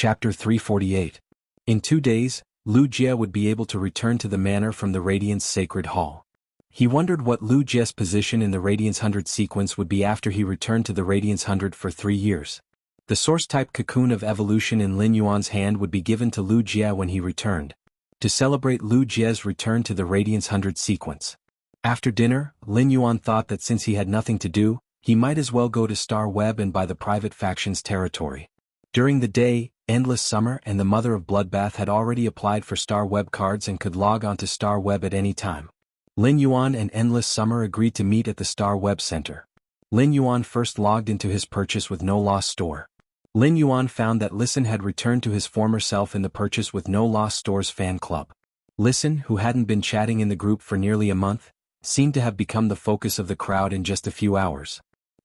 Chapter 348. In 2 days, Wuxia would be able to return to the manor from the Radiance Sacred Hall. He wondered what Wuxia's position in the Radiance 100 sequence would be after he returned to the Radiance 100 for 3 years. The source-type cocoon of evolution in Lin Yuan's hand would be given to Wuxia when he returned, to celebrate Wuxia's return to the Radiance 100 sequence. After dinner, Lin Yuan thought that since he had nothing to do, he might as well go to Star Web and buy the private faction's territory. During the day, Endless Summer and the Mother of Bloodbath had already applied for Star Web cards and could log onto Star Web at any time. Lin Yuan and Endless Summer agreed to meet at the Star Web Center. Lin Yuan first logged into his Purchase with No Loss store. Lin Yuan found that Listen had returned to his former self in the Purchase with No Loss store's fan club. Listen, who hadn't been chatting in the group for nearly a month, seemed to have become the focus of the crowd in just a few hours.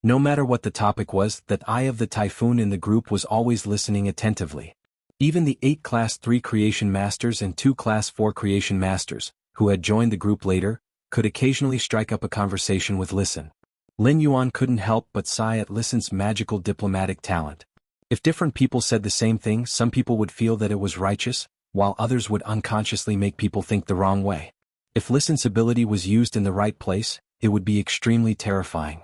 No matter what the topic was, that Eye of the Typhoon in the group was always listening attentively. Even the 8 Class 3 Creation Masters and 2 Class 4 Creation Masters, who had joined the group later, could occasionally strike up a conversation with Listen. Lin Yuan couldn't help but sigh at Listen's magical diplomatic talent. If different people said the same thing, some people would feel that it was righteous, while others would unconsciously make people think the wrong way. If Listen's ability was used in the right place, it would be extremely terrifying.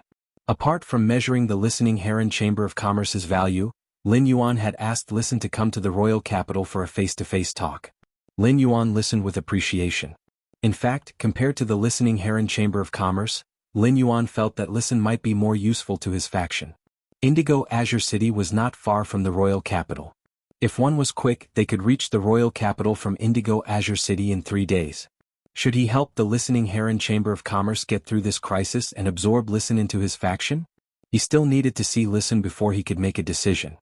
Apart from measuring the Listening Heron Chamber of Commerce's value, Lin Yuan had asked Listen to come to the royal capital for a face-to-face talk. Lin Yuan listened with appreciation. In fact, compared to the Listening Heron Chamber of Commerce, Lin Yuan felt that Listen might be more useful to his faction. Indigo Azure City was not far from the royal capital. If one was quick, they could reach the royal capital from Indigo Azure City in 3 days. Should he help the Listening Heron Chamber of Commerce get through this crisis and absorb Listen into his faction? He still needed to see Listen before he could make a decision.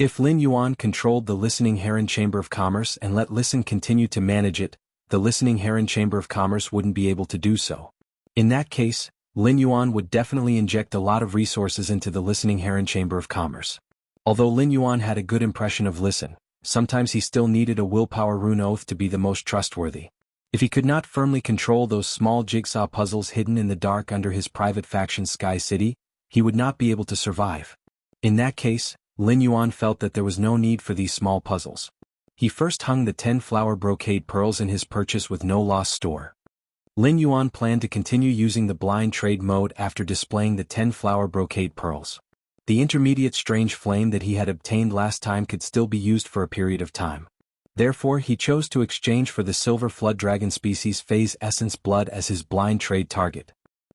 If Lin Yuan controlled the Listening Heron Chamber of Commerce and let Listen continue to manage it, the Listening Heron Chamber of Commerce wouldn't be able to do so. In that case, Lin Yuan would definitely inject a lot of resources into the Listening Heron Chamber of Commerce. Although Lin Yuan had a good impression of Listen, sometimes he still needed a willpower rune oath to be the most trustworthy. If he could not firmly control those small jigsaw puzzles hidden in the dark under his private faction's Sky City, he would not be able to survive. In that case, Lin Yuan felt that there was no need for these small puzzles. He first hung the 10 flower brocade pearls in his Purchase with No Loss store. Lin Yuan planned to continue using the blind trade mode after displaying the 10 flower brocade pearls. The intermediate strange flame that he had obtained last time could still be used for a period of time. Therefore, he chose to exchange for the Silver Flood Dragon species Phase Essence Blood as his blind trade target.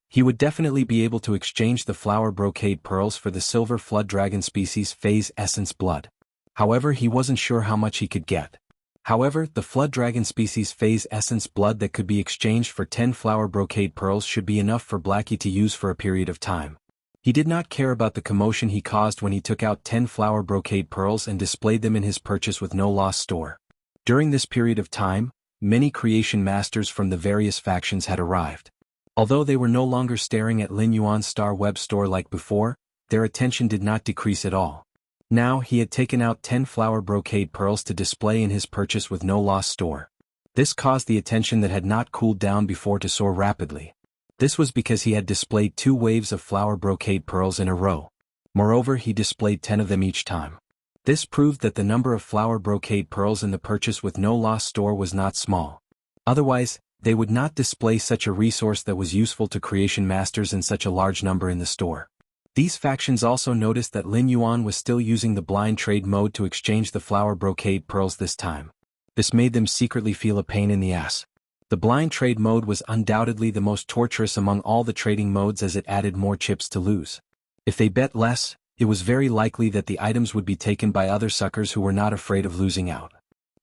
He would definitely be able to exchange the Flower Brocade Pearls for the Silver Flood Dragon species Phase Essence Blood. However, he wasn't sure how much he could get. However, the Flood Dragon species Phase Essence Blood that could be exchanged for 10 Flower Brocade Pearls should be enough for Blackie to use for a period of time. He did not care about the commotion he caused when he took out 10 Flower Brocade Pearls and displayed them in his Purchase with No Loss store. During this period of time, many creation masters from the various factions had arrived. Although they were no longer staring at Lin Yuan's Star Web store like before, their attention did not decrease at all. Now he had taken out 10 flower brocade pearls to display in his Purchase with No Loss store. This caused the attention that had not cooled down before to soar rapidly. This was because he had displayed 2 waves of flower brocade pearls in a row. Moreover, he displayed 10 of them each time. This proved that the number of flower brocade pearls in the Purchase with No Loss store was not small. Otherwise, they would not display such a resource that was useful to creation masters in such a large number in the store. These factions also noticed that Lin Yuan was still using the blind trade mode to exchange the flower brocade pearls this time. This made them secretly feel a pain in the ass. The blind trade mode was undoubtedly the most torturous among all the trading modes as it added more chips to lose. If they bet less, it was very likely that the items would be taken by other suckers who were not afraid of losing out.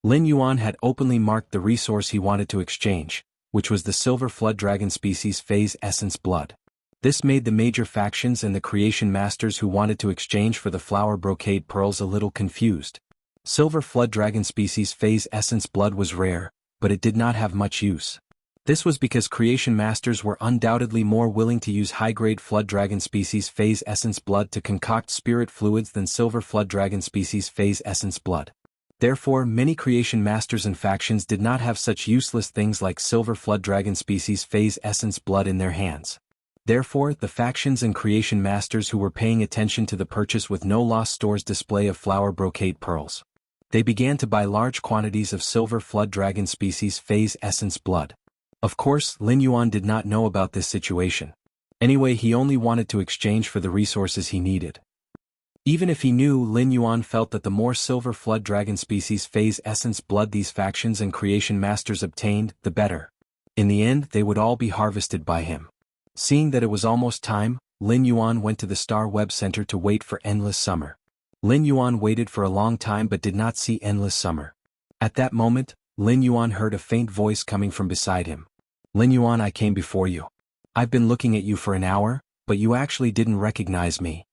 Lin Yuan had openly marked the resource he wanted to exchange, which was the Silver Flood Dragon species Phase Essence Blood. This made the major factions and the creation masters who wanted to exchange for the flower brocade pearls a little confused. Silver Flood Dragon species Phase Essence Blood was rare, but it did not have much use. This was because creation masters were undoubtedly more willing to use high-grade Flood Dragon species Phase Essence Blood to concoct spirit fluids than Silver Flood Dragon species Phase Essence Blood. Therefore, many creation masters and factions did not have such useless things like Silver Flood Dragon species Phase Essence Blood in their hands. Therefore, the factions and creation masters who were paying attention to the Purchase with No Loss store's display of flower brocade pearls. They began to buy large quantities of silver flood dragon species phase essence blood. Of course, Lin Yuan did not know about this situation. Anyway, he only wanted to exchange for the resources he needed. Even if he knew, Lin Yuan felt that the more silver flood dragon species phase essence blood these factions and creation masters obtained, the better. In the end, they would all be harvested by him. Seeing that it was almost time, Lin Yuan went to the Star Web Center to wait for Endless Summer. Lin Yuan waited for a long time but did not see Endless Summer. At that moment, Lin Yuan heard a faint voice coming from beside him. Lin Yuan, I came before you. I've been looking at you for an hour, but you actually didn't recognize me.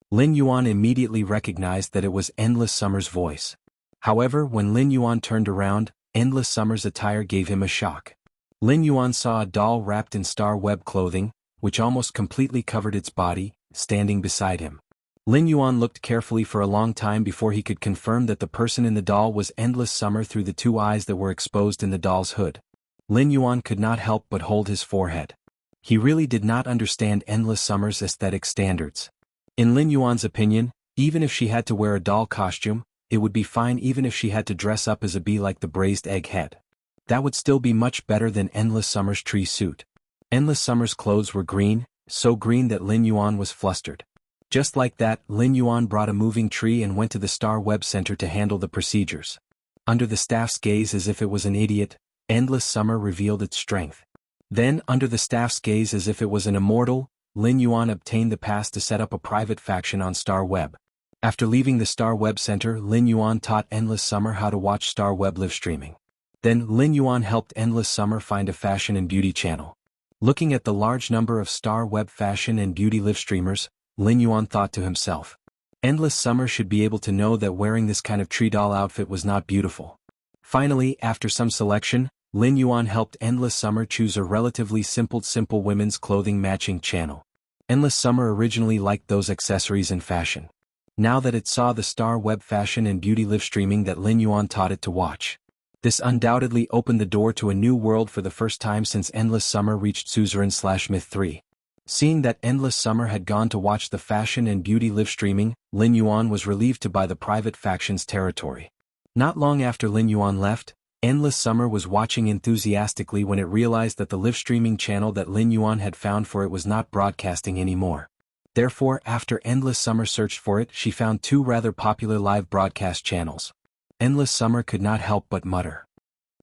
Lin Yuan immediately recognized that it was Endless Summer's voice. However, when Lin Yuan turned around, Endless Summer's attire gave him a shock. Lin Yuan saw a doll wrapped in Star Web clothing, which almost completely covered its body, standing beside him. Lin Yuan looked carefully for a long time before he could confirm that the person in the doll was Endless Summer through the two eyes that were exposed in the doll's hood. Lin Yuan could not help but hold his forehead. He really did not understand Endless Summer's aesthetic standards. In Lin Yuan's opinion, even if she had to wear a doll costume, it would be fine even if she had to dress up as a bee like the braised egg head. That would still be much better than Endless Summer's tree suit. Endless Summer's clothes were green, so green that Lin Yuan was flustered. Just like that, Lin Yuan brought a moving tree and went to the Star Web Center to handle the procedures. Under the staff's gaze as if it was an idiot, Endless Summer revealed its strength. Then, under the staff's gaze as if it was an immortal, Lin Yuan obtained the pass to set up a private faction on Star Web. After leaving the Star Web Center, Lin Yuan taught Endless Summer how to watch Star Web live streaming. Then Lin Yuan helped Endless Summer find a fashion and beauty channel. Looking at the large number of Star Web fashion and beauty live streamers, Lin Yuan thought to himself, Endless Summer should be able to know that wearing this kind of tree doll outfit was not beautiful. Finally, after some selection, Lin Yuan helped Endless Summer choose a relatively simple women's clothing matching channel. Endless Summer originally liked those accessories and fashion. Now that it saw the Star Web fashion and beauty live streaming that Lin Yuan taught it to watch, this undoubtedly opened the door to a new world for the first time since Endless Summer reached Suzerain/Myth 3. Seeing that Endless Summer had gone to watch the fashion and beauty live streaming, Lin Yuan was relieved to buy the private faction's territory. Not long after Lin Yuan left, Endless Summer was watching enthusiastically when it realized that the live streaming channel that Lin Yuan had found for it was not broadcasting anymore. Therefore, after Endless Summer searched for it, she found two rather popular live broadcast channels. Endless Summer could not help but mutter.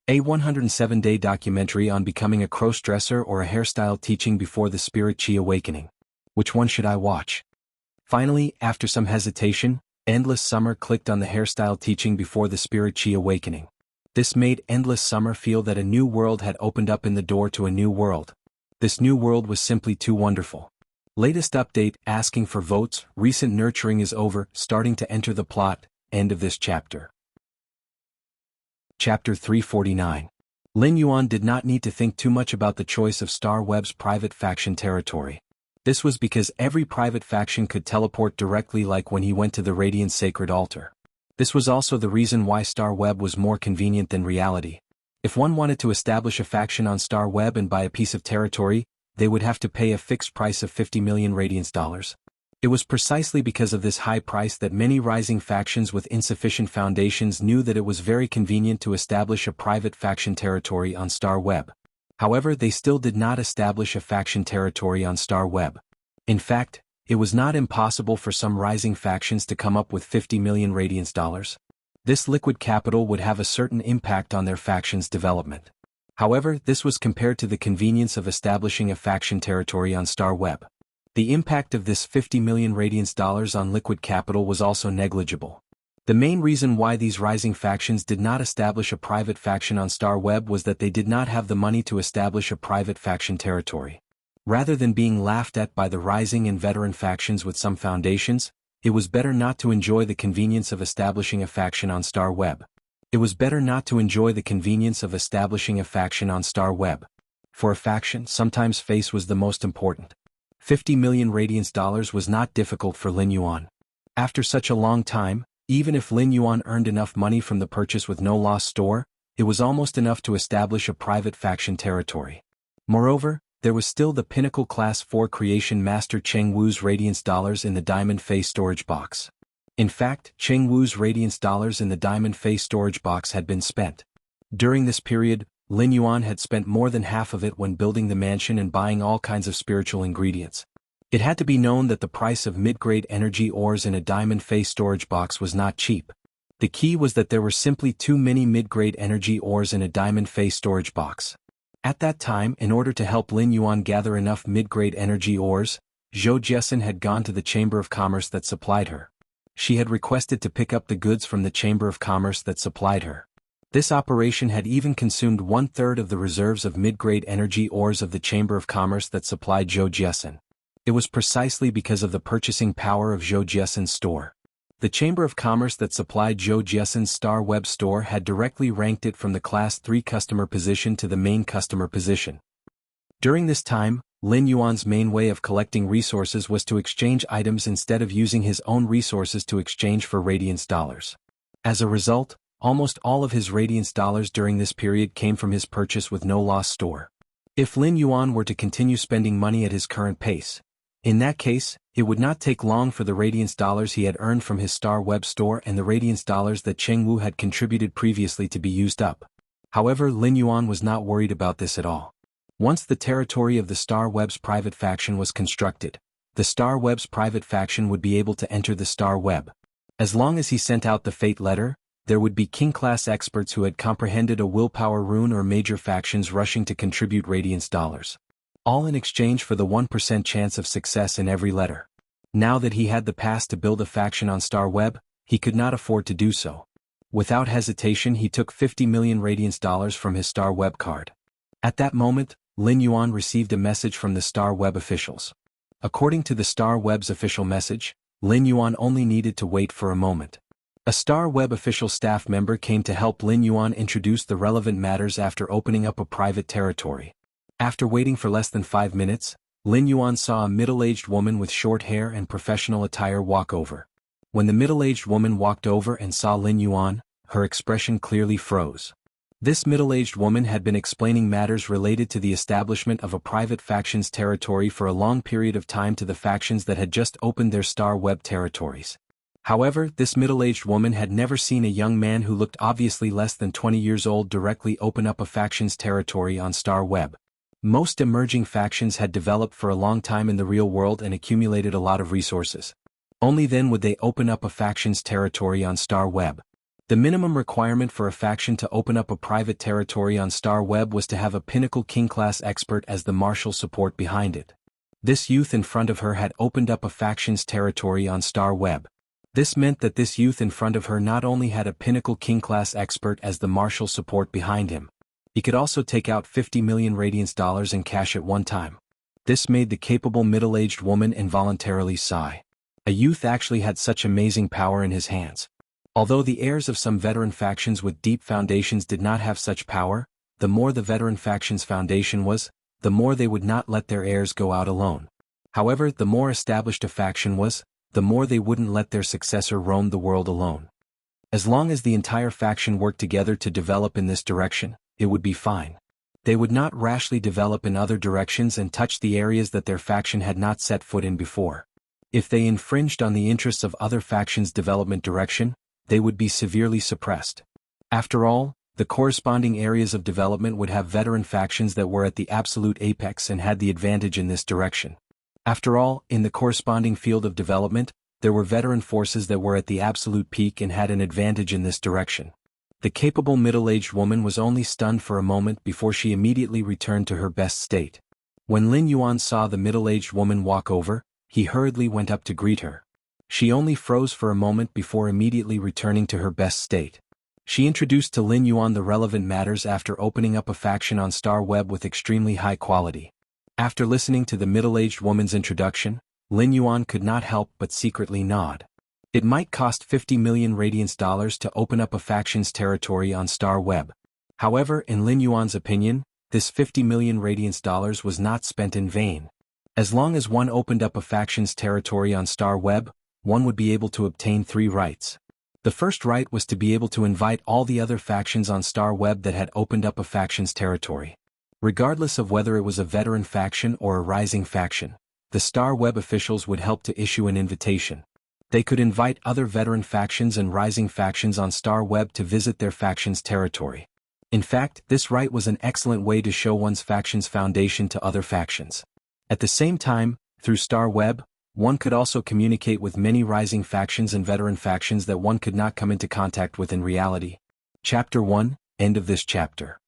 A 107-day documentary on becoming a crossdresser or a hairstyle teaching before the Spirit Chi awakening. Which one should I watch? Finally, after some hesitation, Endless Summer clicked on the hairstyle teaching before the Spirit Chi awakening. This made Endless Summer feel that a new world had opened up in the door to a new world. This new world was simply too wonderful. Latest update, asking for votes, recent nurturing is over, starting to enter the plot, end of this chapter. Chapter 349. Lin Yuan did not need to think too much about the choice of Star Web's private faction territory. This was because every private faction could teleport directly like when he went to the Radiant Sacred Altar. This was also the reason why Star Web was more convenient than reality. If one wanted to establish a faction on Star Web and buy a piece of territory, they would have to pay a fixed price of 50 million Radiance dollars. It was precisely because of this high price that many rising factions with insufficient foundations knew that it was very convenient to establish a private faction territory on Star Web. However, they still did not establish a faction territory on Star Web. In fact, it was not impossible for some rising factions to come up with 50 million Radiance dollars. This liquid capital would have a certain impact on their faction's development. However, this was compared to the convenience of establishing a faction territory on Star Web. The impact of this 50 million Radiance dollars on liquid capital was also negligible. The main reason why these rising factions did not establish a private faction on Star Web was that they did not have the money to establish a private faction territory. Rather than being laughed at by the rising and veteran factions with some foundations, it was better not to enjoy the convenience of establishing a faction on Star Web. It was better not to enjoy the convenience of establishing a faction on Star Web. For a faction, sometimes face was the most important. 50 million Radiance dollars was not difficult for Lin Yuan. After such a long time, even if Lin Yuan earned enough money from the purchase with no loss store, it was almost enough to establish a private faction territory. Moreover, there was still the Pinnacle Class 4 Creation Master Cheng Wu's Radiance dollars in the Diamond Face storage box. In fact, Cheng Wu's Radiance dollars in the Diamond Face storage box had been spent. During this period, Lin Yuan had spent more than half of it when building the mansion and buying all kinds of spiritual ingredients. It had to be known that the price of mid-grade energy ores in a Diamond Face storage box was not cheap. The key was that there were simply too many mid-grade energy ores in a Diamond Face storage box. At that time, in order to help Lin Yuan gather enough mid-grade energy ores, Zhou Jiesin had gone to the Chamber of Commerce that supplied her. She had requested to pick up the goods from the Chamber of Commerce that supplied her. This operation had even consumed 1/3 of the reserves of mid-grade energy ores of the Chamber of Commerce that supplied Zhou Jiesin. It was precisely because of the purchasing power of Zhou Jiesin's store. The Chamber of Commerce that supplied Zhou Jiesin's Star Web store had directly ranked it from the Class 3 customer position to the main customer position. During this time, Lin Yuan's main way of collecting resources was to exchange items instead of using his own resources to exchange for Radiance dollars. As a result, almost all of his Radiance dollars during this period came from his purchase with no loss store. If Lin Yuan were to continue spending money at his current pace, in that case, it would not take long for the Radiance dollars he had earned from his Star Web store and the Radiance dollars that Cheng Wu had contributed previously to be used up. However, Lin Yuan was not worried about this at all. Once the territory of the Star Web's private faction was constructed, the Star Web's private faction would be able to enter the Star Web. As long as he sent out the fate letter, there would be king-class experts who had comprehended a willpower rune or major factions rushing to contribute Radiance dollars. All in exchange for the 1% chance of success in every letter. Now that he had the pass to build a faction on Star Web, he could not afford to do so. Without hesitation, he took 50 million Radiance dollars from his Star Web card. At that moment, Lin Yuan received a message from the Star Web officials. According to the Star Web's official message, Lin Yuan only needed to wait for a moment. A Star Web official staff member came to help Lin Yuan introduce the relevant matters after opening up a private territory. After waiting for less than 5 minutes, Lin Yuan saw a middle-aged woman with short hair and professional attire walk over. When the middle-aged woman walked over and saw Lin Yuan, her expression clearly froze. This middle-aged woman had been explaining matters related to the establishment of a private faction's territory for a long period of time to the factions that had just opened their Star Web territories. However, this middle-aged woman had never seen a young man who looked obviously less than 20 years old directly open up a faction's territory on Star Web. Most emerging factions had developed for a long time in the real world and accumulated a lot of resources. Only then would they open up a faction's territory on Star Web. The minimum requirement for a faction to open up a private territory on Star Web was to have a pinnacle king-class expert as the martial support behind it. This youth in front of her had opened up a faction's territory on Star Web. This meant that this youth in front of her not only had a pinnacle king-class expert as the martial support behind him, he could also take out 50 million Radiance dollars in cash at one time. This made the capable middle-aged woman involuntarily sigh. A youth actually had such amazing power in his hands. Although the heirs of some veteran factions with deep foundations did not have such power, the more the veteran faction's foundation was, the more they would not let their heirs go out alone. However, the more established a faction was, the more they wouldn't let their successor roam the world alone. As long as the entire faction worked together to develop in this direction, it would be fine. They would not rashly develop in other directions and touch the areas that their faction had not set foot in before. If they infringed on the interests of other factions' development direction, they would be severely suppressed. After all, the corresponding areas of development would have veteran factions that were at the absolute apex and had the advantage in this direction. After all, in the corresponding field of development, there were veteran forces that were at the absolute peak and had an advantage in this direction. The capable middle-aged woman was only stunned for a moment before she immediately returned to her best state. When Lin Yuan saw the middle-aged woman walk over, he hurriedly went up to greet her. She only froze for a moment before immediately returning to her best state. She introduced to Lin Yuan the relevant matters after opening up a faction on Star Web with extremely high quality. After listening to the middle-aged woman's introduction, Lin Yuan could not help but secretly nod. It might cost 50 million Radiance dollars to open up a faction's territory on Star Web. However, in Lin Yuan's opinion, this 50 million Radiance dollars was not spent in vain. As long as one opened up a faction's territory on Star Web, one would be able to obtain 3 rights. The first right was to be able to invite all the other factions on Star Web that had opened up a faction's territory. Regardless of whether it was a veteran faction or a rising faction, the Star Web officials would help to issue an invitation. They could invite other veteran factions and rising factions on Star Web to visit their faction's territory. In fact, this right was an excellent way to show one's faction's foundation to other factions. At the same time, through Star Web, one could also communicate with many rising factions and veteran factions that one could not come into contact with in reality. Chapter 1, End of this chapter.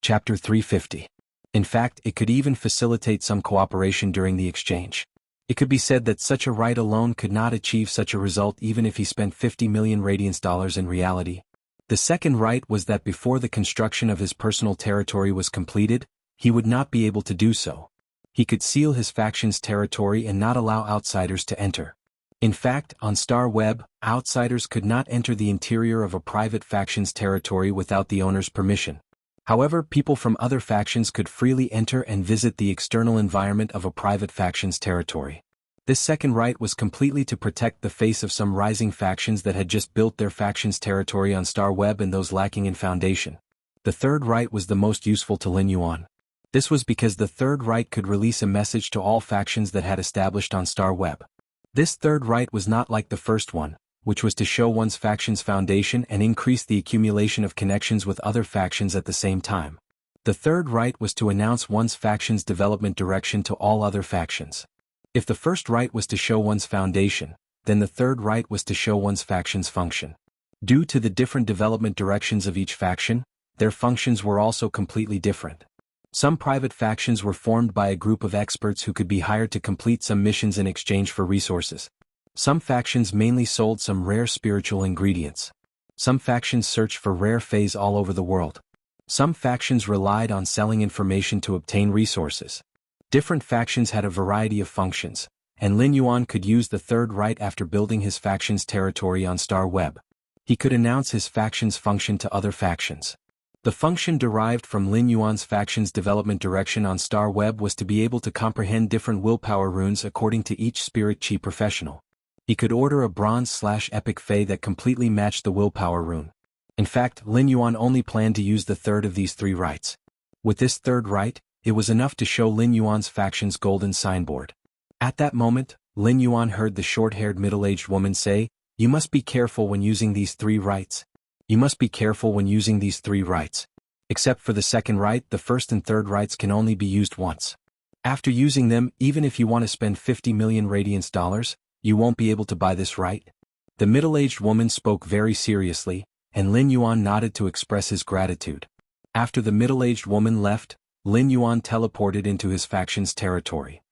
Chapter 350. In fact, it could even facilitate some cooperation during the exchange. It could be said that such a right alone could not achieve such a result even if he spent 50 million radiance dollars in reality. The second right was that before the construction of his personal territory was completed, he would not be able to do so. He could seal his faction's territory and not allow outsiders to enter. In fact, on Star Web, outsiders could not enter the interior of a private faction's territory without the owner's permission. However, people from other factions could freely enter and visit the external environment of a private faction's territory. This second right was completely to protect the face of some rising factions that had just built their faction's territory on Star Web and those lacking in foundation. The third right was the most useful to Lin Yuan. This was because the third right could release a message to all factions that had established on Star Web. This third right was not like the first one, which was to show one's faction's foundation and increase the accumulation of connections with other factions at the same time. The third right was to announce one's faction's development direction to all other factions. If the first right was to show one's foundation, then the third right was to show one's faction's function. Due to the different development directions of each faction, their functions were also completely different. Some private factions were formed by a group of experts who could be hired to complete some missions in exchange for resources. Some factions mainly sold some rare spiritual ingredients. Some factions searched for rare phase all over the world. Some factions relied on selling information to obtain resources. Different factions had a variety of functions, and Lin Yuan could use the third right after building his faction's territory on Star Web. He could announce his faction's function to other factions. The function derived from Lin Yuan's faction's development direction on Star Web was to be able to comprehend different willpower runes according to each spirit chi professional. He could order a bronze/epic fey that completely matched the willpower rune. In fact, Lin Yuan only planned to use the third of these three rights. With this third right, it was enough to show Lin Yuan's faction's golden signboard. At that moment, Lin Yuan heard the short-haired middle-aged woman say, "You must be careful when using these three rights. You must be careful when using these three rights. Except for the second right, the first and third rights can only be used once. After using them, even if you want to spend 50 million radiance dollars, you won't be able to buy this right." The middle-aged woman spoke very seriously, and Lin Yuan nodded to express his gratitude. After the middle-aged woman left, Lin Yuan teleported into his faction's territory.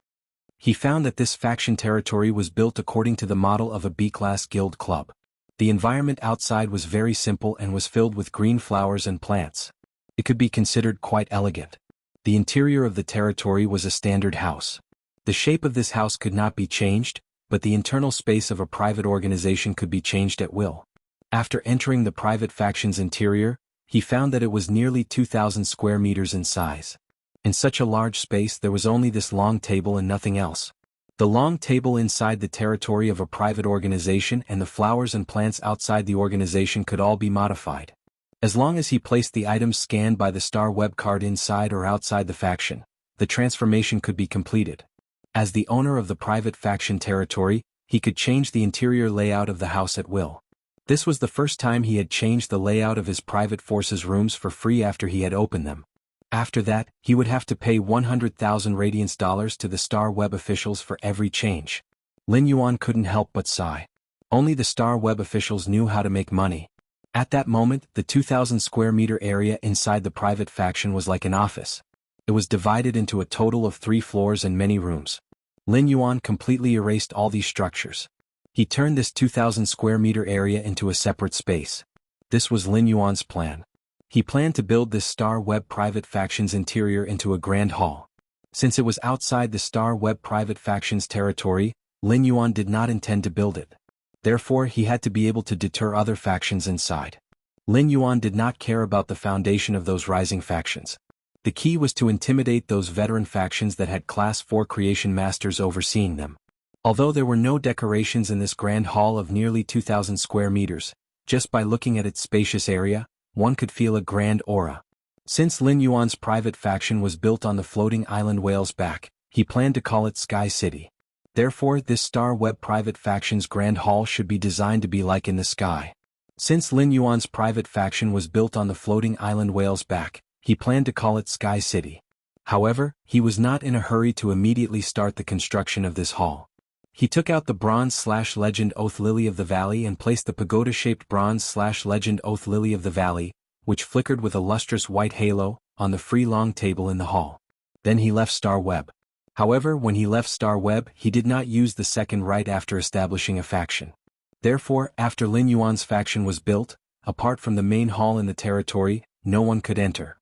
He found that this faction territory was built according to the model of a B-class guild club. The environment outside was very simple and was filled with green flowers and plants. It could be considered quite elegant. The interior of the territory was a standard house. The shape of this house could not be changed, but the internal space of a private organization could be changed at will. After entering the private faction's interior, he found that it was nearly 2,000 square meters in size. In such a large space there was only this long table and nothing else. The long table inside the territory of a private organization and the flowers and plants outside the organization could all be modified. As long as he placed the items scanned by the Star Web card inside or outside the faction, the transformation could be completed. As the owner of the private faction territory, he could change the interior layout of the house at will. This was the first time he had changed the layout of his private forces rooms for free after he had opened them. After that, he would have to pay 100,000 radiance dollars to the Star Web officials for every change. Lin Yuan couldn't help but sigh. Only the Star Web officials knew how to make money. At that moment, the 2,000 square meter area inside the private faction was like an office. It was divided into a total of 3 floors and many rooms. Lin Yuan completely erased all these structures. He turned this 2,000 square meter area into a separate space. This was Lin Yuan's plan. He planned to build this Star Web private faction's interior into a grand hall. Since it was outside the Star Web private faction's territory, Lin Yuan did not intend to build it. Therefore, he had to be able to deter other factions inside. Lin Yuan did not care about the foundation of those rising factions. The key was to intimidate those veteran factions that had Class 4 creation masters overseeing them. Although there were no decorations in this grand hall of nearly 2,000 square meters, just by looking at its spacious area, one could feel a grand aura. Since Lin Yuan's private faction was built on the floating island Whale's Back, he planned to call it Sky City. Therefore, this Star Web private faction's Grand Hall should be designed to be like in the sky. Since Lin Yuan's private faction was built on the floating island whale's back, he planned to call it Sky City. However, he was not in a hurry to immediately start the construction of this hall. He took out the bronze/legend Oath Lily of the Valley and placed the pagoda-shaped bronze/legend Oath Lily of the Valley, which flickered with a lustrous white halo, on the free long table in the hall. Then he left Star Web. However, when he left Star Web, he did not use the second right after establishing a faction. Therefore, after Lin Yuan's faction was built, apart from the main hall in the territory, no one could enter.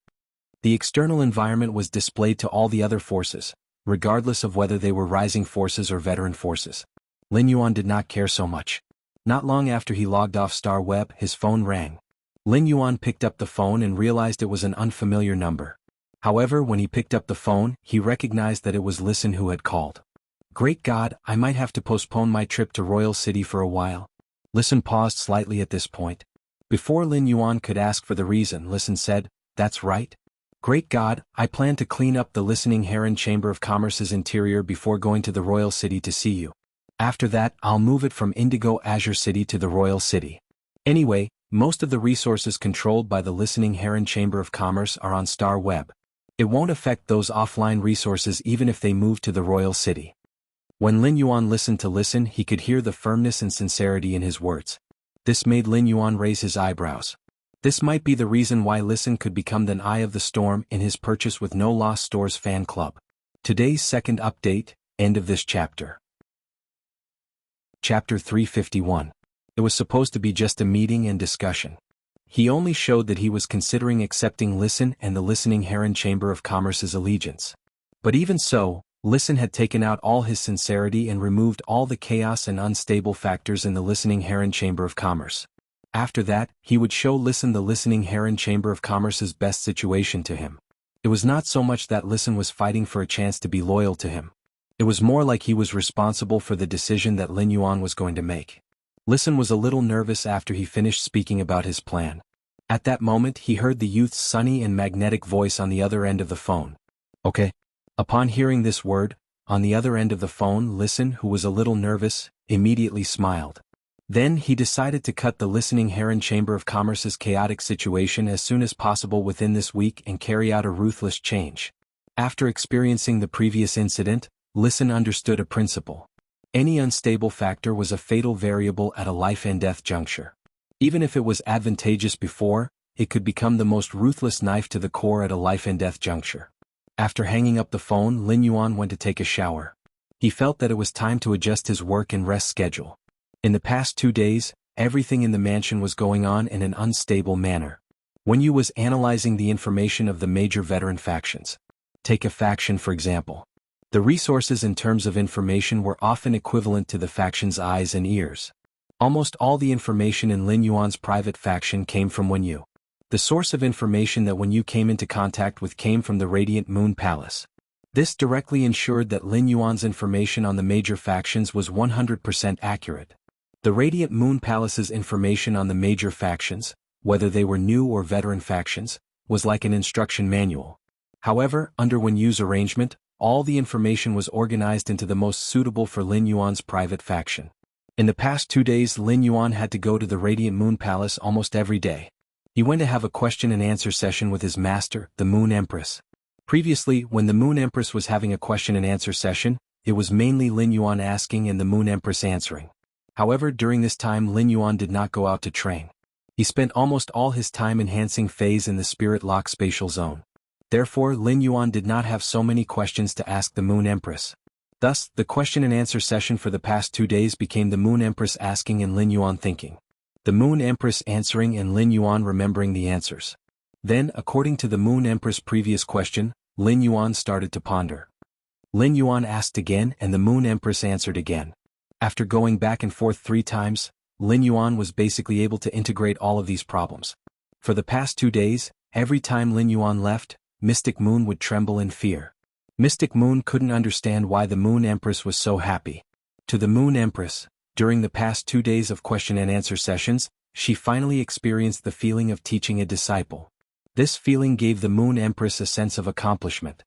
The external environment was displayed to all the other forces, regardless of whether they were rising forces or veteran forces. Lin Yuan did not care so much. Not long after he logged off Star Web, his phone rang. Lin Yuan picked up the phone and realized it was an unfamiliar number. However, when he picked up the phone, he recognized that it was Listen who had called. Great God, I might have to postpone my trip to Royal City for a while. Listen paused slightly at this point. Before Lin Yuan could ask for the reason, Listen said, "That's right. Great God, I plan to clean up the Listening Heron Chamber of Commerce's interior before going to the Royal City to see you. After that, I'll move it from Indigo Azure City to the Royal City. Anyway, most of the resources controlled by the Listening Heron Chamber of Commerce are on Star Web. It won't affect those offline resources even if they move to the Royal City." When Lin Yuan listened to Listen, he could hear the firmness and sincerity in his words. This made Lin Yuan raise his eyebrows. This might be the reason why Listen could become the Eye of the Storm in his Purchase with No Loss Stores fan club. Today's second update, end of this chapter. Chapter 351. It was supposed to be just a meeting and discussion. He only showed that he was considering accepting Listen and the Listening Heron Chamber of Commerce's allegiance. But even so, Listen had taken out all his sincerity and removed all the chaos and unstable factors in the Listening Heron Chamber of Commerce. After that, he would show Listen the Listening Heron Chamber of Commerce's best situation to him. It was not so much that Listen was fighting for a chance to be loyal to him. It was more like he was responsible for the decision that Lin Yuan was going to make. Listen was a little nervous after he finished speaking about his plan. At that moment, he heard the youth's sunny and magnetic voice on the other end of the phone. "Okay." Upon hearing this word, on the other end of the phone, Listen, who was a little nervous, immediately smiled. Then he decided to cut the Listening Heron Chamber of Commerce's chaotic situation as soon as possible within this week and carry out a ruthless change. After experiencing the previous incident, Listen understood a principle. Any unstable factor was a fatal variable at a life and death juncture. Even if it was advantageous before, it could become the most ruthless knife to the core at a life and death juncture. After hanging up the phone, Lin Yuan went to take a shower. He felt that it was time to adjust his work and rest schedule. In the past 2 days, everything in the mansion was going on in an unstable manner. Wen Yu was analyzing the information of the major veteran factions. Take a faction for example. The resources in terms of information were often equivalent to the faction's eyes and ears. Almost all the information in Lin Yuan's private faction came from Wen Yu. The source of information that Wen Yu came into contact with came from the Radiant Moon Palace. This directly ensured that Lin Yuan's information on the major factions was 100% accurate. The Radiant Moon Palace's information on the major factions, whether they were new or veteran factions, was like an instruction manual. However, under Wen Yu's arrangement, all the information was organized into the most suitable for Lin Yuan's private faction. In the past 2 days, Lin Yuan had to go to the Radiant Moon Palace almost every day. He went to have a question and answer session with his master, the Moon Empress. Previously, when the Moon Empress was having a question and answer session, it was mainly Lin Yuan asking and the Moon Empress answering. However, during this time Lin Yuan did not go out to train. He spent almost all his time enhancing phase in the Spirit Lock spatial zone. Therefore, Lin Yuan did not have so many questions to ask the Moon Empress. Thus, the question and answer session for the past 2 days became the Moon Empress asking and Lin Yuan thinking. The Moon Empress answering and Lin Yuan remembering the answers. Then, according to the Moon Empress' previous question, Lin Yuan started to ponder. Lin Yuan asked again and the Moon Empress answered again. After going back and forth 3 times, Lin Yuan was basically able to integrate all of these problems. For the past 2 days, every time Lin Yuan left, Mystic Moon would tremble in fear. Mystic Moon couldn't understand why the Moon Empress was so happy. To the Moon Empress, during the past 2 days of question and answer sessions, she finally experienced the feeling of teaching a disciple. This feeling gave the Moon Empress a sense of accomplishment.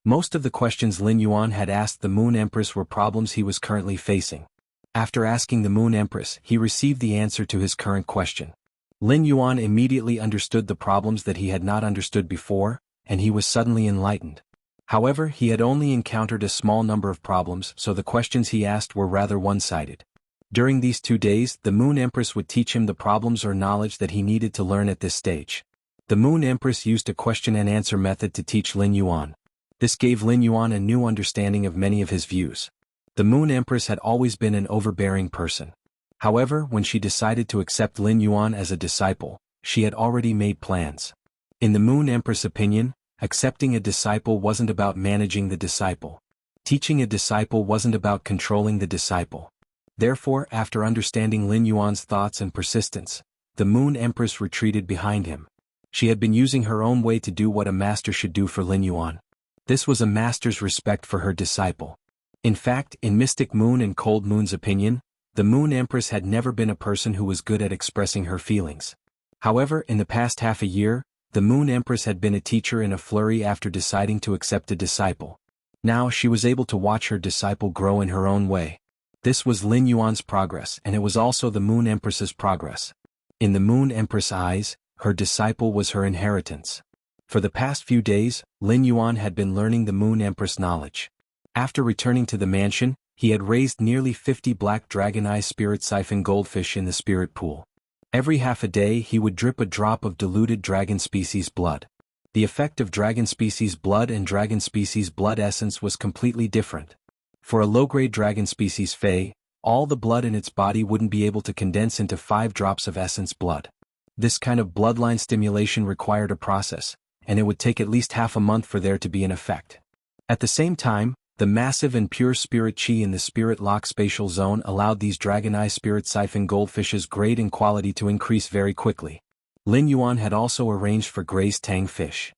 Most of the questions Lin Yuan had asked the Moon Empress were problems he was currently facing. After asking the Moon Empress, he received the answer to his current question. Lin Yuan immediately understood the problems that he had not understood before, and he was suddenly enlightened. However, he had only encountered a small number of problems, so the questions he asked were rather one-sided. During these 2 days, the Moon Empress would teach him the problems or knowledge that he needed to learn at this stage. The Moon Empress used a question-and-answer method to teach Lin Yuan. This gave Lin Yuan a new understanding of many of his views. The Moon Empress had always been an overbearing person. However, when she decided to accept Lin Yuan as a disciple, she had already made plans. In the Moon Empress' opinion, accepting a disciple wasn't about managing the disciple. Teaching a disciple wasn't about controlling the disciple. Therefore, after understanding Lin Yuan's thoughts and persistence, the Moon Empress retreated behind him. She had been using her own way to do what a master should do for Lin Yuan. This was a master's respect for her disciple. In fact, in Mystic Moon and Cold Moon's opinion, the Moon Empress had never been a person who was good at expressing her feelings. However, in the past half a year, the Moon Empress had been a teacher in a flurry after deciding to accept a disciple. Now she was able to watch her disciple grow in her own way. This was Lin Yuan's progress, and it was also the Moon Empress's progress. In the Moon Empress' eyes, her disciple was her inheritance. For the past few days, Lin Yuan had been learning the Moon Empress knowledge. After returning to the mansion, he had raised nearly 50 black dragon eye spirit siphon goldfish in the spirit pool. Every half a day he would drip a drop of diluted dragon species blood. The effect of dragon species blood and dragon species blood essence was completely different. For a low-grade dragon species Fey, all the blood in its body wouldn't be able to condense into 5 drops of essence blood. This kind of bloodline stimulation required a process, and it would take at least half a month for there to be an effect. At the same time, the massive and pure spirit chi in the spirit lock spatial zone allowed these dragon eye spirit siphon goldfish's grade and quality to increase very quickly. Lin Yuan had also arranged for Gray's tang fish.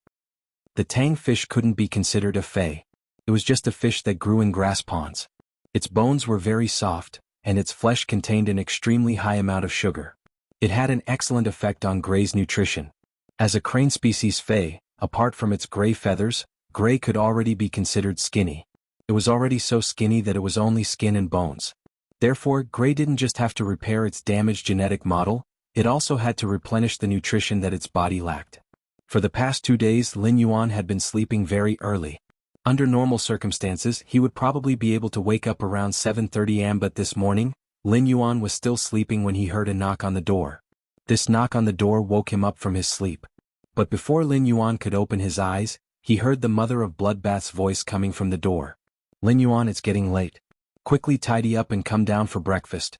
The tang fish couldn't be considered a Fey. It was just a fish that grew in grass ponds. Its bones were very soft, and its flesh contained an extremely high amount of sugar. It had an excellent effect on Gray's nutrition. As a crane species Fey, apart from its gray feathers, Gray could already be considered skinny. It was already so skinny that it was only skin and bones. Therefore, Gray didn't just have to repair its damaged genetic model, it also had to replenish the nutrition that its body lacked. For the past 2 days Lin Yuan had been sleeping very early. Under normal circumstances he would probably be able to wake up around 7:30 am, but this morning, Lin Yuan was still sleeping when he heard a knock on the door. This knock on the door woke him up from his sleep. But before Lin Yuan could open his eyes, he heard the mother of Bloodbath's voice coming from the door. "Lin Yuan, it's getting late. Quickly tidy up and come down for breakfast."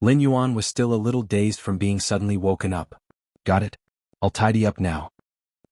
Lin Yuan was still a little dazed from being suddenly woken up. "Got it. I'll tidy up now."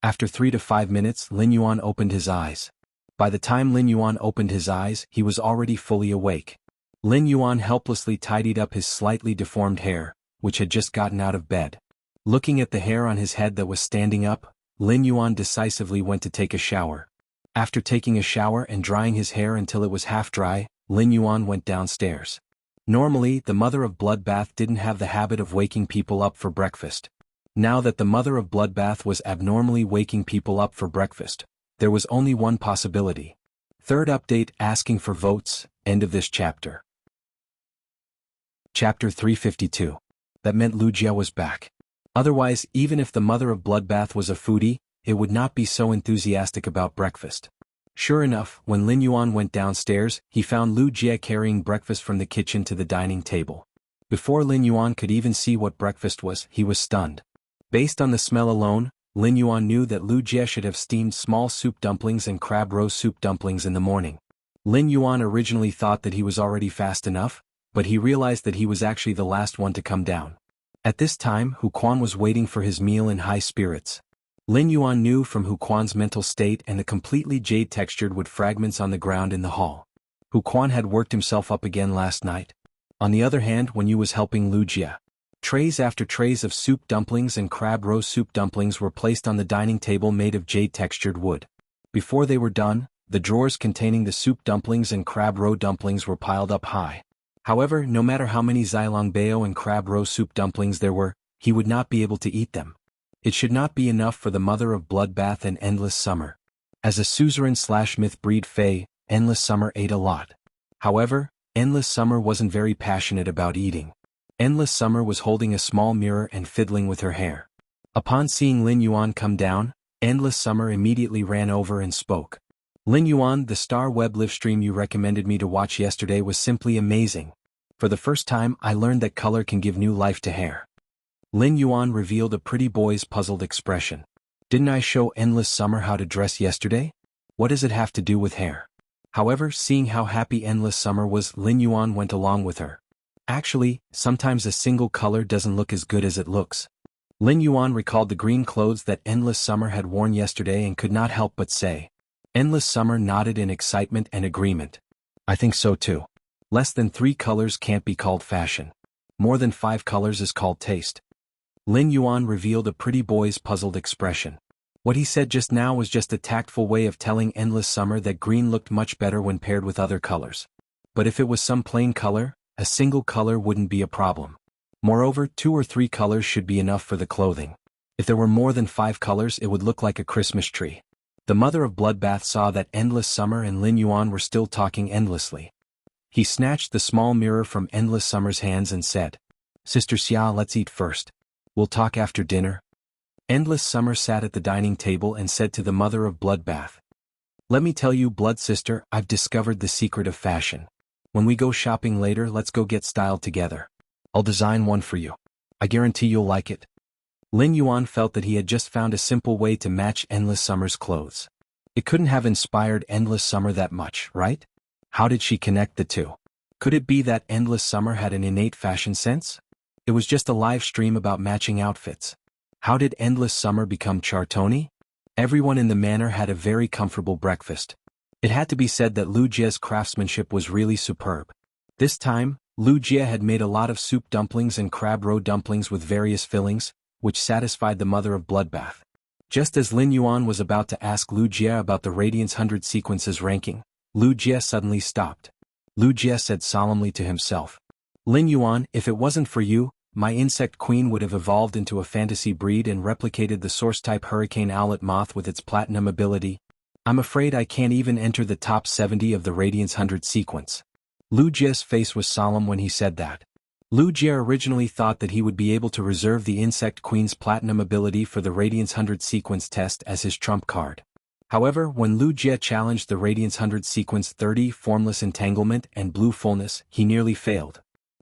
After 3 to 5 minutes Lin Yuan opened his eyes. By the time Lin Yuan opened his eyes he was already fully awake. Lin Yuan helplessly tidied up his slightly deformed hair, which had just gotten out of bed. Looking at the hair on his head that was standing up, Lin Yuan decisively went to take a shower. After taking a shower and drying his hair until it was half dry, Lin Yuan went downstairs. Normally, the mother of Bloodbath didn't have the habit of waking people up for breakfast. Now that the mother of Bloodbath was abnormally waking people up for breakfast, there was only one possibility. Third update: asking for votes, end of this chapter. Chapter 352. That meant Wuxia was back. Otherwise, even if the mother of Bloodbath was a foodie, it would not be so enthusiastic about breakfast. Sure enough, when Lin Yuan went downstairs, he found Wuxia carrying breakfast from the kitchen to the dining table. Before Lin Yuan could even see what breakfast was, he was stunned. Based on the smell alone, Lin Yuan knew that Wuxia should have steamed small soup dumplings and crab roe soup dumplings in the morning. Lin Yuan originally thought that he was already fast enough, but he realized that he was actually the last one to come down. At this time, Hu Quan was waiting for his meal in high spirits. Lin Yuan knew from Hu Quan's mental state and the completely jade-textured wood fragments on the ground in the hall. Hu Quan had worked himself up again last night. On the other hand, when Yu was helping Wuxia, trays after trays of soup dumplings and crab roe soup dumplings were placed on the dining table made of jade-textured wood. Before they were done, the drawers containing the soup dumplings and crab roe dumplings were piled up high. However, no matter how many Xilong Bao and crab roe soup dumplings there were, he would not be able to eat them. It should not be enough for the mother of Bloodbath and endless summer. As a suzerain/myth breed fae, Endless Summer ate a lot. However, Endless Summer wasn't very passionate about eating. Endless Summer was holding a small mirror and fiddling with her hair. Upon seeing Lin Yuan come down, Endless Summer immediately ran over and spoke. Lin Yuan, the Star Web livestream you recommended me to watch yesterday was simply amazing. For the first time, I learned that color can give new life to hair. Lin Yuan revealed a pretty boy's puzzled expression. Didn't I show Endless Summer how to dress yesterday? What does it have to do with hair? However, seeing how happy Endless Summer was, Lin Yuan went along with her. Actually, sometimes a single color doesn't look as good as it looks. Lin Yuan recalled the green clothes that Endless Summer had worn yesterday and could not help but say. Endless Summer nodded in excitement and agreement. I think so too. Less than 3 colors can't be called fashion. More than 5 colors is called taste. Lin Yuan revealed a pretty boy's puzzled expression. What he said just now was just a tactful way of telling Endless Summer that green looked much better when paired with other colors. But if it was some plain color, a single color wouldn't be a problem. Moreover, 2 or 3 colors should be enough for the clothing. If there were more than 5 colors, it would look like a Christmas tree. The mother of Bloodbath saw that Endless Summer and Lin Yuan were still talking endlessly. He snatched the small mirror from Endless Summer's hands and said, Sister Xia, let's eat first. We'll talk after dinner. Endless Summer sat at the dining table and said to the mother of Bloodbath, Let me tell you, Blood Sister, I've discovered the secret of fashion. When we go shopping later, let's go get styled together. I'll design one for you. I guarantee you'll like it. Lin Yuan felt that he had just found a simple way to match Endless Summer's clothes. It couldn't have inspired Endless Summer that much, right? How did she connect the two? Could it be that Endless Summer had an innate fashion sense? It was just a live stream about matching outfits. How did Endless Summer become Chartoni? Everyone in the manor had a very comfortable breakfast. It had to be said that Lu Jie's craftsmanship was really superb. This time, Lu Jie had made a lot of soup dumplings and crab roe dumplings with various fillings, which satisfied the mother of Bloodbath. Just as Lin Yuan was about to ask Lu Jie about the Radiance 100 sequences ranking, Lu Jie suddenly stopped. Lu Jie said solemnly to himself, Lin Yuan, if it wasn't for you, my insect queen would have evolved into a fantasy breed and replicated the source-type hurricane owlet moth with its platinum ability. I'm afraid I can't even enter the top 70 of the Radiance 100 sequence. Lu Jie's face was solemn when he said that. Lu Jie originally thought that he would be able to reserve the Insect Queen's platinum ability for the Radiance 100 sequence test as his trump card. However, when Lu Jie challenged the Radiance 100 sequence 30 Formless Entanglement and Blue Fullness, he nearly failed.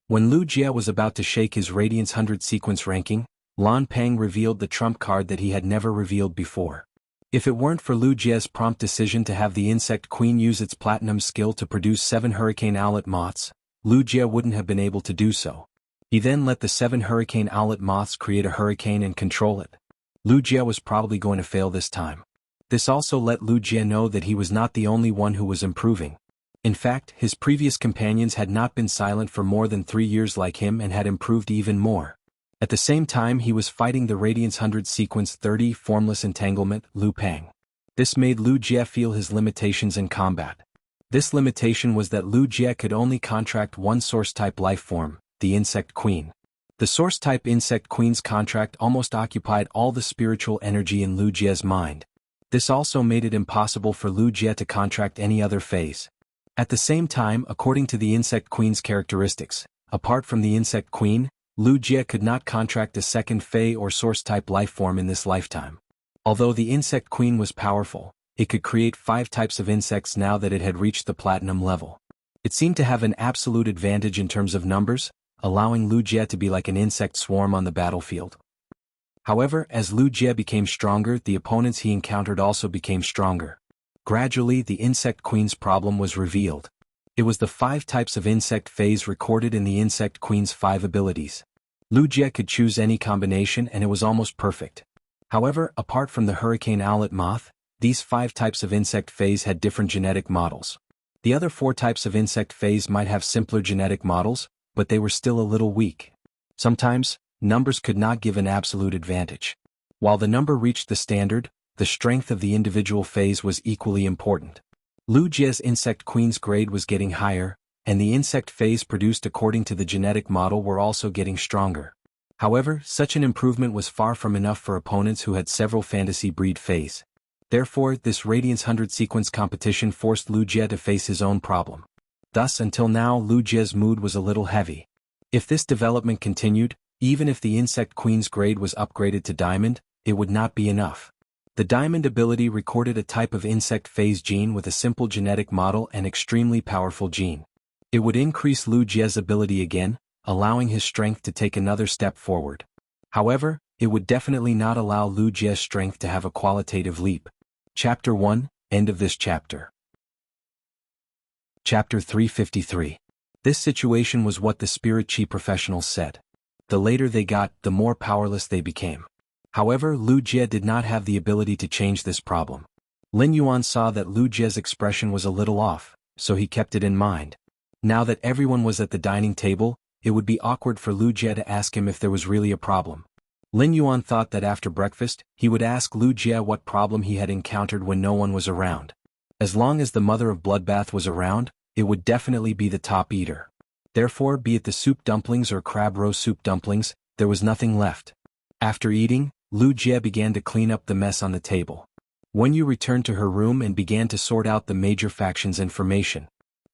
When Lu Jie was about to shake his Radiance 100 sequence ranking, Lan Pang revealed the trump card that he had never revealed before. If it weren't for Lu Jie's prompt decision to have the Insect Queen use its platinum skill to produce 7 Hurricane Owlet moths, Lu Jie wouldn't have been able to do so. He then let the 7 Hurricane Owlet moths create a hurricane and control it. Lu Jie was probably going to fail this time. This also let Lu Jie know that he was not the only one who was improving. In fact, his previous companions had not been silent for more than 3 years like him and had improved even more. At the same time he was fighting the Radiance 100 sequence 30 Formless Entanglement, Lu Pang. This made Lu Jie feel his limitations in combat. This limitation was that Lu Jie could only contract one source-type life form, the Insect Queen. The source-type Insect Queen's contract almost occupied all the spiritual energy in Lu Jie's mind. This also made it impossible for Lu Jie to contract any other phase. At the same time, according to the Insect Queen's characteristics, apart from the Insect Queen, Lu Jie could not contract a second Fey or source-type life form in this lifetime. Although the Insect Queen was powerful, it could create 5 types of insects now that it had reached the platinum level. It seemed to have an absolute advantage in terms of numbers, allowing Lu Jie to be like an insect swarm on the battlefield. However, as Lu Jie became stronger, the opponents he encountered also became stronger. Gradually, the Insect Queen's problem was revealed. It was the 5 types of insect phase recorded in the Insect Queen's 5 abilities. Lu Jie could choose any combination and it was almost perfect. However, apart from the Hurricane Owlet moth, these 5 types of insect phase had different genetic models. The other 4 types of insect phase might have simpler genetic models, but they were still a little weak. Sometimes, numbers could not give an absolute advantage. While the number reached the standard, the strength of the individual phase was equally important. Lu Jie's Insect Queen's grade was getting higher, and the insect phase produced according to the genetic model were also getting stronger. However, such an improvement was far from enough for opponents who had several fantasy breed phase. Therefore, this Radiance 100 sequence competition forced Lu Jie to face his own problem. Thus until now Lu Jie's mood was a little heavy. If this development continued, even if the Insect Queen's grade was upgraded to Diamond, it would not be enough. The Diamond ability recorded a type of insect phase gene with a simple genetic model and extremely powerful gene. It would increase Lu Jie's ability again, allowing his strength to take another step forward. However, it would definitely not allow Lu Jie's strength to have a qualitative leap. Chapter 1, End of this chapter. Chapter 353. This situation was what the Spirit Chi professionals said. The later they got, the more powerless they became. However, Lu Jie did not have the ability to change this problem. Lin Yuan saw that Lu Jie's expression was a little off, so he kept it in mind. Now that everyone was at the dining table, it would be awkward for Lu Jie to ask him if there was really a problem. Lin Yuan thought that after breakfast, he would ask Lu Jie what problem he had encountered when no one was around. As long as the mother of Bloodbath was around, it would definitely be the top eater. Therefore, be it the soup dumplings or crab roe soup dumplings, there was nothing left. After eating, Lu Jie began to clean up the mess on the table. Wen Yu returned to her room and began to sort out the major factions' information.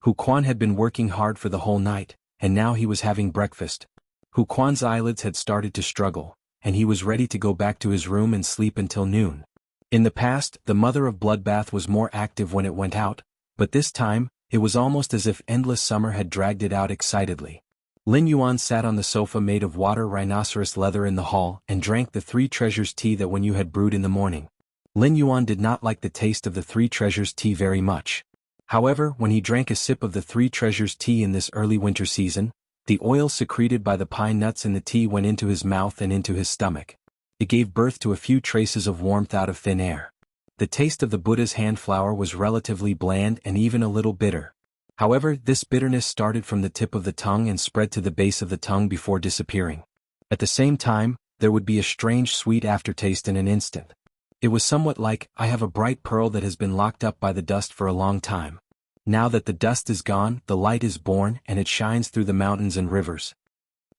Hu Quan had been working hard for the whole night, and now he was having breakfast. Hu Quan's eyelids had started to struggle, and he was ready to go back to his room and sleep until noon. In the past, the mother of Bloodbath was more active when it went out, but this time, it was almost as if endless summer had dragged it out excitedly. Lin Yuan sat on the sofa made of water rhinoceros leather in the hall and drank the Three Treasures tea that Wen Yu had brewed in the morning. Lin Yuan did not like the taste of the Three Treasures tea very much. However, when he drank a sip of the Three Treasures tea in this early winter season, the oil secreted by the pine nuts in the tea went into his mouth and into his stomach. It gave birth to a few traces of warmth out of thin air. The taste of the Buddha's hand flower was relatively bland and even a little bitter. However, this bitterness started from the tip of the tongue and spread to the base of the tongue before disappearing. At the same time, there would be a strange sweet aftertaste in an instant. It was somewhat like, I have a bright pearl that has been locked up by the dust for a long time. Now that the dust is gone, the light is born and it shines through the mountains and rivers.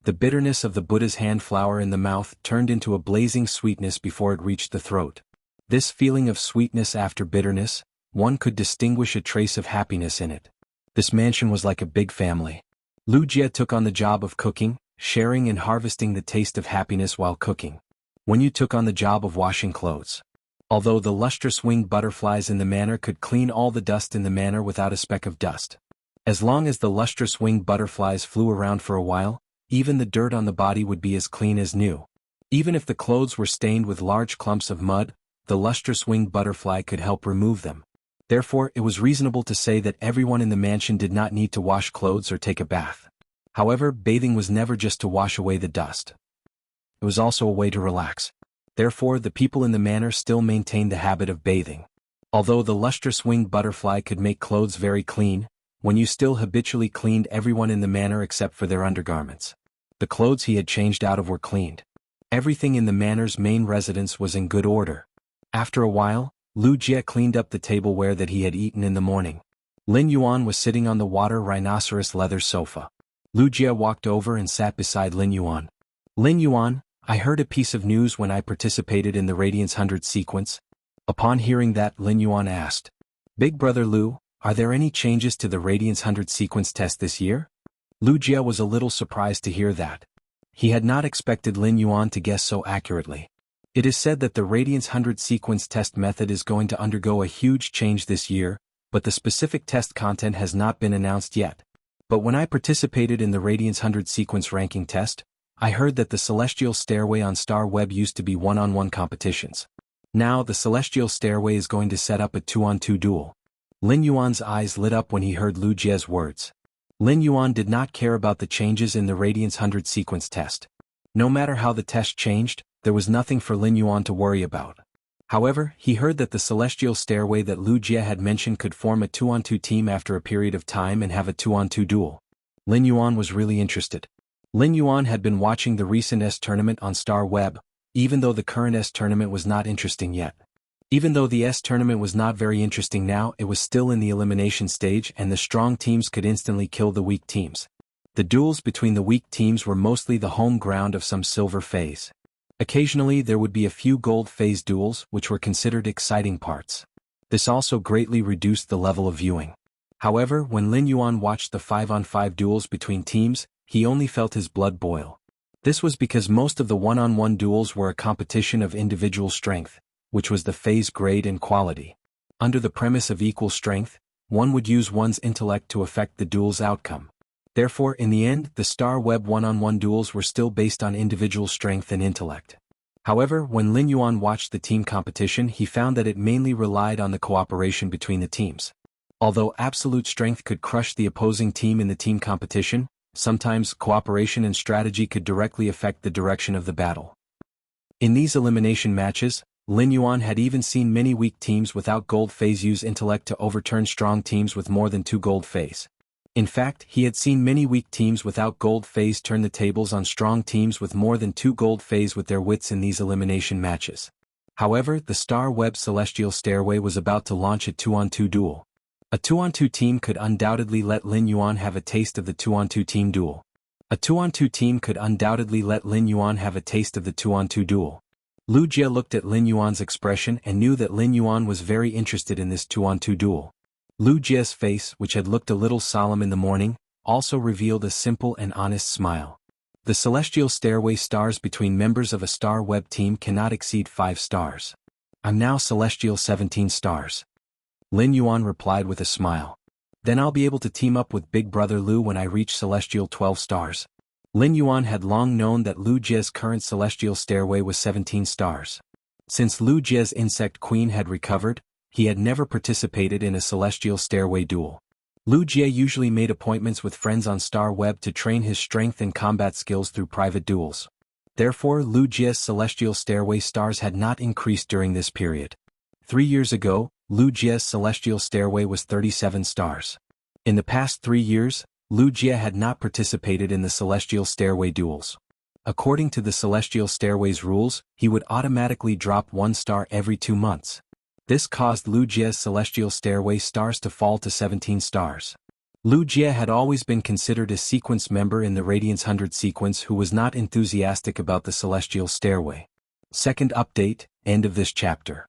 The bitterness of the Buddha's hand flower in the mouth turned into a blazing sweetness before it reached the throat. This feeling of sweetness after bitterness, one could distinguish a trace of happiness in it. This mansion was like a big family. Lu Jie took on the job of cooking, sharing and harvesting the taste of happiness while cooking. Wen Yu took on the job of washing clothes. Although the lustrous winged butterflies in the manor could clean all the dust in the manor without a speck of dust. As long as the lustrous winged butterflies flew around for a while, even the dirt on the body would be as clean as new. Even if the clothes were stained with large clumps of mud, the lustrous winged butterfly could help remove them. Therefore, it was reasonable to say that everyone in the mansion did not need to wash clothes or take a bath. However, bathing was never just to wash away the dust. It was also a way to relax. Therefore, the people in the manor still maintained the habit of bathing. Although the lustrous winged butterfly could make clothes very clean, Wen Yu still habitually cleaned everyone in the manor except for their undergarments. The clothes he had changed out of were cleaned. Everything in the manor's main residence was in good order. After a while, Lu Jie cleaned up the tableware that he had eaten in the morning. Lin Yuan was sitting on the water rhinoceros leather sofa. Lu Jie walked over and sat beside Lin Yuan. Lin Yuan, I heard a piece of news when I participated in the Radiance 100 sequence. Upon hearing that, Lin Yuan asked, Big Brother Lu, are there any changes to the Radiance 100 sequence test this year? Lu Jie was a little surprised to hear that. He had not expected Lin Yuan to guess so accurately. It is said that the Radiance 100 sequence test method is going to undergo a huge change this year, but the specific test content has not been announced yet. But when I participated in the Radiance 100 sequence ranking test, I heard that the Celestial Stairway on Star Web used to be one-on-one competitions. Now the Celestial Stairway is going to set up a 2-on-2 duel. Lin Yuan's eyes lit up when he heard Lu Jie's words. Lin Yuan did not care about the changes in the Radiance 100 sequence test. No matter how the test changed, there was nothing for Lin Yuan to worry about. However, he heard that the Celestial Stairway that Lu Jie had mentioned could form a 2-on-2 team after a period of time and have a 2-on-2 duel. Lin Yuan was really interested. Lin Yuan had been watching the recent S tournament on Star Web, even though the current S tournament was not interesting yet. Even though the S tournament was not very interesting now, it was still in the elimination stage and the strong teams could instantly kill the weak teams. The duels between the weak teams were mostly the home ground of some silver phase. Occasionally there would be a few gold phase duels which were considered exciting parts. This also greatly reduced the level of viewing. However, when Lin Yuan watched the 5-on-5 duels between teams, he only felt his blood boil. This was because most of the one-on-one duels were a competition of individual strength, which was the phase grade and quality. Under the premise of equal strength, one would use one's intellect to affect the duel's outcome. Therefore, in the end, the Star Web one-on-one duels were still based on individual strength and intellect. However, when Lin Yuan watched the team competition, he found that it mainly relied on the cooperation between the teams. Although absolute strength could crush the opposing team in the team competition, sometimes cooperation and strategy could directly affect the direction of the battle. In these elimination matches, Lin Yuan had even seen many weak teams without gold phase use intellect to overturn strong teams with more than 2 gold phase. In fact, he had seen many weak teams without gold phase turn the tables on strong teams with more than 2 gold phase with their wits in these elimination matches. However, the Star Web Celestial Stairway was about to launch a 2-on-2 duel. A 2-on-2 team could undoubtedly let Lin Yuan have a taste of the 2-on-2 team duel. A 2-on-2 team could undoubtedly let Lin Yuan have a taste of the 2-on-2 duel. Lu Jie looked at Lin Yuan's expression and knew that Lin Yuan was very interested in this 2-on-2 duel. Lu Jie's face, which had looked a little solemn in the morning, also revealed a simple and honest smile. The Celestial Stairway stars between members of a Star Web team cannot exceed 5 stars. I'm now Celestial 17 stars. Lin Yuan replied with a smile. Then I'll be able to team up with Big Brother Lu when I reach Celestial 12 stars. Lin Yuan had long known that Lu Jie's current Celestial Stairway was 17 stars. Since Lu Jie's Insect Queen had recovered, he had never participated in a Celestial Stairway duel. Lu Jie usually made appointments with friends on Star Web to train his strength and combat skills through private duels. Therefore, Lu Jie's Celestial Stairway stars had not increased during this period. 3 years ago, Lu Jie's Celestial Stairway was 37 stars. In the past 3 years, Lu Jie had not participated in the Celestial Stairway duels. According to the Celestial Stairway's rules, he would automatically drop 1 star every 2 months. This caused Lu Jie's Celestial Stairway stars to fall to 17 stars. Lu Jie had always been considered a sequence member in the Radiance 100 sequence who was not enthusiastic about the Celestial Stairway. Second update, end of this chapter.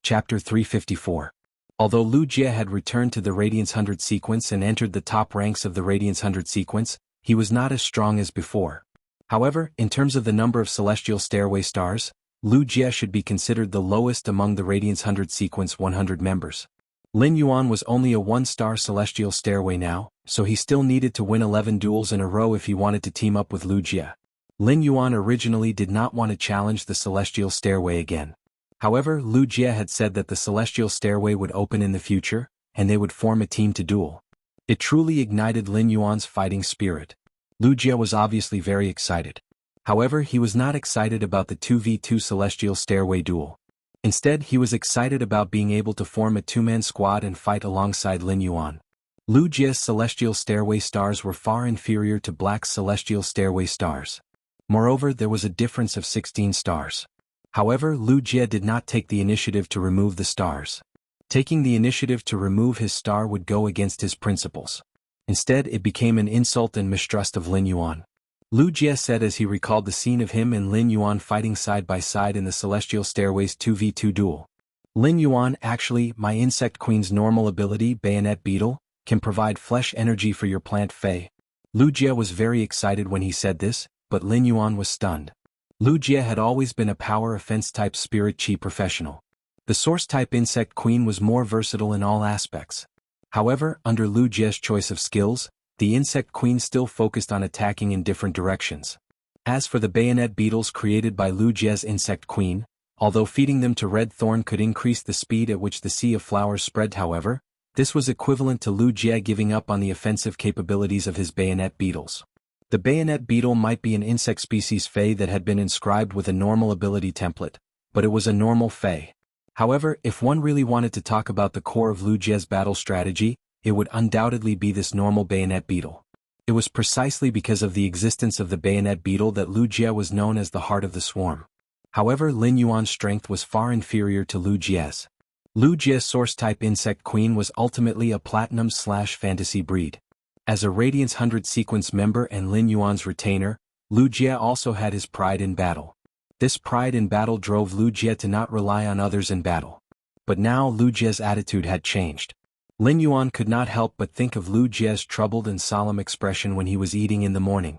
Chapter 354. Although Lu Jie had returned to the Radiance 100 sequence and entered the top ranks of the Radiance 100 sequence, he was not as strong as before. However, in terms of the number of Celestial Stairway stars, Lu Jie should be considered the lowest among the Radiance 100 sequence 100 members. Lin Yuan was only a 1-star Celestial Stairway now, so he still needed to win 11 duels in a row if he wanted to team up with Lu Jie. Lin Yuan originally did not want to challenge the Celestial Stairway again. However, Lu Jie had said that the Celestial Stairway would open in the future, and they would form a team to duel. It truly ignited Lin Yuan's fighting spirit. Lu Jie was obviously very excited. However, he was not excited about the 2v2 Celestial Stairway duel. Instead, he was excited about being able to form a 2-man squad and fight alongside Lin Yuan. Lu Jie's Celestial Stairway stars were far inferior to Black's Celestial Stairway stars. Moreover, there was a difference of 16 stars. However, Lu Jie did not take the initiative to remove the stars. Taking the initiative to remove his star would go against his principles. Instead, it became an insult and mistrust of Lin Yuan. Lu Jie said as he recalled the scene of him and Lin Yuan fighting side by side in the Celestial Stairway's 2v2 duel. Lin Yuan, actually, my Insect Queen's normal ability, Bayonet Beetle, can provide flesh energy for your plant Fei. Lu Jie was very excited when he said this, but Lin Yuan was stunned. Lu Jie had always been a power offense-type spirit chi professional. The source-type Insect Queen was more versatile in all aspects. However, under Lu Jie's choice of skills, the Insect Queen still focused on attacking in different directions. As for the bayonet beetles created by Lu Jie's Insect Queen, although feeding them to Red Thorn could increase the speed at which the sea of flowers spread, however, this was equivalent to Lu Jie giving up on the offensive capabilities of his bayonet beetles. The bayonet beetle might be an insect species Fey that had been inscribed with a normal ability template, but it was a normal Fey. However, if one really wanted to talk about the core of Lu Jie's battle strategy, it would undoubtedly be this normal bayonet beetle. It was precisely because of the existence of the bayonet beetle that Lu Jie was known as the heart of the swarm. However, Lin Yuan's strength was far inferior to Lu Jie's. Lu Jie's source-type Insect Queen was ultimately a platinum/fantasy breed. As a Radiance 100 sequence member and Lin Yuan's retainer, Lu Jie also had his pride in battle. This pride in battle drove Lu Jie to not rely on others in battle. But now Lu Jie's attitude had changed. Lin Yuan could not help but think of Lu Jie's troubled and solemn expression when he was eating in the morning.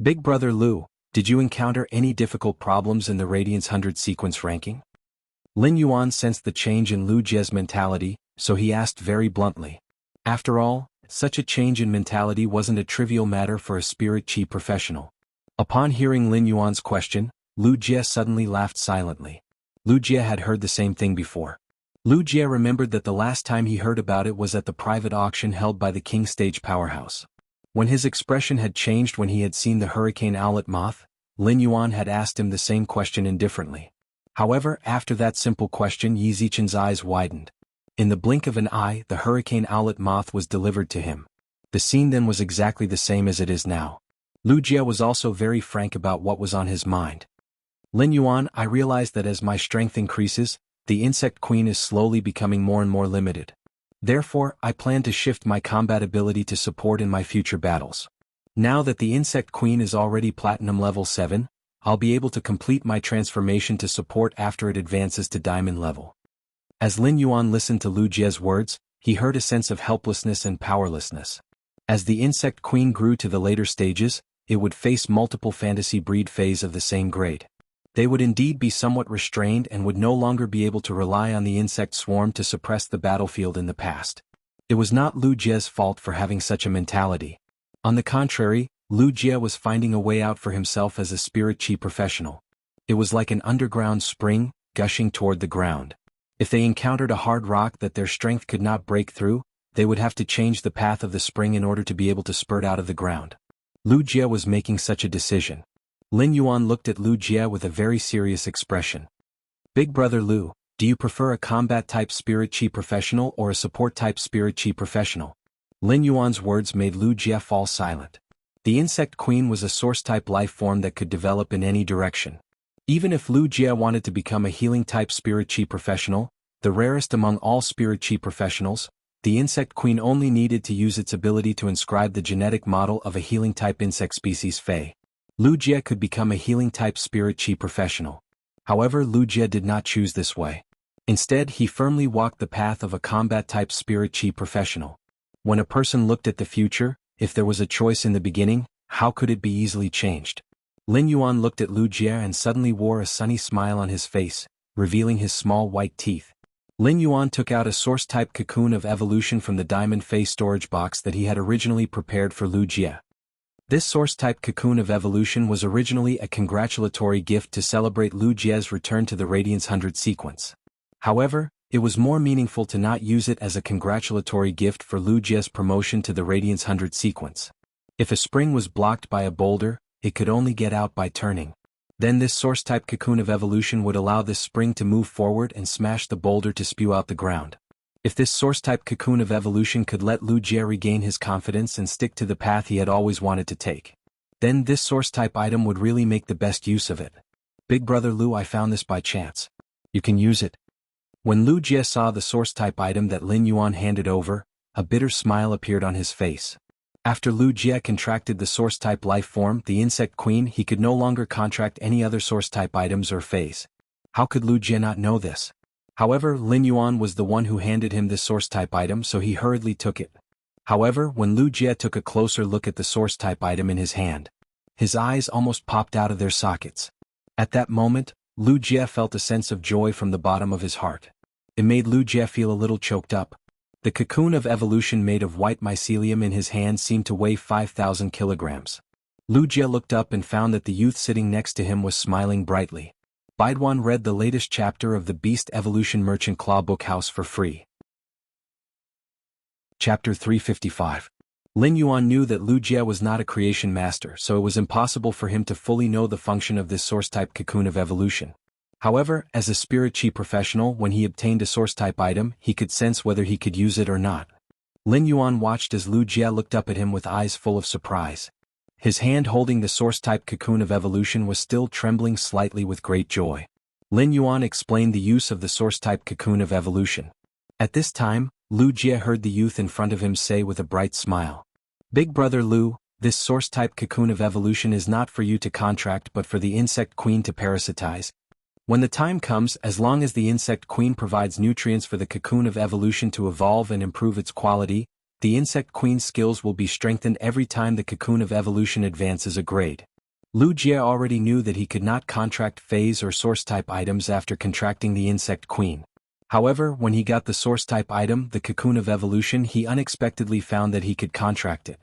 Big brother Lu, did you encounter any difficult problems in the Radiance 100 sequence ranking? Lin Yuan sensed the change in Lu Jie's mentality, so he asked very bluntly. After all, such a change in mentality wasn't a trivial matter for a spirit chi professional. Upon hearing Lin Yuan's question, Lu Jie suddenly laughed silently. Lu Jie had heard the same thing before. Lu Jie remembered that the last time he heard about it was at the private auction held by the King Stage Powerhouse. When his expression had changed when he had seen the hurricane owlet moth, Lin Yuan had asked him the same question indifferently. However, after that simple question, Yi Zichen's eyes widened. In the blink of an eye, the hurricane owlet moth was delivered to him. The scene then was exactly the same as it is now. Lu Jie was also very frank about what was on his mind. Lin Yuan, I realize that as my strength increases, the insect queen is slowly becoming more and more limited. Therefore, I plan to shift my combat ability to support in my future battles. Now that the insect queen is already platinum level 7, I'll be able to complete my transformation to support after it advances to diamond level. As Lin Yuan listened to Lu Jie's words, he heard a sense of helplessness and powerlessness. As the insect queen grew to the later stages, it would face multiple fantasy breed phase of the same grade. They would indeed be somewhat restrained and would no longer be able to rely on the insect swarm to suppress the battlefield in the past. It was not Lu Jie's fault for having such a mentality. On the contrary, Lu Jie was finding a way out for himself as a spirit chi professional. It was like an underground spring, gushing toward the ground. If they encountered a hard rock that their strength could not break through, they would have to change the path of the spring in order to be able to spurt out of the ground. Lu Jie was making such a decision. Lin Yuan looked at Lu Jie with a very serious expression. Big brother Lu, do you prefer a combat-type spirit chi professional or a support-type spirit chi professional? Lin Yuan's words made Lu Jie fall silent. The insect queen was a source-type life form that could develop in any direction. Even if Lu Jie wanted to become a healing-type spirit chi professional, the rarest among all spirit chi professionals, the insect queen only needed to use its ability to inscribe the genetic model of a healing-type insect species Fei. Lu Jie could become a healing-type spirit chi professional. However, Lu Jie did not choose this way. Instead, he firmly walked the path of a combat-type spirit chi professional. When a person looked at the future, if there was a choice in the beginning, how could it be easily changed? Lin Yuan looked at Lu Jie and suddenly wore a sunny smile on his face, revealing his small white teeth. Lin Yuan took out a source-type cocoon of evolution from the diamond face storage box that he had originally prepared for Lu Jie. This source-type cocoon of evolution was originally a congratulatory gift to celebrate Lu Jie's return to the Radiance 100 sequence. However, it was more meaningful to not use it as a congratulatory gift for Lu Jie's promotion to the Radiance 100 sequence. If a spring was blocked by a boulder, it could only get out by turning. Then this source-type cocoon of evolution would allow this spring to move forward and smash the boulder to spew out the ground. If this source-type cocoon of evolution could let Lu Jie regain his confidence and stick to the path he had always wanted to take, then this source-type item would really make the best use of it. Big brother Lu, I found this by chance. You can use it. When Lu Jie saw the source-type item that Lin Yuan handed over, a bitter smile appeared on his face. After Lu Jie contracted the source-type life form, the insect queen, he could no longer contract any other source-type items or phase. How could Lu Jie not know this? However, Lin Yuan was the one who handed him this source-type item, so he hurriedly took it. However, when Lu Jie took a closer look at the source-type item in his hand, his eyes almost popped out of their sockets. At that moment, Lu Jie felt a sense of joy from the bottom of his heart. It made Lu Jie feel a little choked up. The cocoon of evolution made of white mycelium in his hand seemed to weigh 5,000 kilograms. Lu Jie looked up and found that the youth sitting next to him was smiling brightly. Baiduan read the latest chapter of the Beast Evolution Merchant Claw Book House for free. Chapter 355. Lin Yuan knew that Lu Jie was not a creation master, so it was impossible for him to fully know the function of this source-type cocoon of evolution. However, as a spirit chi professional, when he obtained a source-type item, he could sense whether he could use it or not. Lin Yuan watched as Lu Jie looked up at him with eyes full of surprise. His hand holding the source-type cocoon of evolution was still trembling slightly with great joy. Lin Yuan explained the use of the source-type cocoon of evolution. At this time, Lu Jie heard the youth in front of him say with a bright smile, "Big brother Lu, This source-type cocoon of evolution is not for you to contract but for the insect queen to parasitize. When the time comes, as long as the insect queen provides nutrients for the cocoon of evolution to evolve and improve its quality, the insect queen's skills will be strengthened every time the cocoon of evolution advances a grade. Lu Jie already knew that he could not contract phase or source-type items after contracting the insect queen. However, when he got the source-type item, the cocoon of evolution, he unexpectedly found that he could contract it.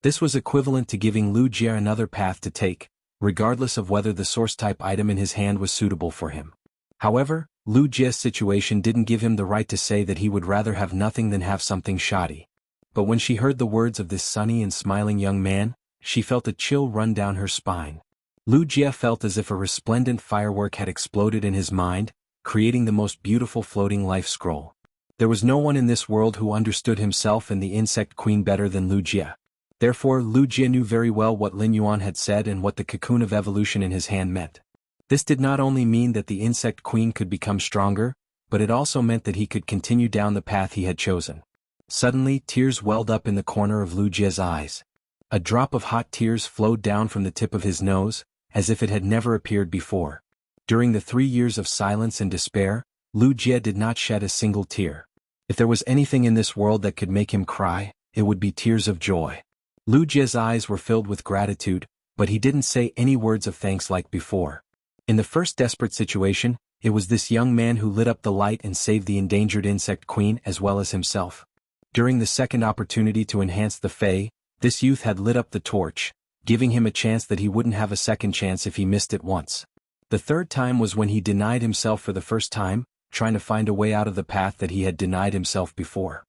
This was equivalent to giving Lu Jie another path to take, regardless of whether the source-type item in his hand was suitable for him. However, Lu Jie's situation didn't give him the right to say that he would rather have nothing than have something shoddy. But when she heard the words of this sunny and smiling young man, she felt a chill run down her spine. Lu Jie felt as if a resplendent firework had exploded in his mind, creating the most beautiful floating life scroll. There was no one in this world who understood himself and the insect queen better than Lu Jie. Therefore, Lu Jie knew very well what Lin Yuan had said and what the cocoon of evolution in his hand meant. This did not only mean that the insect queen could become stronger, but it also meant that he could continue down the path he had chosen. Suddenly, tears welled up in the corner of Lu Jie's eyes. A drop of hot tears flowed down from the tip of his nose, as if it had never appeared before. During the 3 years of silence and despair, Lu Jie did not shed a single tear. If there was anything in this world that could make him cry, it would be tears of joy. Lu Jie's eyes were filled with gratitude, but he didn't say any words of thanks like before. In the first desperate situation, it was this young man who lit up the light and saved the endangered insect queen as well as himself. During the second opportunity to enhance the Fae, this youth had lit up the torch, giving him a chance that he wouldn't have a second chance if he missed it once. The third time was when he denied himself for the first time, trying to find a way out of the path that he had denied himself before.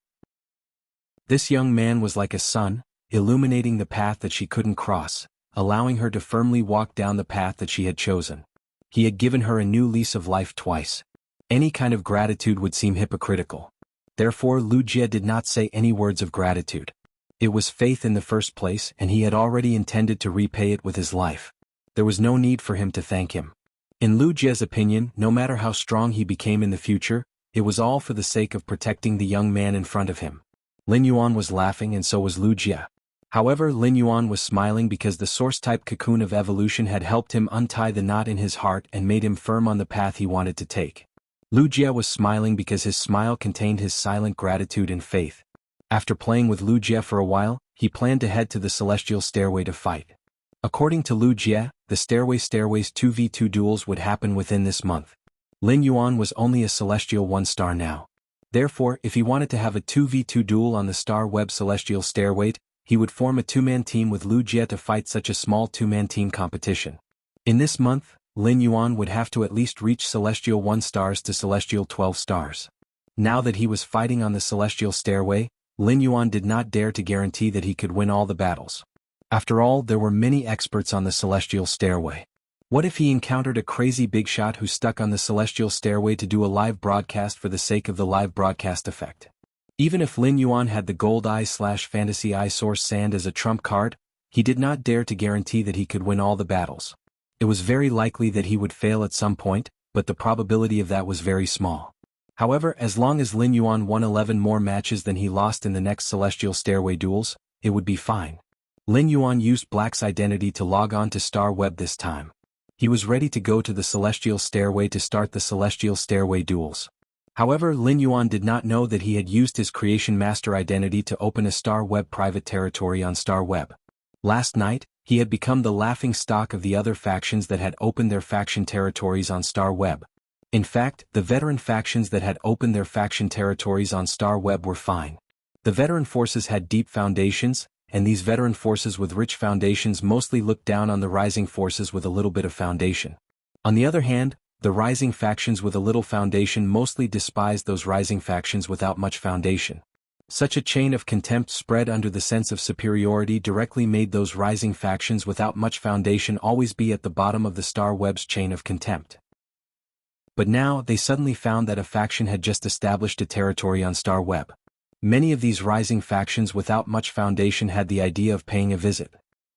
This young man was like a sun, illuminating the path that she couldn't cross, allowing her to firmly walk down the path that she had chosen. He had given her a new lease of life twice. Any kind of gratitude would seem hypocritical. Therefore, Lu Jie did not say any words of gratitude. It was faith in the first place, and he had already intended to repay it with his life. There was no need for him to thank him. In Lu Jie's opinion, no matter how strong he became in the future, it was all for the sake of protecting the young man in front of him. Lin Yuan was laughing and so was Lu Jie. However, Lin Yuan was smiling because the source-type cocoon of evolution had helped him untie the knot in his heart and made him firm on the path he wanted to take. Lu Jie was smiling because his smile contained his silent gratitude and faith. After playing with Lu Jie for a while, he planned to head to the celestial stairway to fight. According to Lu Jie, the stairway's 2v2 duels would happen within this month. Lin Yuan was only a celestial 1-star now. Therefore, if he wanted to have a 2v2 duel on the Star Web Celestial Stairway, he would form a 2-man team with Lu Jie to fight such a small 2-man team competition. In this month, Lin Yuan would have to at least reach Celestial 1 stars to Celestial 12 stars. Now that he was fighting on the Celestial Stairway, Lin Yuan did not dare to guarantee that he could win all the battles. After all, there were many experts on the Celestial Stairway. What if he encountered a crazy big shot who stuck on the Celestial Stairway to do a live broadcast for the sake of the live broadcast effect? Even if Lin Yuan had the Gold Eye/Fantasy Eye Source Sand as a trump card, he did not dare to guarantee that he could win all the battles. It was very likely that he would fail at some point, but the probability of that was very small. However, as long as Lin Yuan won 11 more matches than he lost in the next Celestial Stairway duels, it would be fine. Lin Yuan used Black's identity to log on to Star Web this time. He was ready to go to the Celestial Stairway to start the Celestial Stairway duels. However, Lin Yuan did not know that he had used his Creation Master identity to open a Star Web private territory on Star Web. Last night, he had become the laughing stock of the other factions that had opened their faction territories on Star Web. In fact, the veteran factions that had opened their faction territories on Star Web were fine. The veteran forces had deep foundations, and these veteran forces with rich foundations mostly looked down on the rising forces with a little bit of foundation. On the other hand, the rising factions with a little foundation mostly despised those rising factions without much foundation. Such a chain of contempt spread under the sense of superiority directly made those rising factions without much foundation always be at the bottom of the Star Web's chain of contempt. But now they suddenly found that a faction had just established a territory on Star Web. Many of these rising factions without much foundation had the idea of paying a visit.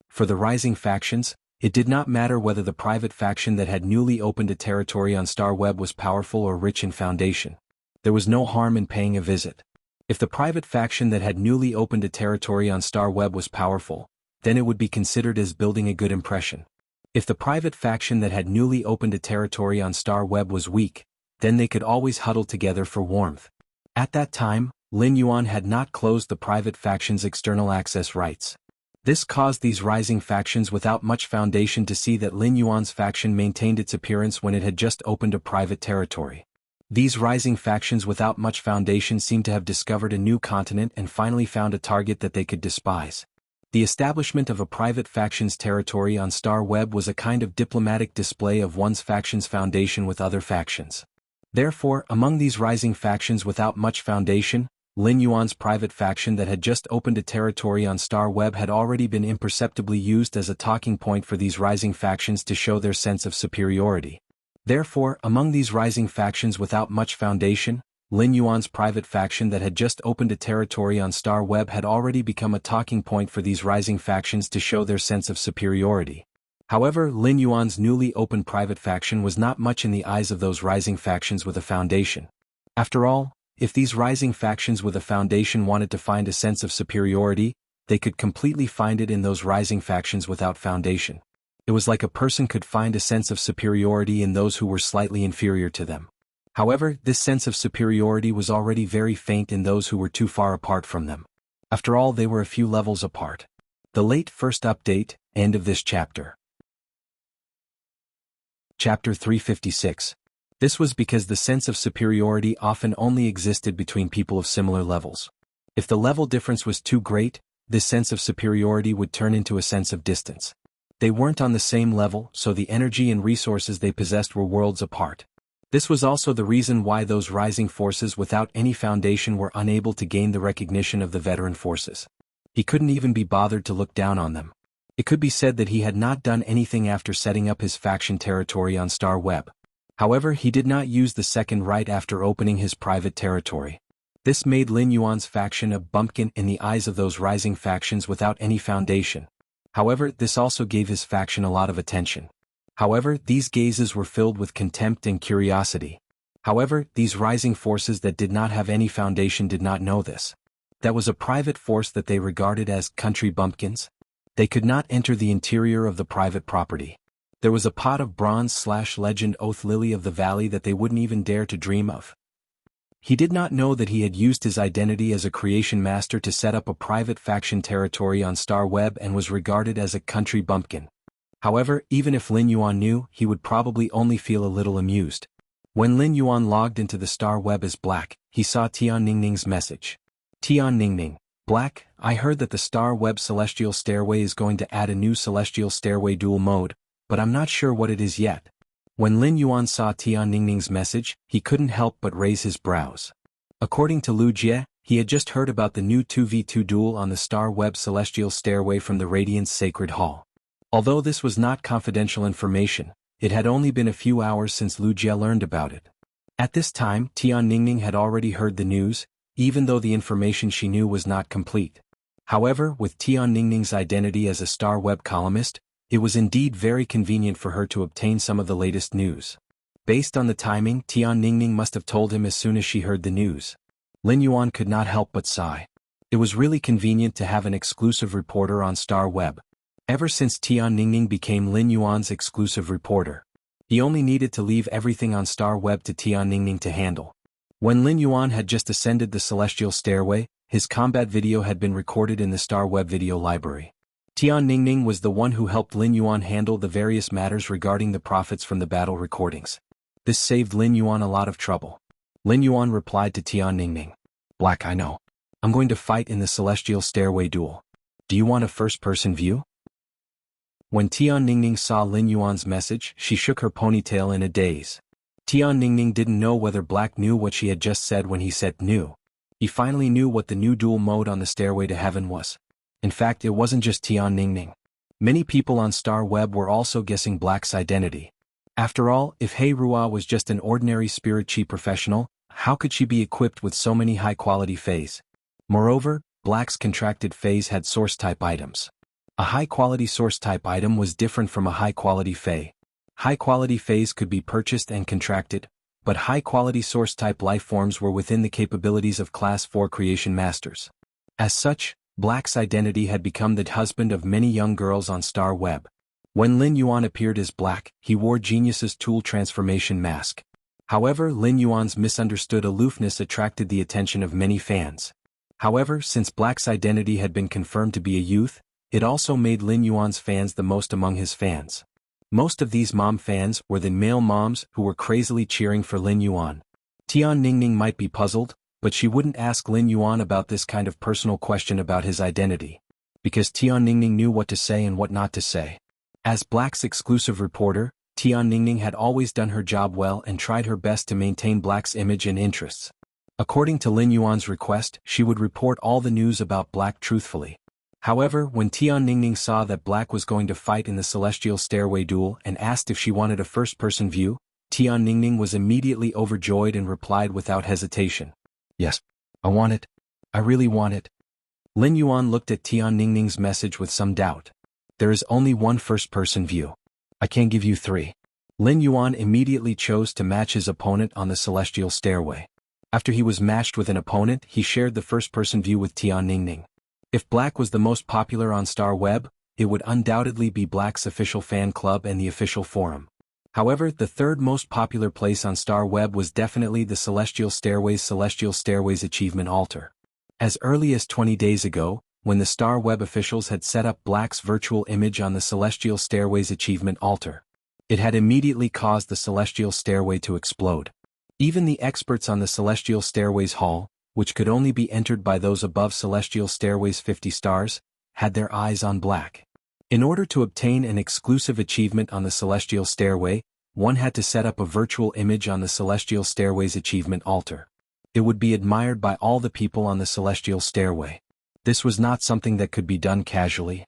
For the rising factions, it did not matter whether the private faction that had newly opened a territory on Star Web was powerful or rich in foundation. There was no harm in paying a visit. If the private faction that had newly opened a territory on Star Web was powerful, then it would be considered as building a good impression. If the private faction that had newly opened a territory on Star Web was weak, then they could always huddle together for warmth. At that time, Lin Yuan had not closed the private faction's external access rights. This caused these rising factions without much foundation to see that Lin Yuan's faction maintained its appearance when it had just opened a private territory. These rising factions without much foundation seemed to have discovered a new continent and finally found a target that they could despise. The establishment of a private faction's territory on Star Web was a kind of diplomatic display of one's faction's foundation with other factions. Therefore, among these rising factions without much foundation, Lin Yuan's private faction that had just opened a territory on Star Web had already been imperceptibly used as a talking point for these rising factions to show their sense of superiority. Therefore, among these rising factions without much foundation, Lin Yuan's private faction that had just opened a territory on Star Web had already become a talking point for these rising factions to show their sense of superiority. However, Lin Yuan's newly opened private faction was not much in the eyes of those rising factions with a foundation. After all, if these rising factions with a foundation wanted to find a sense of superiority, they could completely find it in those rising factions without foundation. It was like a person could find a sense of superiority in those who were slightly inferior to them. However, this sense of superiority was already very faint in those who were too far apart from them. After all, they were a few levels apart. The late first update, end of this chapter. Chapter 356. This was because the sense of superiority often only existed between people of similar levels. If the level difference was too great, this sense of superiority would turn into a sense of distance. They weren't on the same level, so the energy and resources they possessed were worlds apart. This was also the reason why those rising forces without any foundation were unable to gain the recognition of the veteran forces. He couldn't even be bothered to look down on them. It could be said that he had not done anything after setting up his faction territory on Star Web. However, he did not use the second right after opening his private territory. This made Lin Yuan's faction a bumpkin in the eyes of those rising factions without any foundation. However, this also gave his faction a lot of attention. However, these gazes were filled with contempt and curiosity. However, these rising forces that did not have any foundation did not know this. That was a private force that they regarded as country bumpkins. They could not enter the interior of the private property. There was a pot of bronze/legend oath lily of the valley that they wouldn't even dare to dream of. He did not know that he had used his identity as a creation master to set up a private faction territory on Star Web and was regarded as a country bumpkin. However, even if Lin Yuan knew, he would probably only feel a little amused. When Lin Yuan logged into the Star Web as Black, he saw Tian Ningning's message. Tian Ningning, Black, I heard that the Star Web Celestial Stairway is going to add a new Celestial Stairway dual mode, but I'm not sure what it is yet. When Lin Yuan saw Tian Ningning's message, he couldn't help but raise his brows. According to Wuxia, he had just heard about the new 2v2 duel on the Star Web Celestial Stairway from the Radiance Sacred Hall. Although this was not confidential information, it had only been a few hours since Wuxia learned about it. At this time, Tian Ningning had already heard the news, even though the information she knew was not complete. However, with Tian Ningning's identity as a Star Web columnist, it was indeed very convenient for her to obtain some of the latest news. Based on the timing, Tian Ningning must have told him as soon as she heard the news. Lin Yuan could not help but sigh. It was really convenient to have an exclusive reporter on Star Web. Ever since Tian Ningning became Lin Yuan's exclusive reporter, he only needed to leave everything on Star Web to Tian Ningning to handle. When Lin Yuan had just ascended the Celestial Stairway, his combat video had been recorded in the Star Web video library. Tian Ningning was the one who helped Lin Yuan handle the various matters regarding the profits from the battle recordings. This saved Lin Yuan a lot of trouble. Lin Yuan replied to Tian Ningning, Black, I know. I'm going to fight in the Celestial Stairway duel. Do you want a first-person view? When Tian Ningning saw Lin Yuan's message, she shook her ponytail in a daze. Tian Ningning didn't know whether Black knew what she had just said when he said knew. He finally knew what the new duel mode on the Stairway to Heaven was. In fact, it wasn't just Tian Ningning. Many people on Star Web were also guessing Black's identity. After all, if Hei Rua was just an ordinary spirit chi professional, how could she be equipped with so many high-quality phase? Moreover, Black's contracted phase had source-type items. A high-quality source-type item was different from a high-quality phase. High-quality phase could be purchased and contracted, but high-quality source-type life forms were within the capabilities of Class 4 creation masters. As such, Black's identity had become the husband of many young girls on Star Web. When Lin Yuan appeared as Black, he wore Genius's tool transformation mask. However, Lin Yuan's misunderstood aloofness attracted the attention of many fans. However, since Black's identity had been confirmed to be a youth, it also made Lin Yuan's fans the most among his fans. Most of these mom fans were the male moms who were crazily cheering for Lin Yuan. Tian Ningning might be puzzled, but she wouldn't ask Lin Yuan about this kind of personal question about his identity. Because Tian Ningning knew what to say and what not to say. As Black's exclusive reporter, Tian Ningning had always done her job well and tried her best to maintain Black's image and interests. According to Lin Yuan's request, she would report all the news about Black truthfully. However, when Tian Ningning saw that Black was going to fight in the Celestial Stairway duel and asked if she wanted a first-person view, Tian Ningning was immediately overjoyed and replied without hesitation. Yes, I want it. I really want it. Lin Yuan looked at Tian Ningning's message with some doubt. There is only one first-person view. I can't give you three. Lin Yuan immediately chose to match his opponent on the Celestial Stairway. After he was matched with an opponent, he shared the first-person view with Tian Ningning. If Black was the most popular on Star Web, it would undoubtedly be Black's official fan club and the official forum. However, the third most popular place on Star Web was definitely the Celestial Stairways Achievement Altar. As early as 20 days ago, when the Star Web officials had set up Black's virtual image on the Celestial Stairways Achievement Altar, it had immediately caused the Celestial Stairway to explode. Even the experts on the Celestial Stairways Hall, which could only be entered by those above Celestial Stairways 50 stars, had their eyes on Black. In order to obtain an exclusive achievement on the Celestial Stairway, one had to set up a virtual image on the Celestial Stairways Achievement Altar. It would be admired by all the people on the Celestial Stairway. This was not something that could be done casually.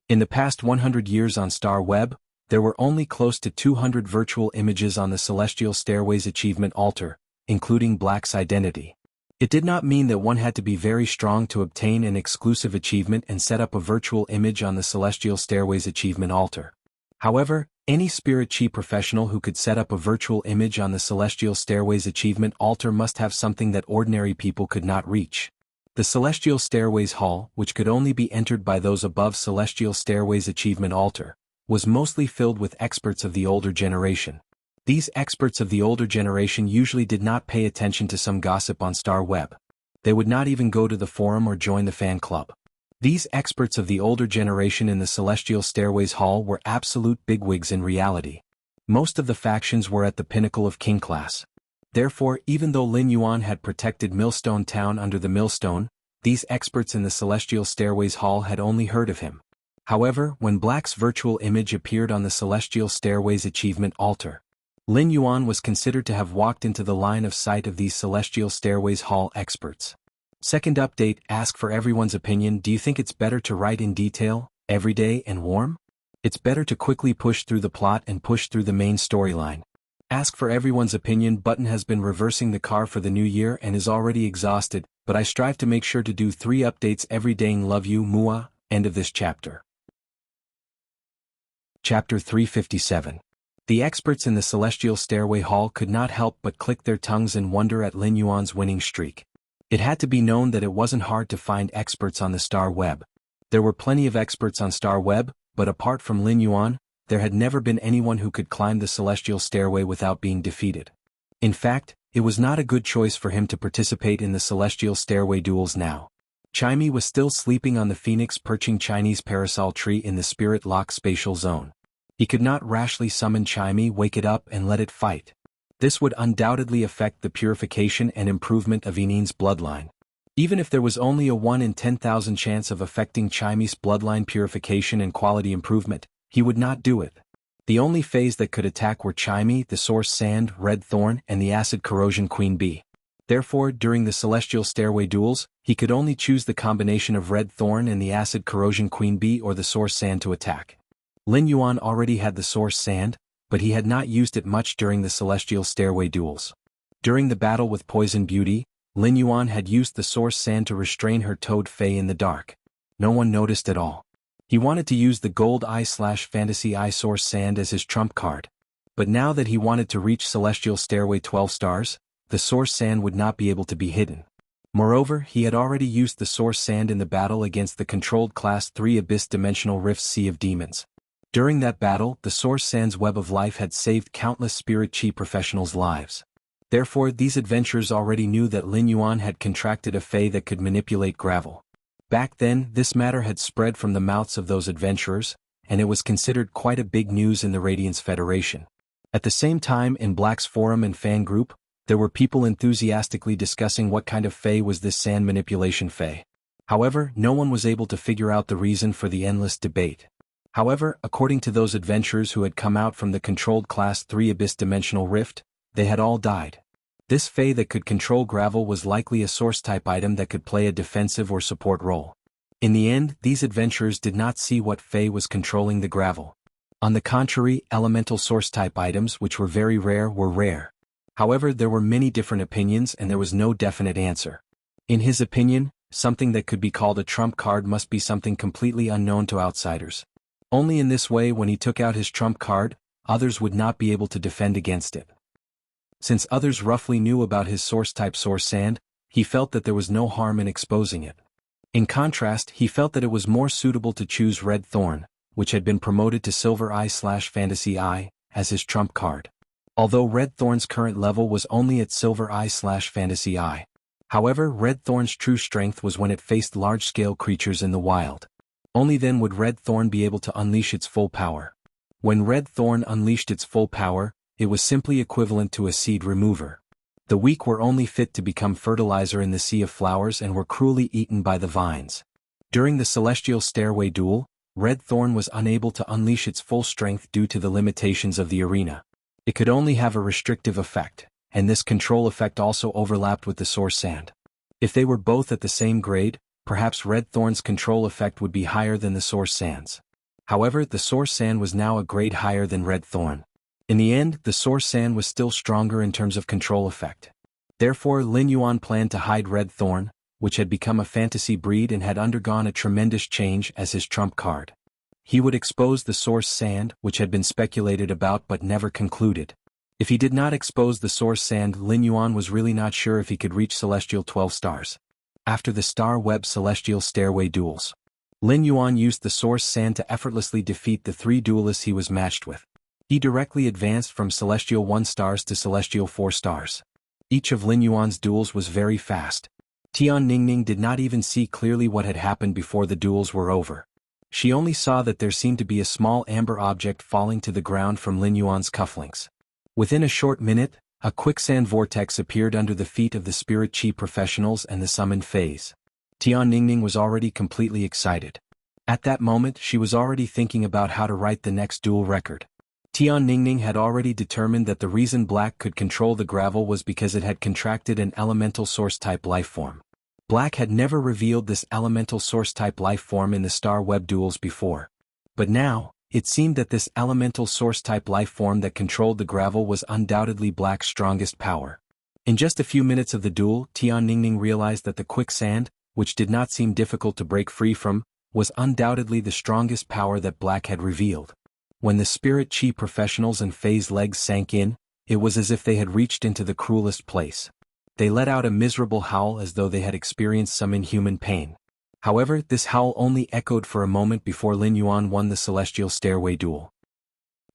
In the past 100 years on Star Web, there were only close to 200 virtual images on the Celestial Stairways Achievement Altar, including Black's identity. It did not mean that one had to be very strong to obtain an exclusive achievement and set up a virtual image on the Celestial Stairways Achievement Altar. However, any Spirit Chi professional who could set up a virtual image on the Celestial Stairways Achievement Altar must have something that ordinary people could not reach. The Celestial Stairways Hall, which could only be entered by those above Celestial Stairways Achievement Altar, was mostly filled with experts of the older generation. These experts of the older generation usually did not pay attention to some gossip on Star Web. They would not even go to the forum or join the fan club. These experts of the older generation in the Celestial Stairways Hall were absolute bigwigs in reality. Most of the factions were at the pinnacle of king class. Therefore, even though Lin Yuan had protected Millstone Town under the Millstone, these experts in the Celestial Stairways Hall had only heard of him. However, when Black's virtual image appeared on the Celestial Stairways Achievement Altar, Lin Yuan was considered to have walked into the line of sight of these Celestial Stairways Hall experts. Second update, ask for everyone's opinion. Do you think it's better to write in detail, everyday and warm? It's better to quickly push through the plot and push through the main storyline. Ask for everyone's opinion button has been reversing the car for the new year and is already exhausted, but I strive to make sure to do 3 updates every day. Love you, Mua. End of this chapter. Chapter 357. The experts in the Celestial Stairway Hall could not help but click their tongues in wonder at Lin Yuan's winning streak. It had to be known that it wasn't hard to find experts on the Star Web. There were plenty of experts on Star Web, but apart from Lin Yuan, there had never been anyone who could climb the Celestial Stairway without being defeated. In fact, it was not a good choice for him to participate in the Celestial Stairway duels now. Chimey was still sleeping on the phoenix perching Chinese parasol tree in the Spirit Lock spatial zone. He could not rashly summon Chimey, wake it up and let it fight. This would undoubtedly affect the purification and improvement of Enin's bloodline. Even if there was only a 1 in 10,000 chance of affecting Chimey's bloodline purification and quality improvement, he would not do it. The only phase that could attack were Chimey, the Source Sand, Red Thorn, and the Acid Corrosion Queen Bee. Therefore, during the Celestial Stairway duels, he could only choose the combination of Red Thorn and the Acid Corrosion Queen Bee or the Source Sand to attack. Lin Yuan already had the Source Sand, but he had not used it much during the Celestial Stairway duels. During the battle with Poison Beauty, Lin Yuan had used the Source Sand to restrain her Toad Fae in the dark. No one noticed at all. He wanted to use the Gold Eye/Fantasy Eye Source Sand as his trump card. But now that he wanted to reach Celestial Stairway 12 stars, the Source Sand would not be able to be hidden. Moreover, he had already used the source sand in the battle against the controlled Class 3 Abyss-Dimensional Rift's Sea of Demons. During that battle, the source sand's web of life had saved countless spirit chi professionals' lives. Therefore, these adventurers already knew that Lin Yuan had contracted a fey that could manipulate gravel. Back then, this matter had spread from the mouths of those adventurers, and it was considered quite a big news in the Radiance Federation. At the same time, in Black's forum and fan group, there were people enthusiastically discussing what kind of fey was this sand manipulation fey. However, no one was able to figure out the reason for the endless debate. However, according to those adventurers who had come out from the controlled Class 3 Abyss-Dimensional Rift, they had all died. This fey that could control gravel was likely a source-type item that could play a defensive or support role. In the end, these adventurers did not see what fey was controlling the gravel. On the contrary, elemental source-type items which were very rare were rare. However, there were many different opinions and there was no definite answer. In his opinion, something that could be called a trump card must be something completely unknown to outsiders. Only in this way, when he took out his trump card, others would not be able to defend against it. Since others roughly knew about his source-type source sand, he felt that there was no harm in exposing it. In contrast, he felt that it was more suitable to choose Red Thorn, which had been promoted to Silver Eye/Fantasy Eye, as his trump card. Although Red Thorn's current level was only at Silver Eye/Fantasy Eye. However, Red Thorn's true strength was when it faced large-scale creatures in the wild. Only then would Red Thorn be able to unleash its full power. When Red Thorn unleashed its full power, it was simply equivalent to a seed remover. The weak were only fit to become fertilizer in the sea of flowers and were cruelly eaten by the vines. During the Celestial Stairway duel, Red Thorn was unable to unleash its full strength due to the limitations of the arena. It could only have a restrictive effect, and this control effect also overlapped with the source sand. If they were both at the same grade, perhaps Red Thorn's control effect would be higher than the source sand's. However, the source sand was now a grade higher than Red Thorn. In the end, the source sand was still stronger in terms of control effect. Therefore, Lin Yuan planned to hide Red Thorn, which had become a fantasy breed and had undergone a tremendous change, as his trump card. He would expose the source sand, which had been speculated about but never concluded. If he did not expose the source sand, Lin Yuan was really not sure if he could reach Celestial 12 stars. After the Star Web Celestial Stairway duels, Lin Yuan used the source sand to effortlessly defeat the 3 duelists he was matched with. He directly advanced from Celestial 1 stars to Celestial 4 stars. Each of Lin Yuan's duels was very fast. Tian Ningning did not even see clearly what had happened before the duels were over. She only saw that there seemed to be a small amber object falling to the ground from Lin Yuan's cufflinks. Within a short minute, a quicksand vortex appeared under the feet of the spirit chi professionals and the summoned phase. Tian Ningning was already completely excited. At that moment, she was already thinking about how to write the next duel record. Tian Ningning had already determined that the reason Black could control the gravel was because it had contracted an elemental source-type lifeform. Black had never revealed this elemental source-type lifeform in the Star Web duels before. But now, it seemed that this elemental source-type lifeform that controlled the gravel was undoubtedly Black's strongest power. In just a few minutes of the duel, Tian Ningning realized that the quicksand, which did not seem difficult to break free from, was undoubtedly the strongest power that Black had revealed. When the spirit chi professionals and phase legs sank in, it was as if they had reached into the cruelest place. They let out a miserable howl as though they had experienced some inhuman pain. However, this howl only echoed for a moment before Lin Yuan won the Celestial Stairway duel.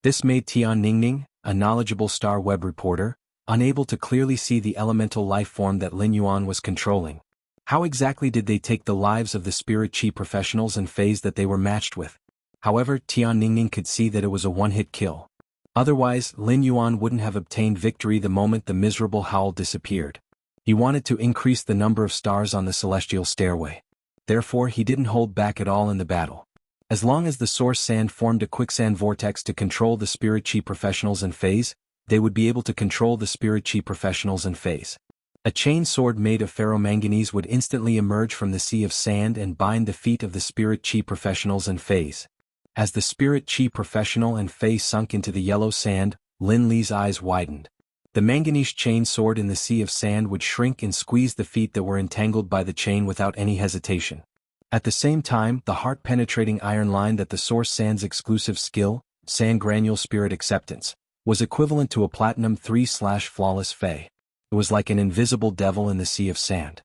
This made Tian Ningning, a knowledgeable Star Web reporter, unable to clearly see the elemental life form that Lin Yuan was controlling. How exactly did they take the lives of the spirit chi professionals and phase that they were matched with? However, Tian Ningning could see that it was a one-hit kill. Otherwise, Lin Yuan wouldn't have obtained victory the moment the miserable howl disappeared. He wanted to increase the number of stars on the Celestial Stairway. Therefore, he didn't hold back at all in the battle. As long as the source sand formed a quicksand vortex to control the spirit chi professionals and phase, they would be able to control the spirit chi professionals and phase. A chain sword made of ferromanganese would instantly emerge from the sea of sand and bind the feet of the spirit chi professionals and phase. As the spirit chi professional and phase sunk into the yellow sand, Lin Li's eyes widened. The manganese chain sword in the sea of sand would shrink and squeeze the feet that were entangled by the chain without any hesitation. At the same time, the heart-penetrating iron line that the source sand's exclusive skill, Sand Granule Spirit Acceptance, was equivalent to a Platinum 3/Flawless Fey. It was like an invisible devil in the sea of sand.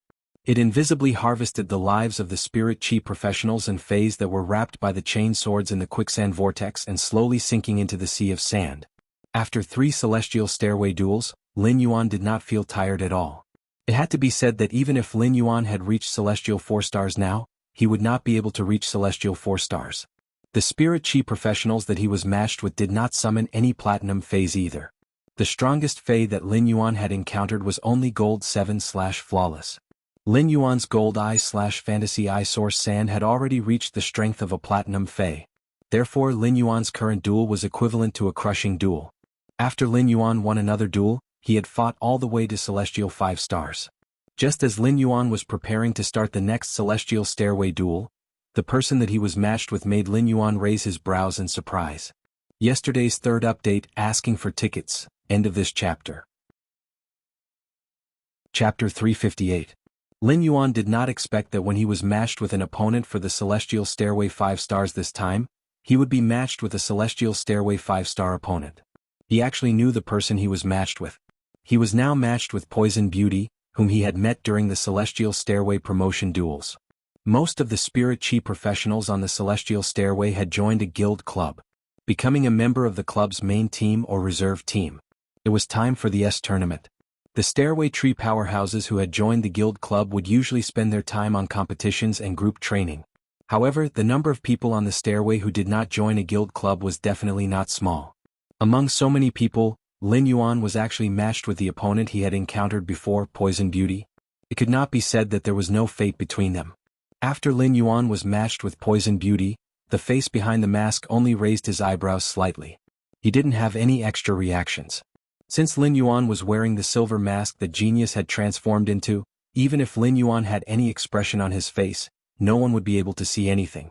It invisibly harvested the lives of the spirit chi professionals and fays that were wrapped by the chain swords in the quicksand vortex and slowly sinking into the sea of sand. After 3 celestial stairway duels, Lin Yuan did not feel tired at all. It had to be said that even if Lin Yuan had reached celestial 4 stars now, he would not be able to reach celestial 4 stars. The spirit chi professionals that he was matched with did not summon any platinum fays either. The strongest fay that Lin Yuan had encountered was only gold 7/flawless. Lin Yuan's gold eye/fantasy eye source sand had already reached the strength of a platinum fay. Therefore Lin Yuan's current duel was equivalent to a crushing duel. After Lin Yuan won another duel, he had fought all the way to celestial 5 stars. Just as Lin Yuan was preparing to start the next celestial stairway duel, the person that he was matched with made Lin Yuan raise his brows in surprise. Yesterday's third update, asking for tickets, end of this chapter. Chapter 358. Lin Yuan did not expect that when he was matched with an opponent for the celestial stairway 5 stars this time, he would be matched with a celestial stairway 5-star opponent. He actually knew the person he was matched with. He was now matched with Poison Beauty, whom he had met during the celestial stairway promotion duels. Most of the spirit chi professionals on the celestial stairway had joined a guild club, becoming a member of the club's main team or reserve team. It was time for the tournament. The stairway tree powerhouses who had joined the guild club would usually spend their time on competitions and group training. However, the number of people on the stairway who did not join a guild club was definitely not small. Among so many people, Lin Yuan was actually matched with the opponent he had encountered before, Poison Beauty. It could not be said that there was no fate between them. After Lin Yuan was matched with Poison Beauty, the face behind the mask only raised his eyebrows slightly. He didn't have any extra reactions. Since Lin Yuan was wearing the silver mask that Genius had transformed into, even if Lin Yuan had any expression on his face, no one would be able to see anything.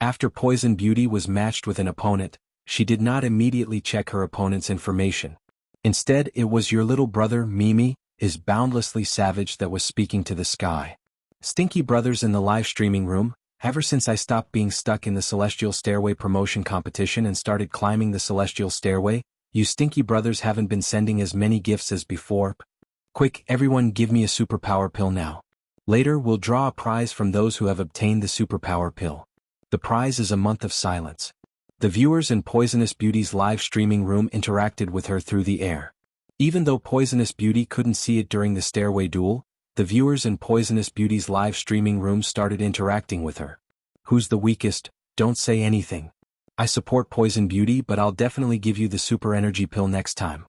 After Poison Beauty was matched with an opponent, she did not immediately check her opponent's information. Instead, it was your little brother, Mimi, is boundlessly savage that was speaking to the sky. Stinky brothers in the live streaming room, ever since I stopped being stuck in the Celestial Stairway promotion competition and started climbing the Celestial Stairway, you stinky brothers haven't been sending as many gifts as before. Quick, everyone give me a superpower pill now. Later we'll draw a prize from those who have obtained the superpower pill. The prize is a month of silence. The viewers in Poisonous Beauty's live streaming room interacted with her through the air. Even though Poisonous Beauty couldn't see it during the stairway duel, the viewers in Poisonous Beauty's live streaming room started interacting with her. Who's the weakest? Don't say anything. I support Poison Beauty, but I'll definitely give you the super energy pill next time.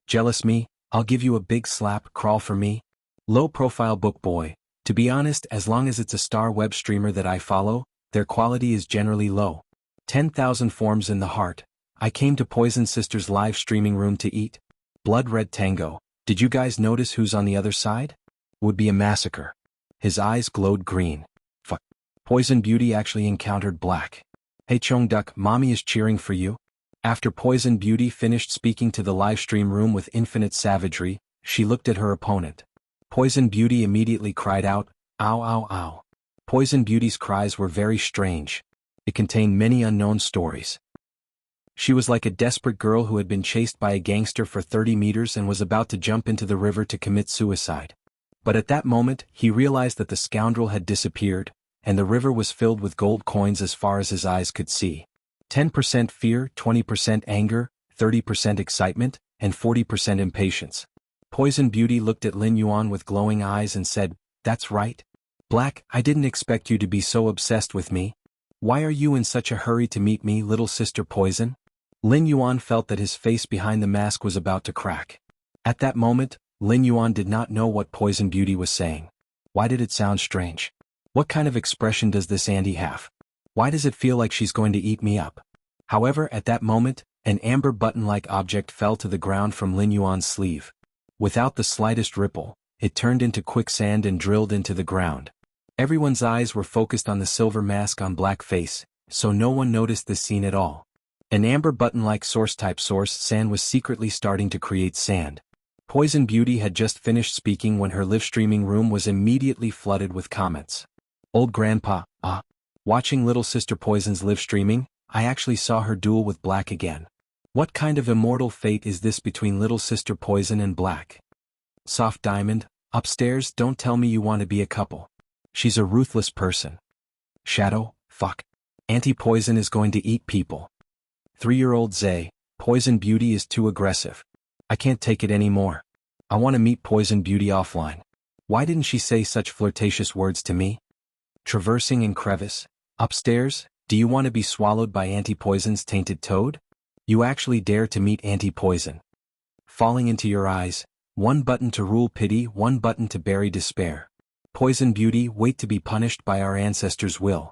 Jealous me? I'll give you a big slap. Crawl for me? Low profile book boy. To be honest, as long as it's a star web streamer that I follow, their quality is generally low. 10,000 forms in the heart. I came to Poison Sister's live streaming room to eat. Blood red tango. Did you guys notice who's on the other side? Would be a massacre. His eyes glowed green. Fuck. Poison Beauty actually encountered black. Hey Chongduk, mommy is cheering for you. After Poison Beauty finished speaking to the livestream room with infinite savagery, she looked at her opponent. Poison Beauty immediately cried out, ow ow ow. Poison Beauty's cries were very strange. It contained many unknown stories. She was like a desperate girl who had been chased by a gangster for 30 meters and was about to jump into the river to commit suicide. But at that moment, he realized that the scoundrel had disappeared, and the river was filled with gold coins as far as his eyes could see. 10% fear, 20% anger, 30% excitement, and 40% impatience. Poison Beauty looked at Lin Yuan with glowing eyes and said, "That's right. Black, I didn't expect you to be so obsessed with me. Why are you in such a hurry to meet me, little sister Poison?" Lin Yuan felt that his face behind the mask was about to crack. At that moment, Lin Yuan did not know what Poison Beauty was saying. Why did it sound strange? What kind of expression does this Andy have? Why does it feel like she's going to eat me up? However, at that moment, an amber button-like object fell to the ground from Lin Yuan's sleeve. Without the slightest ripple, it turned into quicksand and drilled into the ground. Everyone's eyes were focused on the silver mask on black face, so no one noticed this scene at all. An amber button-like source-type source sand was secretly starting to create sand. Poison Beauty had just finished speaking when her live streaming room was immediately flooded with comments. Old Grandpa, watching Little Sister Poison's live streaming, I actually saw her duel with Black again. What kind of immortal fate is this between Little Sister Poison and Black? Soft Diamond, Upstairs, don't tell me you want to be a couple. She's a ruthless person. Shadow, fuck. Auntie Poison is going to eat people. 3-year-old Zay, Poison Beauty is too aggressive. I can't take it anymore. I want to meet Poison Beauty offline. Why didn't she say such flirtatious words to me? Traversing in crevice. Upstairs, do you want to be swallowed by Auntie Poison's tainted toad? You actually dare to meet Auntie Poison. Falling into your eyes. 1 button to rule pity, 1 button to bury despair. Poison Beauty, wait to be punished by our ancestors' will.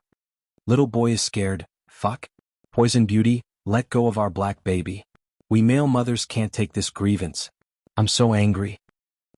Little boy is scared, fuck. Poison Beauty, let go of our black baby. We male mothers can't take this grievance. I'm so angry.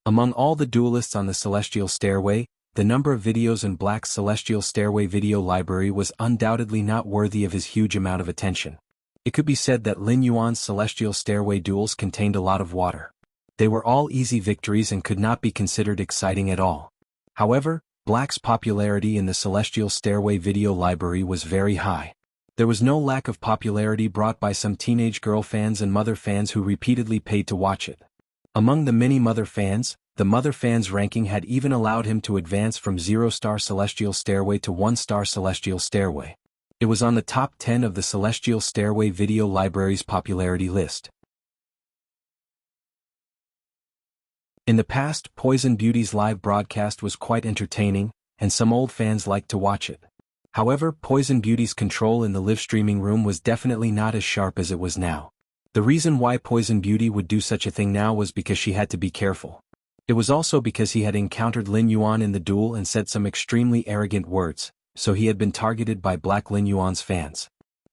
Among all the duelists on the Celestial Stairway, the number of videos in Black's Celestial Stairway video library was undoubtedly not worthy of his huge amount of attention. It could be said that Lin Yuan's Celestial Stairway duels contained a lot of water. They were all easy victories and could not be considered exciting at all. However, Black's popularity in the Celestial Stairway video library was very high. There was no lack of popularity brought by some teenage girl fans and mother fans who repeatedly paid to watch it. Among the many mother fans, the mother fans ranking had even allowed him to advance from 0-star Celestial Stairway to 1-star Celestial Stairway. It was on the top 10 of the Celestial Stairway video library's popularity list. In the past, Poison Beauty's live broadcast was quite entertaining, and some old fans liked to watch it. However, Poison Beauty's control in the live streaming room was definitely not as sharp as it was now. The reason why Poison Beauty would do such a thing now was because she had to be careful. It was also because he had encountered Lin Yuan in the duel and said some extremely arrogant words, so he had been targeted by Black Lin Yuan's fans.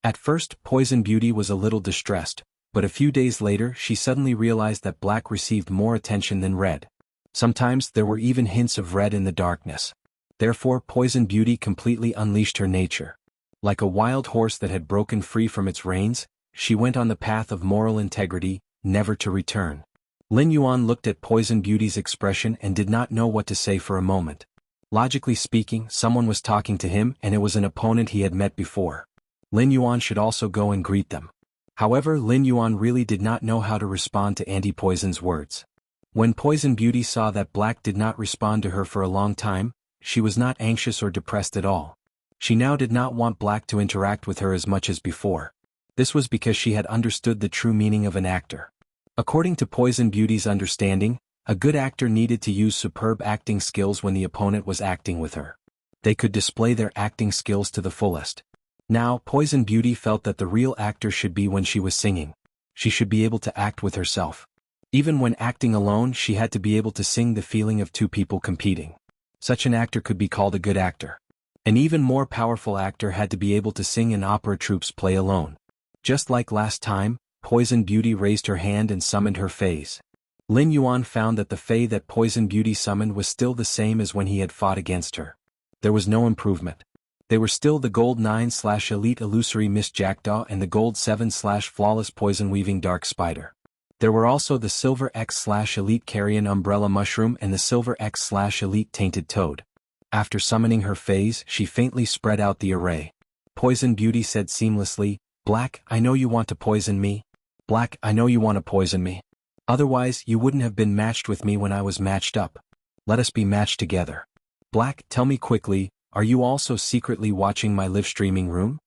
At first, Poison Beauty was a little distressed, but a few days later she suddenly realized that Black received more attention than Red. Sometimes there were even hints of Red in the darkness. Therefore Poison Beauty completely unleashed her nature. Like a wild horse that had broken free from its reins, she went on the path of moral integrity, never to return. Lin Yuan looked at Poison Beauty's expression and did not know what to say for a moment. Logically speaking, someone was talking to him and it was an opponent he had met before. Lin Yuan should also go and greet them. However, Lin Yuan really did not know how to respond to Auntie Poison's words. When Poison Beauty saw that Black did not respond to her for a long time, she was not anxious or depressed at all. She now did not want Black to interact with her as much as before. This was because she had understood the true meaning of an actor. According to Poison Beauty's understanding, a good actor needed to use superb acting skills when the opponent was acting with her. They could display their acting skills to the fullest. Now, Poison Beauty felt that the real actor should be when she was singing. She should be able to act with herself. Even when acting alone, she had to be able to sing the feeling of two people competing. Such an actor could be called a good actor. An even more powerful actor had to be able to sing in opera troupe's play alone. Just like last time, Poison Beauty raised her hand and summoned her fays. Lin Yuan found that the fae that Poison Beauty summoned was still the same as when he had fought against her. There was no improvement. They were still the Gold 9/Elite Illusory Mist Jackdaw and the Gold 7/Flawless Poison Weaving Dark Spider. There were also the Silver X/Elite Carrion Umbrella Mushroom and the Silver X/Elite Tainted Toad. After summoning her fays, she faintly spread out the array. Poison Beauty said seamlessly, "Black, I know you want to poison me. Black, I know you want to poison me. Otherwise, you wouldn't have been matched with me when I was matched up. Let us be matched together. Black, tell me quickly, are you also secretly watching my live streaming room?"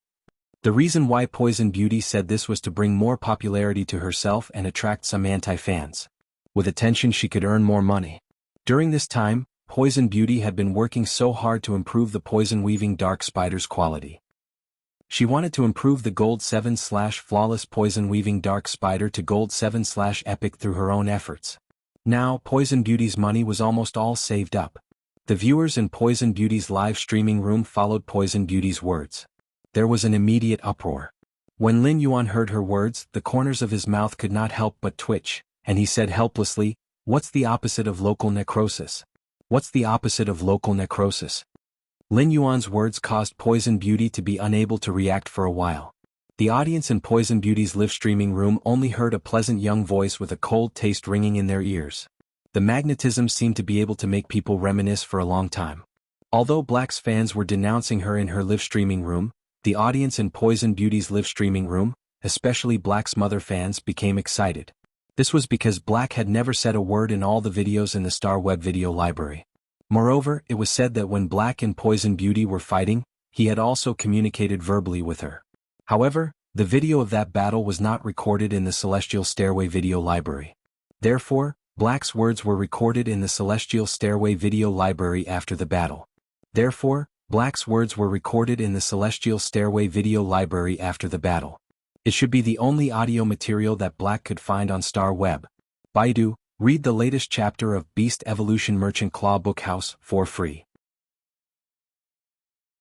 The reason why Poison Beauty said this was to bring more popularity to herself and attract some anti-fans. With attention she could earn more money. During this time, Poison Beauty had been working so hard to improve the Poison Weaving Dark Spider's quality. She wanted to improve the Gold 7/Flawless Poison Weaving Dark Spider to Gold 7/Epic through her own efforts. Now, Poison Beauty's money was almost all saved up. The viewers in Poison Beauty's live streaming room followed Poison Beauty's words. There was an immediate uproar. When Lin Yuan heard her words, the corners of his mouth could not help but twitch, and he said helplessly, "What's the opposite of local necrosis? What's the opposite of local necrosis?" Lin Yuan's words caused Poison Beauty to be unable to react for a while. The audience in Poison Beauty's live streaming room only heard a pleasant young voice with a cold taste ringing in their ears. The magnetism seemed to be able to make people reminisce for a long time. Although Black's fans were denouncing her in her live streaming room, the audience in Poison Beauty's live streaming room, especially Black's mother fans, became excited. This was because Black had never said a word in all the videos in the Star Web video library. Moreover, it was said that when Black and Poison Beauty were fighting, he had also communicated verbally with her. However, the video of that battle was not recorded in the Celestial Stairway video library. Therefore, Black's words were recorded in the Celestial Stairway video library after the battle. Therefore, Black's words were recorded in the Celestial Stairway video library after the battle. It should be the only audio material that Black could find on Star Web. Baidu, read the latest chapter of Beast Evolution Merchant Claw Book House for free.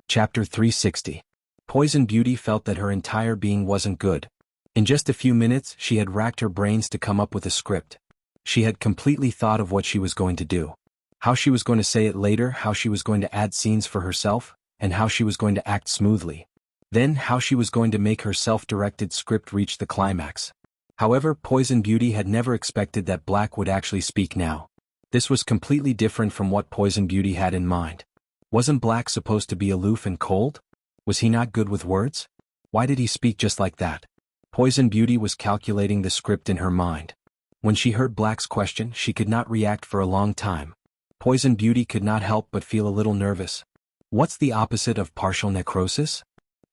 Chapter 360. Poison Beauty felt that her entire being wasn't good. In just a few minutes, she had racked her brains to come up with a script. She had completely thought of what she was going to do. How she was going to say it later, how she was going to add scenes for herself, and how she was going to act smoothly. Then how she was going to make her self-directed script reach the climax. However, Poison Beauty had never expected that Black would actually speak now. This was completely different from what Poison Beauty had in mind. Wasn't Black supposed to be aloof and cold? Was he not good with words? Why did he speak just like that? Poison Beauty was calculating the script in her mind. When she heard Black's question, she could not react for a long time. Poison Beauty could not help but feel a little nervous. What's the opposite of partial necrosis?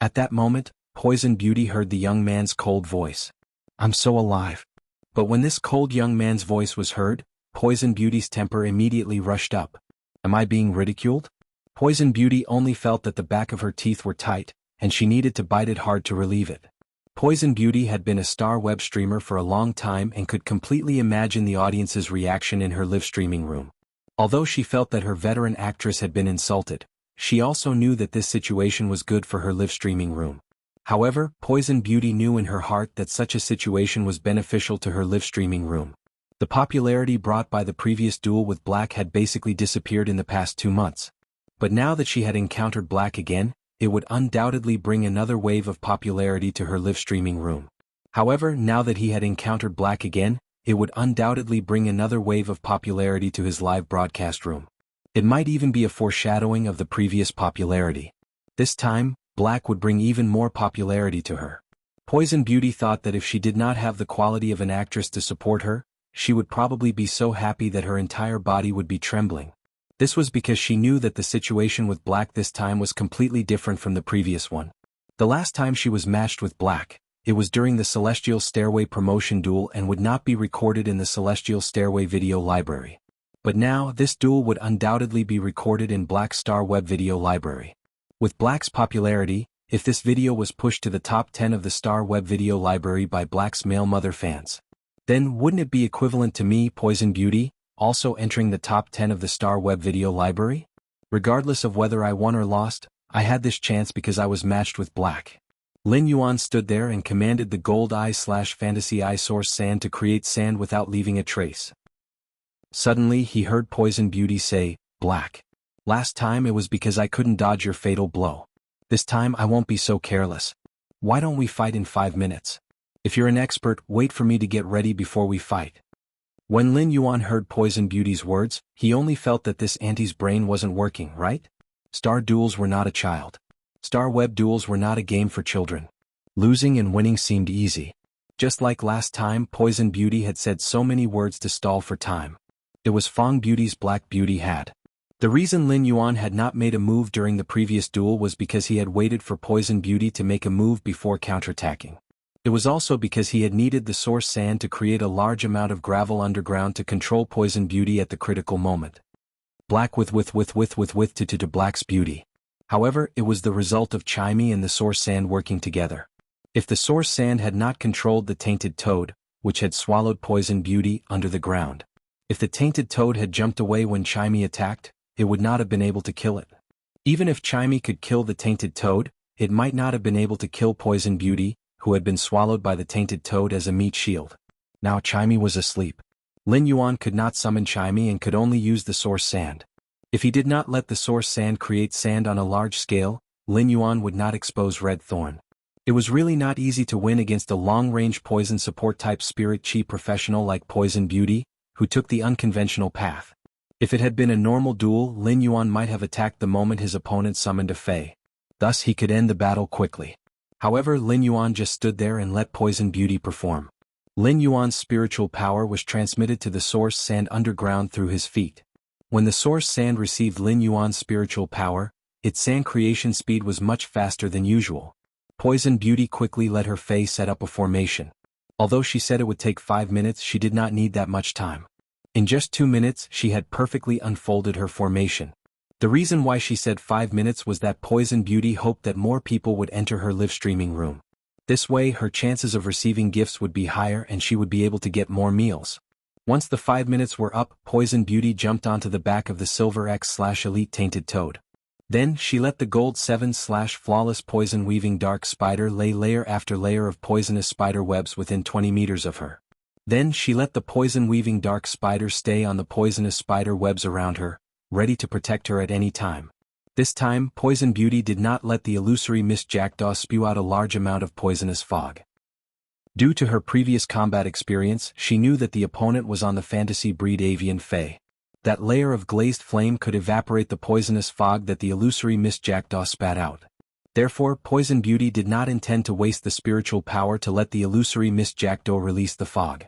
At that moment, Poison Beauty heard the young man's cold voice. I'm so alive. But when this cold young man's voice was heard, Poison Beauty's temper immediately rushed up. Am I being ridiculed? Poison Beauty only felt that the back of her teeth were tight, and she needed to bite it hard to relieve it. Poison Beauty had been a Star Web streamer for a long time and could completely imagine the audience's reaction in her live streaming room. Although she felt that her veteran actress had been insulted, she also knew that this situation was good for her live streaming room. However, Poison Beauty knew in her heart that such a situation was beneficial to her live streaming room. The popularity brought by the previous duel with Black had basically disappeared in the past 2 months. But now that she had encountered Black again, it would undoubtedly bring another wave of popularity to her live streaming room. However, now that he had encountered Black again, it would undoubtedly bring another wave of popularity to his live broadcast room. It might even be a foreshadowing of the previous popularity. This time, Black would bring even more popularity to her. Poison Beauty thought that if she did not have the quality of an actress to support her, she would probably be so happy that her entire body would be trembling. This was because she knew that the situation with Black this time was completely different from the previous one. The last time she was matched with Black, it was during the Celestial Stairway promotion duel and would not be recorded in the Celestial Stairway video library. But now, this duel would undoubtedly be recorded in Black's Star Web video library. With Black's popularity, if this video was pushed to the top 10 of the Star Web video library by Black's male mother fans, then wouldn't it be equivalent to me, Poison Beauty, also entering the top 10 of the Star Web video library? Regardless of whether I won or lost, I had this chance because I was matched with Black. Lin Yuan stood there and commanded the Gold Eye/Fantasy Eye Source Sand to create sand without leaving a trace. Suddenly he heard Poison Beauty say, Black. Last time it was because I couldn't dodge your fatal blow. This time I won't be so careless. Why don't we fight in 5 minutes? If you're an expert, wait for me to get ready before we fight. When Lin Yuan heard Poison Beauty's words, he only felt that this auntie's brain wasn't working, right? Star duels were not a child. Star Web duels were not a game for children. Losing and winning seemed easy. Just like last time, Poison Beauty had said so many words to stall for time. It was Fong Beauty's Black Beauty had. The reason Lin Yuan had not made a move during the previous duel was because he had waited for Poison Beauty to make a move before counterattacking. It was also because he had needed the source sand to create a large amount of gravel underground to control Poison Beauty at the critical moment. Black with to Black's Beauty. However, it was the result of Chimey and the source sand working together. If the source sand had not controlled the tainted toad, which had swallowed Poison Beauty under the ground. If the tainted toad had jumped away when Chimey attacked, it would not have been able to kill it. Even if Chimey could kill the tainted toad, it might not have been able to kill Poison Beauty, who had been swallowed by the tainted toad as a meat shield. Now Chimey was asleep. Lin Yuan could not summon Chimey and could only use the source sand. If he did not let the source sand create sand on a large scale, Lin Yuan would not expose Red Thorn. It was really not easy to win against a long-range poison support type spirit chi professional like Poison Beauty, who took the unconventional path. If it had been a normal duel, Lin Yuan might have attacked the moment his opponent summoned a Fey. Thus he could end the battle quickly. However, Lin Yuan just stood there and let Poison Beauty perform. Lin Yuan's spiritual power was transmitted to the source sand underground through his feet. When the source sand received Lin Yuan's spiritual power, its sand creation speed was much faster than usual. Poison Beauty quickly let her Fae set up a formation. Although she said it would take 5 minutes, she did not need that much time. In just 2 minutes, she had perfectly unfolded her formation. The reason why she said 5 minutes was that Poison Beauty hoped that more people would enter her live streaming room. This way, her chances of receiving gifts would be higher and she would be able to get more meals. Once the 5 minutes were up, Poison Beauty jumped onto the back of the Silver X/Elite Tainted Toad. Then, she let the Gold 7/Flawless Poison Weaving Dark Spider lay layer after layer of poisonous spider webs within 20 meters of her. Then she let the Poison Weaving Dark Spider stay on the poisonous spider webs around her, ready to protect her at any time. This time, Poison Beauty did not let the illusory Miss Jackdaw spew out a large amount of poisonous fog. Due to her previous combat experience, she knew that the opponent was on the fantasy breed Avian Fae. That layer of glazed flame could evaporate the poisonous fog that the illusory Miss Jackdaw spat out. Therefore, Poison Beauty did not intend to waste the spiritual power to let the illusory Miss Jackdaw release the fog.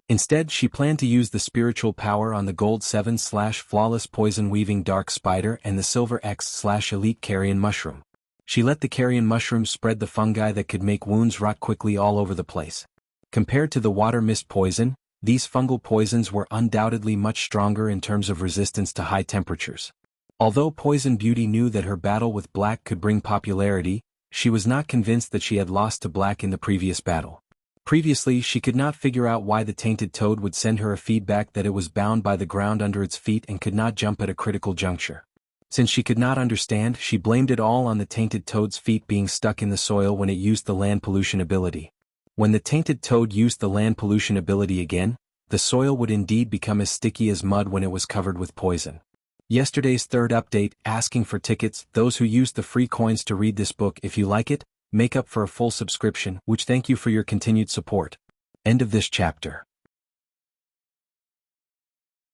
Instead, she planned to use the spiritual power on the Gold 7/Flawless Poison Weaving Dark Spider and the Silver X/Elite Carrion Mushroom. She let the carrion mushroom spread the fungi that could make wounds rot quickly all over the place. Compared to the water mist poison, these fungal poisons were undoubtedly much stronger in terms of resistance to high temperatures. Although Poison Beauty knew that her battle with Black could bring popularity, she was not convinced that she had lost to Black in the previous battle. Previously, she could not figure out why the Tainted Toad would send her a feedback that it was bound by the ground under its feet and could not jump at a critical juncture. Since she could not understand, she blamed it all on the Tainted Toad's feet being stuck in the soil when it used the land pollution ability. When the Tainted Toad used the land pollution ability again, the soil would indeed become as sticky as mud when it was covered with poison. Yesterday's third update, asking for tickets. Those who used the free coins to read this book, if you like it, make up for a full subscription, which thank you for your continued support. End of this chapter.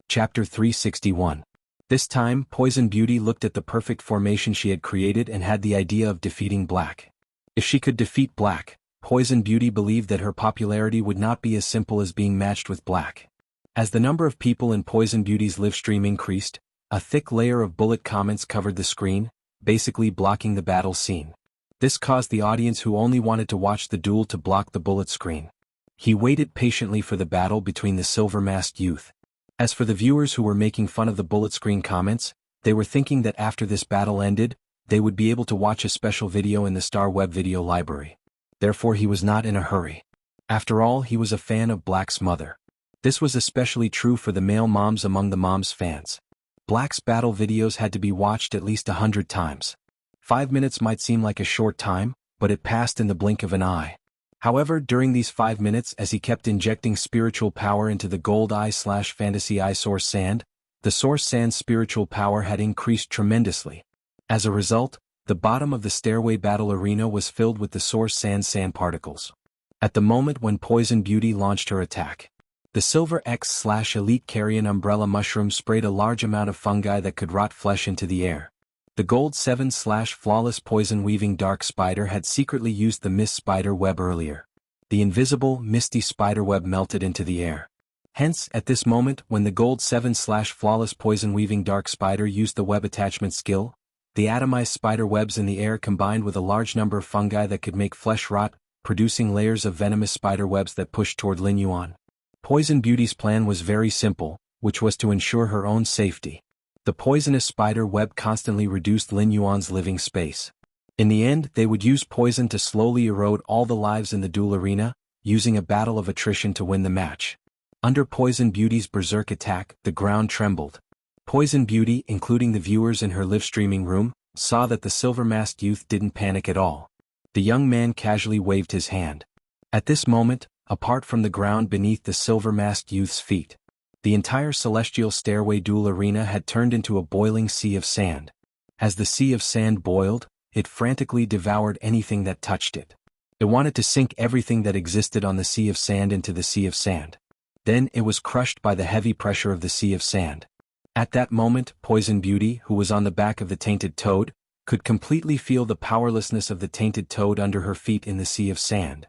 Chapter 361. This time, Poison Beauty looked at the perfect formation she had created and had the idea of defeating Black. If she could defeat Black, Poison Beauty believed that her popularity would not be as simple as being matched with Black. As the number of people in Poison Beauty's live stream increased, a thick layer of bullet comments covered the screen, basically blocking the battle scene. This caused the audience who only wanted to watch the duel to block the bullet screen. He waited patiently for the battle between the silver-masked youth. As for the viewers who were making fun of the bullet screen comments, they were thinking that after this battle ended, they would be able to watch a special video in the Star Web video library. Therefore he was not in a hurry. After all, he was a fan of Black's mother. This was especially true for the male moms among the moms fans. Black's battle videos had to be watched at least 100 times. 5 minutes might seem like a short time, but it passed in the blink of an eye. However, during these 5 minutes, as he kept injecting spiritual power into the Gold Eye/Fantasy Eye Source Sand, the Source Sand's spiritual power had increased tremendously. As a result, the bottom of the stairway battle arena was filled with the Source sand particles. At the moment when Poison Beauty launched her attack, the Silver X/Elite Carrion Umbrella Mushroom sprayed a large amount of fungi that could rot flesh into the air. The Gold 7/Flawless Poison Weaving Dark Spider had secretly used the Mist Spider Web earlier. The invisible, misty spider web melted into the air. Hence, at this moment, when the Gold 7/Flawless Poison Weaving Dark Spider used the web attachment skill, the atomized spider webs in the air combined with a large number of fungi that could make flesh rot, producing layers of venomous spider webs that pushed toward Lin Yuan. Poison Beauty's plan was very simple, which was to ensure her own safety. The poisonous spider web constantly reduced Lin Yuan's living space. In the end, they would use poison to slowly erode all the lives in the duel arena, using a battle of attrition to win the match. Under Poison Beauty's berserk attack, the ground trembled. Poison Beauty, including the viewers in her live streaming room, saw that the silver-masked youth didn't panic at all. The young man casually waved his hand. At this moment, apart from the ground beneath the silver-masked youth's feet, the entire celestial stairway duel arena had turned into a boiling sea of sand. As the sea of sand boiled, it frantically devoured anything that touched it. It wanted to sink everything that existed on the sea of sand into the sea of sand. Then it was crushed by the heavy pressure of the sea of sand. At that moment, Poison Beauty, who was on the back of the Tainted Toad, could completely feel the powerlessness of the Tainted Toad under her feet in the sea of sand.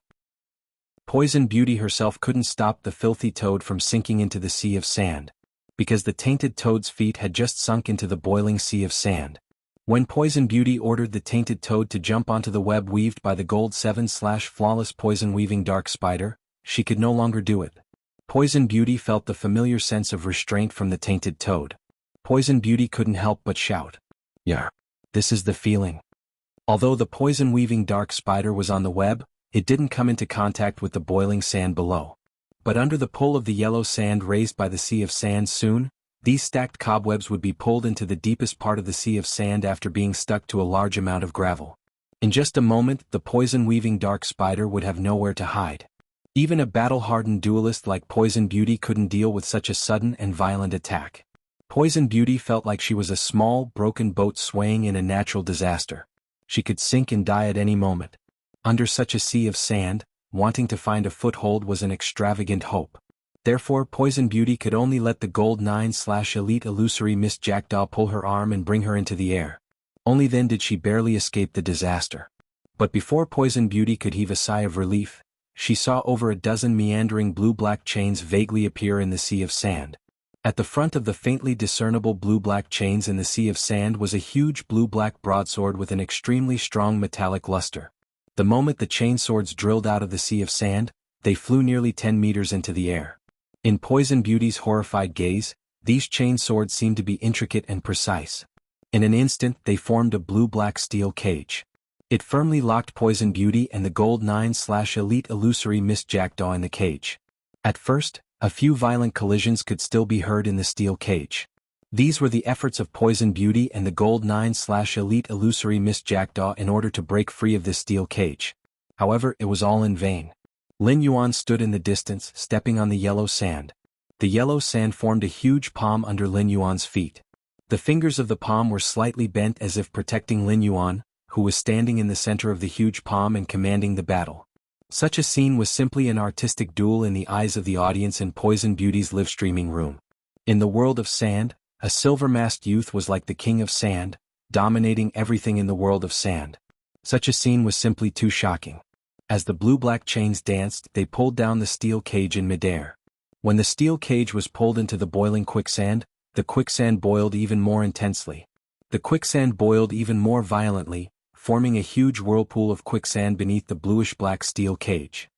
Poison Beauty herself couldn't stop the filthy toad from sinking into the sea of sand, because the tainted toad's feet had just sunk into the boiling sea of sand. When Poison Beauty ordered the tainted toad to jump onto the web weaved by the gold 7/flawless poison-weaving dark spider, she could no longer do it. Poison Beauty felt the familiar sense of restraint from the tainted toad. Poison Beauty couldn't help but shout, "Yeah, this is the feeling." Although the poison-weaving dark spider was on the web, it didn't come into contact with the boiling sand below. But under the pull of the yellow sand raised by the sea of sand soon, these stacked cobwebs would be pulled into the deepest part of the sea of sand after being stuck to a large amount of gravel. In just a moment, the poison-weaving dark spider would have nowhere to hide. Even a battle-hardened duelist like Poison Beauty couldn't deal with such a sudden and violent attack. Poison Beauty felt like she was a small, broken boat swaying in a natural disaster. She could sink and die at any moment. Under such a sea of sand, wanting to find a foothold was an extravagant hope. Therefore Poison Beauty could only let the gold 9/elite illusory Miss Jackdaw pull her arm and bring her into the air. Only then did she barely escape the disaster. But before Poison Beauty could heave a sigh of relief, she saw over a dozen meandering blue-black chains vaguely appear in the sea of sand. At the front of the faintly discernible blue-black chains in the sea of sand was a huge blue-black broadsword with an extremely strong metallic luster. The moment the chain swords drilled out of the sea of sand, they flew nearly 10 meters into the air. In Poison Beauty's horrified gaze, these chain swords seemed to be intricate and precise. In an instant they formed a blue-black steel cage. It firmly locked Poison Beauty and the gold 9/elite illusory Miss Jackdaw in the cage. At first, a few violent collisions could still be heard in the steel cage. These were the efforts of Poison Beauty and the gold 9/elite illusory Miss Jackdaw in order to break free of this steel cage. However, it was all in vain. Lin Yuan stood in the distance, stepping on the yellow sand. The yellow sand formed a huge palm under Lin Yuan's feet. The fingers of the palm were slightly bent as if protecting Lin Yuan, who was standing in the center of the huge palm and commanding the battle. Such a scene was simply an artistic duel in the eyes of the audience in Poison Beauty's live-streaming room. In the world of sand, a silver-masked youth was like the king of sand, dominating everything in the world of sand. Such a scene was simply too shocking. As the blue-black chains danced, they pulled down the steel cage in midair. When the steel cage was pulled into the boiling quicksand, the quicksand boiled even more intensely. The quicksand boiled even more violently, forming a huge whirlpool of quicksand beneath the bluish-black steel cage.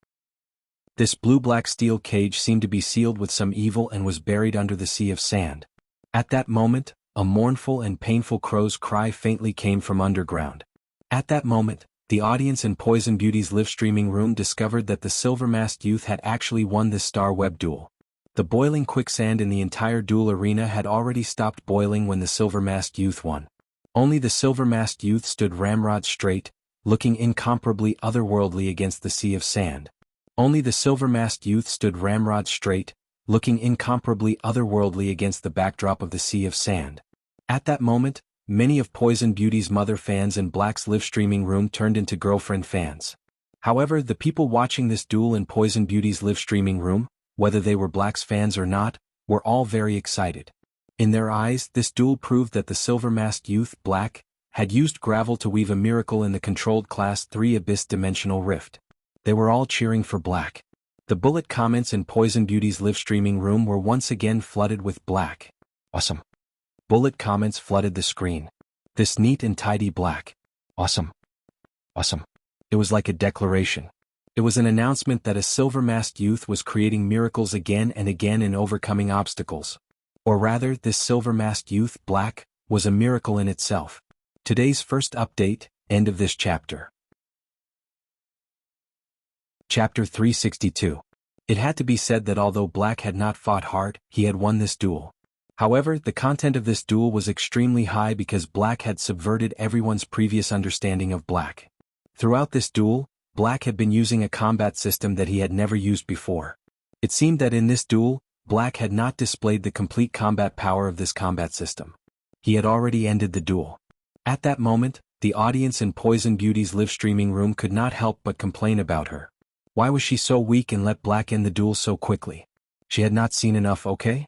This blue-black steel cage seemed to be sealed with some evil and was buried under the sea of sand. At that moment, a mournful and painful crow's cry faintly came from underground. At that moment, the audience in Poison Beauty's live-streaming room discovered that the silver-masked youth had actually won this star web duel. The boiling quicksand in the entire duel arena had already stopped boiling when the silver-masked youth won. Only the silver-masked youth stood ramrod straight, looking incomparably otherworldly against the sea of sand. Only the silver-masked youth stood ramrod straight, looking incomparably otherworldly against the backdrop of the sea of sand. At that moment, many of Poison Beauty's mother fans in Black's live-streaming room turned into girlfriend fans. However, the people watching this duel in Poison Beauty's live-streaming room, whether they were Black's fans or not, were all very excited. In their eyes, this duel proved that the silver-masked youth, Black, had used gravel to weave a miracle in the controlled Class 3 abyss-dimensional rift. They were all cheering for Black. The bullet comments in Poison Beauty's live-streaming room were once again flooded with Black. Awesome. Bullet comments flooded the screen. This neat and tidy Black. Awesome. Awesome. It was like a declaration. It was an announcement that a silver-masked youth was creating miracles again and again in overcoming obstacles. Or rather, this silver-masked youth, Black, was a miracle in itself. Today's first update, end of this chapter. Chapter 362. It had to be said that although Black had not fought hard, he had won this duel. However, the content of this duel was extremely high because Black had subverted everyone's previous understanding of Black. Throughout this duel, Black had been using a combat system that he had never used before. It seemed that in this duel, Black had not displayed the complete combat power of this combat system. He had already ended the duel. At that moment, the audience in Poison Beauty's live-streaming room could not help but complain about her. Why was she so weak and let Black end the duel so quickly? She had not seen enough, okay?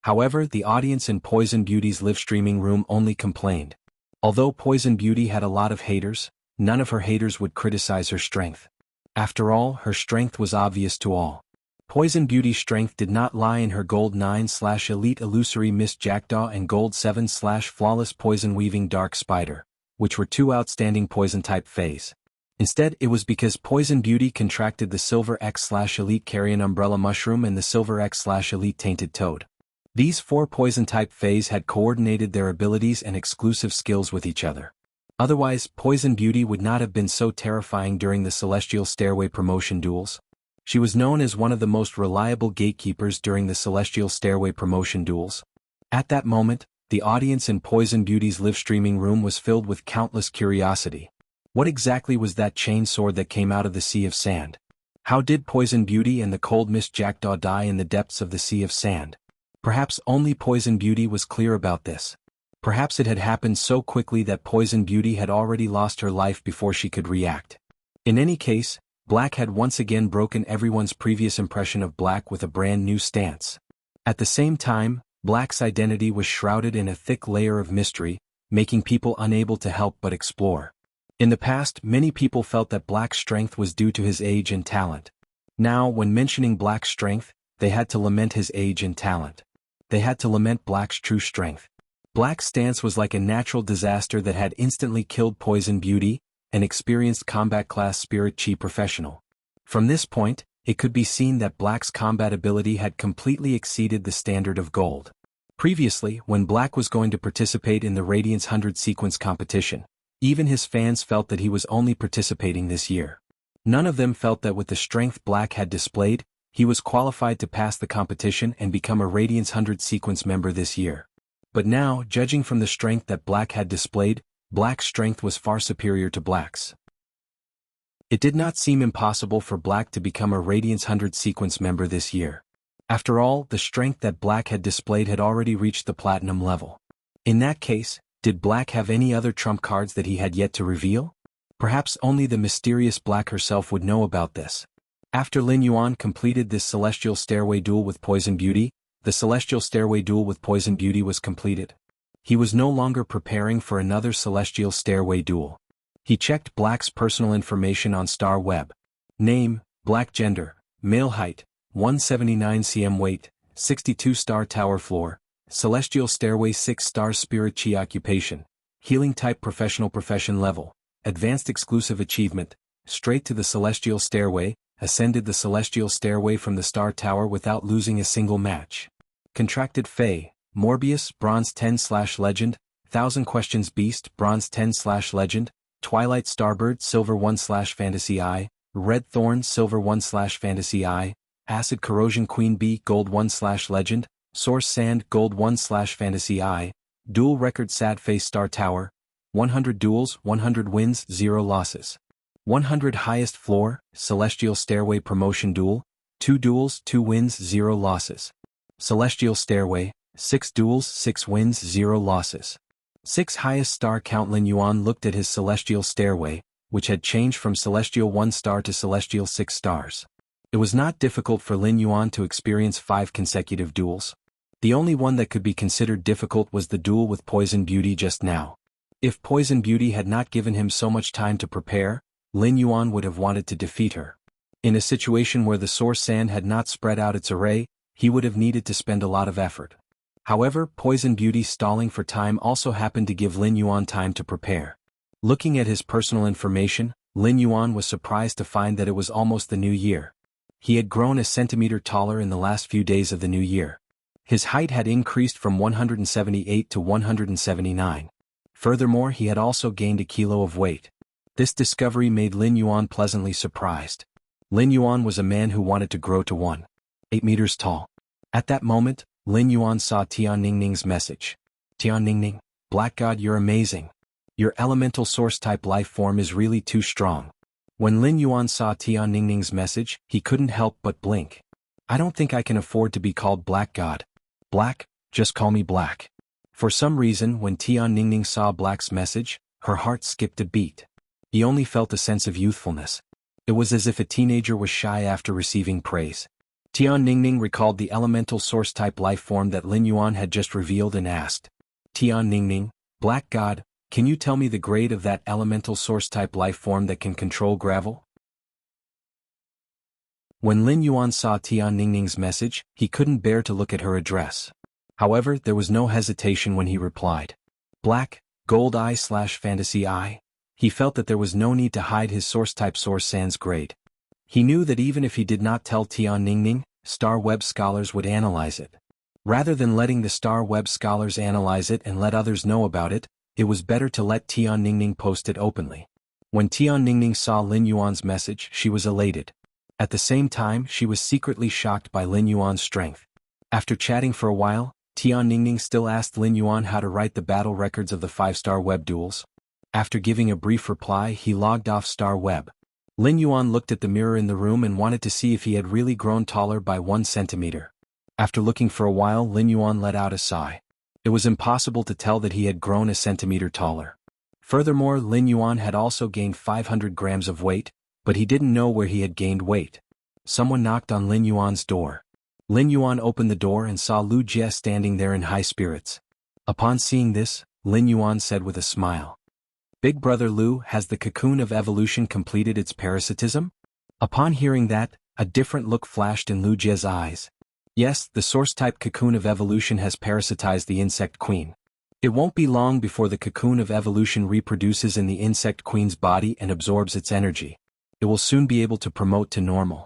However, the audience in Poison Beauty's live-streaming room only complained. Although Poison Beauty had a lot of haters, none of her haters would criticize her strength. After all, her strength was obvious to all. Poison Beauty's strength did not lie in her Gold 9/Elite Illusory Mist Jackdaw and Gold 7/Flawless Poison Weaving Dark Spider, which were two outstanding poison-type fays. Instead, it was because Poison Beauty contracted the Silver X/Elite Carrion Umbrella Mushroom and the Silver X/Elite Tainted Toad. These four poison-type fays had coordinated their abilities and exclusive skills with each other. Otherwise, Poison Beauty would not have been so terrifying during the Celestial Stairway promotion duels. She was known as one of the most reliable gatekeepers during the Celestial Stairway promotion duels. At that moment, the audience in Poison Beauty's live-streaming room was filled with countless curiosity. What exactly was that chain sword that came out of the Sea of Sand? How did Poison Beauty and the Cold Mist Jackdaw die in the depths of the Sea of Sand? Perhaps only Poison Beauty was clear about this. Perhaps it had happened so quickly that Poison Beauty had already lost her life before she could react. In any case, Black had once again broken everyone's previous impression of Black with a brand new stance. At the same time, Black's identity was shrouded in a thick layer of mystery, making people unable to help but explore. In the past, many people felt that Black's strength was due to his age and talent. Now, when mentioning Black's strength, they had to lament his age and talent. They had to lament Black's true strength. Black's stance was like a natural disaster that had instantly killed Poison Beauty, an experienced combat class Spirit Chi professional. From this point, it could be seen that Black's combat ability had completely exceeded the standard of gold. Previously, when Black was going to participate in the Radiance 100 sequence competition, even his fans felt that he was only participating this year. None of them felt that with the strength Black had displayed, he was qualified to pass the competition and become a Radiance 100 sequence member this year. But now, judging from the strength that Black had displayed, Black's strength was far superior to Black's. It did not seem impossible for Black to become a Radiance 100 sequence member this year. After all, the strength that Black had displayed had already reached the platinum level. In that case, did Black have any other trump cards that he had yet to reveal? Perhaps only the mysterious Black herself would know about this. After Lin Yuan completed this Celestial Stairway duel with Poison Beauty, the Celestial Stairway duel with Poison Beauty was completed. He was no longer preparing for another Celestial Stairway duel. He checked Black's personal information on Star Web. Name, Black gender, male height, 179 cm weight, 62 star tower floor, Celestial Stairway 6 stars Spirit Chi occupation, healing type professional profession level, advanced exclusive achievement, straight to the Celestial Stairway, ascended the Celestial Stairway from the Star Tower without losing a single match. Contracted Fae, Morbius, Bronze 10/Legend, Thousand Questions Beast, Bronze 10/Legend, Twilight Starbird, Silver 1/Fantasy Eye, Red Thorn, Silver 1/Fantasy Eye, Acid Corrosion Queen Bee, Gold 1/Legend, Source Sand, Gold 1/Fantasy Eye, Dual Record Sad Face Star Tower, 100 duels, 100 wins, 0 losses. 100 highest floor, Celestial Stairway promotion duel, 2 duels, 2 wins, 0 losses. Celestial Stairway, 6 duels, 6 wins, 0 losses. 6 highest star count. Lin Yuan looked at his Celestial Stairway, which had changed from Celestial 1 star to Celestial 6 stars. It was not difficult for Lin Yuan to experience 5 consecutive duels. The only one that could be considered difficult was the duel with Poison Beauty just now. If Poison Beauty had not given him so much time to prepare, Lin Yuan would have wanted to defeat her. In a situation where the Source Sand had not spread out its array, he would have needed to spend a lot of effort. However, Poison Beauty stalling for time also happened to give Lin Yuan time to prepare. Looking at his personal information, Lin Yuan was surprised to find that it was almost the new year. He had grown a centimeter taller in the last few days of the new year. His height had increased from 178 to 179. Furthermore, he had also gained a kilo of weight. This discovery made Lin Yuan pleasantly surprised. Lin Yuan was a man who wanted to grow to 1.8 meters tall. At that moment, Lin Yuan saw Tian Ningning's message. Tian Ningning, Black God, you're amazing. Your elemental source type life form is really too strong. When Lin Yuan saw Tian Ningning's message, he couldn't help but blink. I don't think I can afford to be called Black God. Black, just call me Black. For some reason, when Tian Ningning saw Black's message, her heart skipped a beat. He only felt a sense of youthfulness. It was as if a teenager was shy after receiving praise. Tian Ningning recalled the elemental source type life form that Lin Yuan had just revealed and asked. Tian Ningning, Black God, can you tell me the grade of that elemental source type life form that can control gravel? When Lin Yuan saw Tian Ningning's message, he couldn't bear to look at her address. However, there was no hesitation when he replied. Black, gold eye/fantasy eye. He felt that there was no need to hide his source type source sans grade. He knew that even if he did not tell Tian Ningning, Star Web scholars would analyze it. Rather than letting the Star Web scholars analyze it and let others know about it, it was better to let Tian Ningning post it openly. When Tian Ningning saw Lin Yuan's message, she was elated. At the same time, she was secretly shocked by Lin Yuan's strength. After chatting for a while, Tian Ningning still asked Lin Yuan how to write the battle records of the 5-star web duels. After giving a brief reply, he logged off Star Web. Lin Yuan looked at the mirror in the room and wanted to see if he had really grown taller by 1 centimeter. After looking for a while, Lin Yuan let out a sigh. It was impossible to tell that he had grown a centimeter taller. Furthermore, Lin Yuan had also gained 500 grams of weight, but he didn't know where he had gained weight. Someone knocked on Lin Yuan's door. Lin Yuan opened the door and saw Lu Jie standing there in high spirits. Upon seeing this, Lin Yuan said with a smile. Big brother Lu, has the cocoon of evolution completed its parasitism? Upon hearing that, a different look flashed in Lu Jie's eyes. Yes, the source-type cocoon of evolution has parasitized the insect queen. It won't be long before the cocoon of evolution reproduces in the insect queen's body and absorbs its energy. It will soon be able to promote to normal.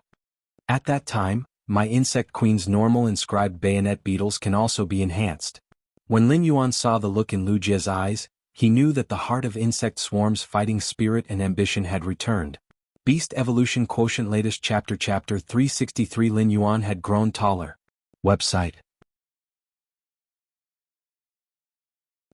At that time, my insect queen's normal inscribed bayonet beetles can also be enhanced. When Lin Yuan saw the look in Lu Jie's eyes, he knew that the heart of insect swarm's fighting spirit and ambition had returned. Beast Evolution Quotient latest Chapter 363 Lin Yuan had grown taller. Website.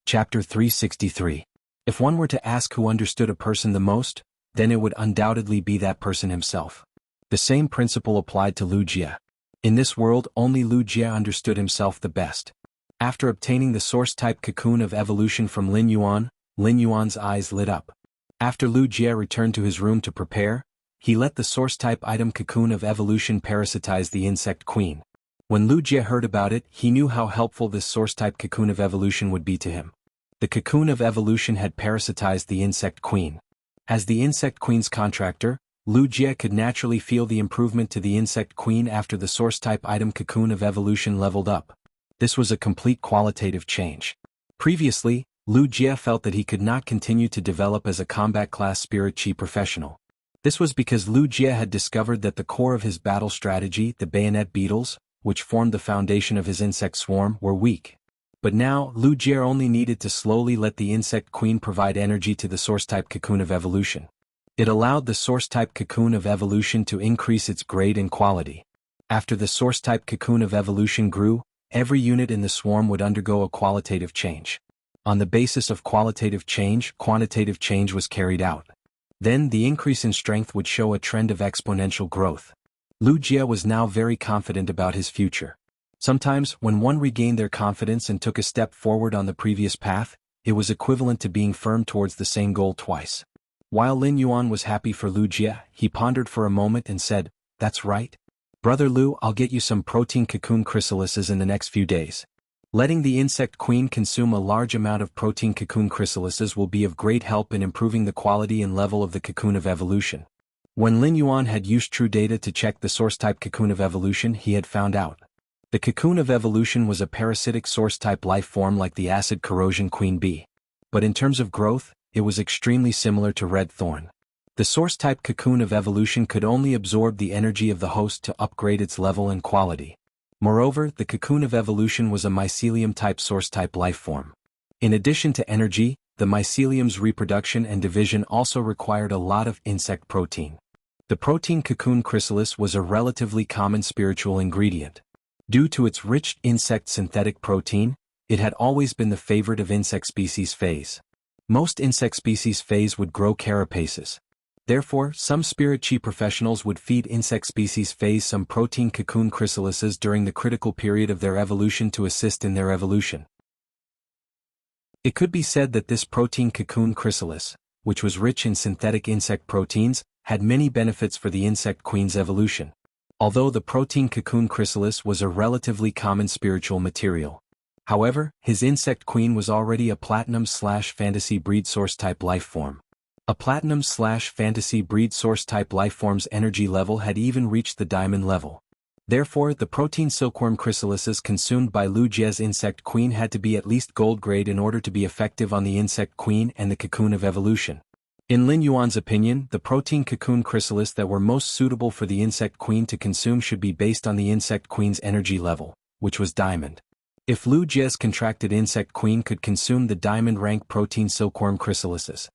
Chapter 363. If one were to ask who understood a person the most, then it would undoubtedly be that person himself. The same principle applied to Lu Jie. In this world, only Lu Jie understood himself the best. After obtaining the source-type cocoon of evolution from Lin Yuan's eyes lit up. After Lu Jie returned to his room to prepare, he let the source-type item cocoon of evolution parasitize the insect queen. When Lu Jie heard about it, he knew how helpful this source-type cocoon of evolution would be to him. The cocoon of evolution had parasitized the insect queen. As the insect queen's contractor, Lu Jie could naturally feel the improvement to the insect queen after the source-type item cocoon of evolution leveled up. This was a complete qualitative change. Previously, Lu Jie felt that he could not continue to develop as a combat class spirit chi professional. This was because Lu Jie had discovered that the core of his battle strategy, the bayonet beetles, which formed the foundation of his insect swarm, were weak. But now, Lu Jie only needed to slowly let the insect queen provide energy to the source-type cocoon of evolution. It allowed the source-type cocoon of evolution to increase its grade and quality. After the source-type cocoon of evolution grew, every unit in the swarm would undergo a qualitative change. On the basis of qualitative change, quantitative change was carried out. Then the increase in strength would show a trend of exponential growth. Lu Jie was now very confident about his future. Sometimes, when one regained their confidence and took a step forward on the previous path, it was equivalent to being firm towards the same goal twice. While Lin Yuan was happy for Lu Jie, he pondered for a moment and said, "That's right. Brother Lu, I'll get you some protein cocoon chrysalises in the next few days." Letting the insect queen consume a large amount of protein cocoon chrysalises will be of great help in improving the quality and level of the cocoon of evolution. When Lin Yuan had used true data to check the source-type cocoon of evolution, he had found out. The cocoon of evolution was a parasitic source-type life form like the acid corrosion queen bee. But in terms of growth, it was extremely similar to red thorn. The source-type cocoon of evolution could only absorb the energy of the host to upgrade its level and quality. Moreover, the cocoon of evolution was a mycelium-type source-type life form. In addition to energy, the mycelium's reproduction and division also required a lot of insect protein. The protein cocoon chrysalis was a relatively common spiritual ingredient. Due to its rich insect synthetic protein, it had always been the favorite of insect species phase. Most insect species phase would grow carapaces. Therefore, some spirit chi professionals would feed insect species phase some protein cocoon chrysalises during the critical period of their evolution to assist in their evolution. It could be said that this protein cocoon chrysalis, which was rich in synthetic insect proteins, had many benefits for the insect queen's evolution. Although the protein cocoon chrysalis was a relatively common spiritual material. However, his insect queen was already a platinum/fantasy breed source-type life form. A platinum/fantasy breed source-type lifeform's energy level had even reached the diamond level. Therefore, the protein silkworm chrysalises consumed by Lu Jie's insect queen had to be at least gold grade in order to be effective on the insect queen and the cocoon of evolution. In Lin Yuan's opinion, the protein cocoon chrysalis that were most suitable for the insect queen to consume should be based on the insect queen's energy level, which was diamond. If Lu Jie's contracted insect queen could consume the diamond rank protein silkworm chrysalises,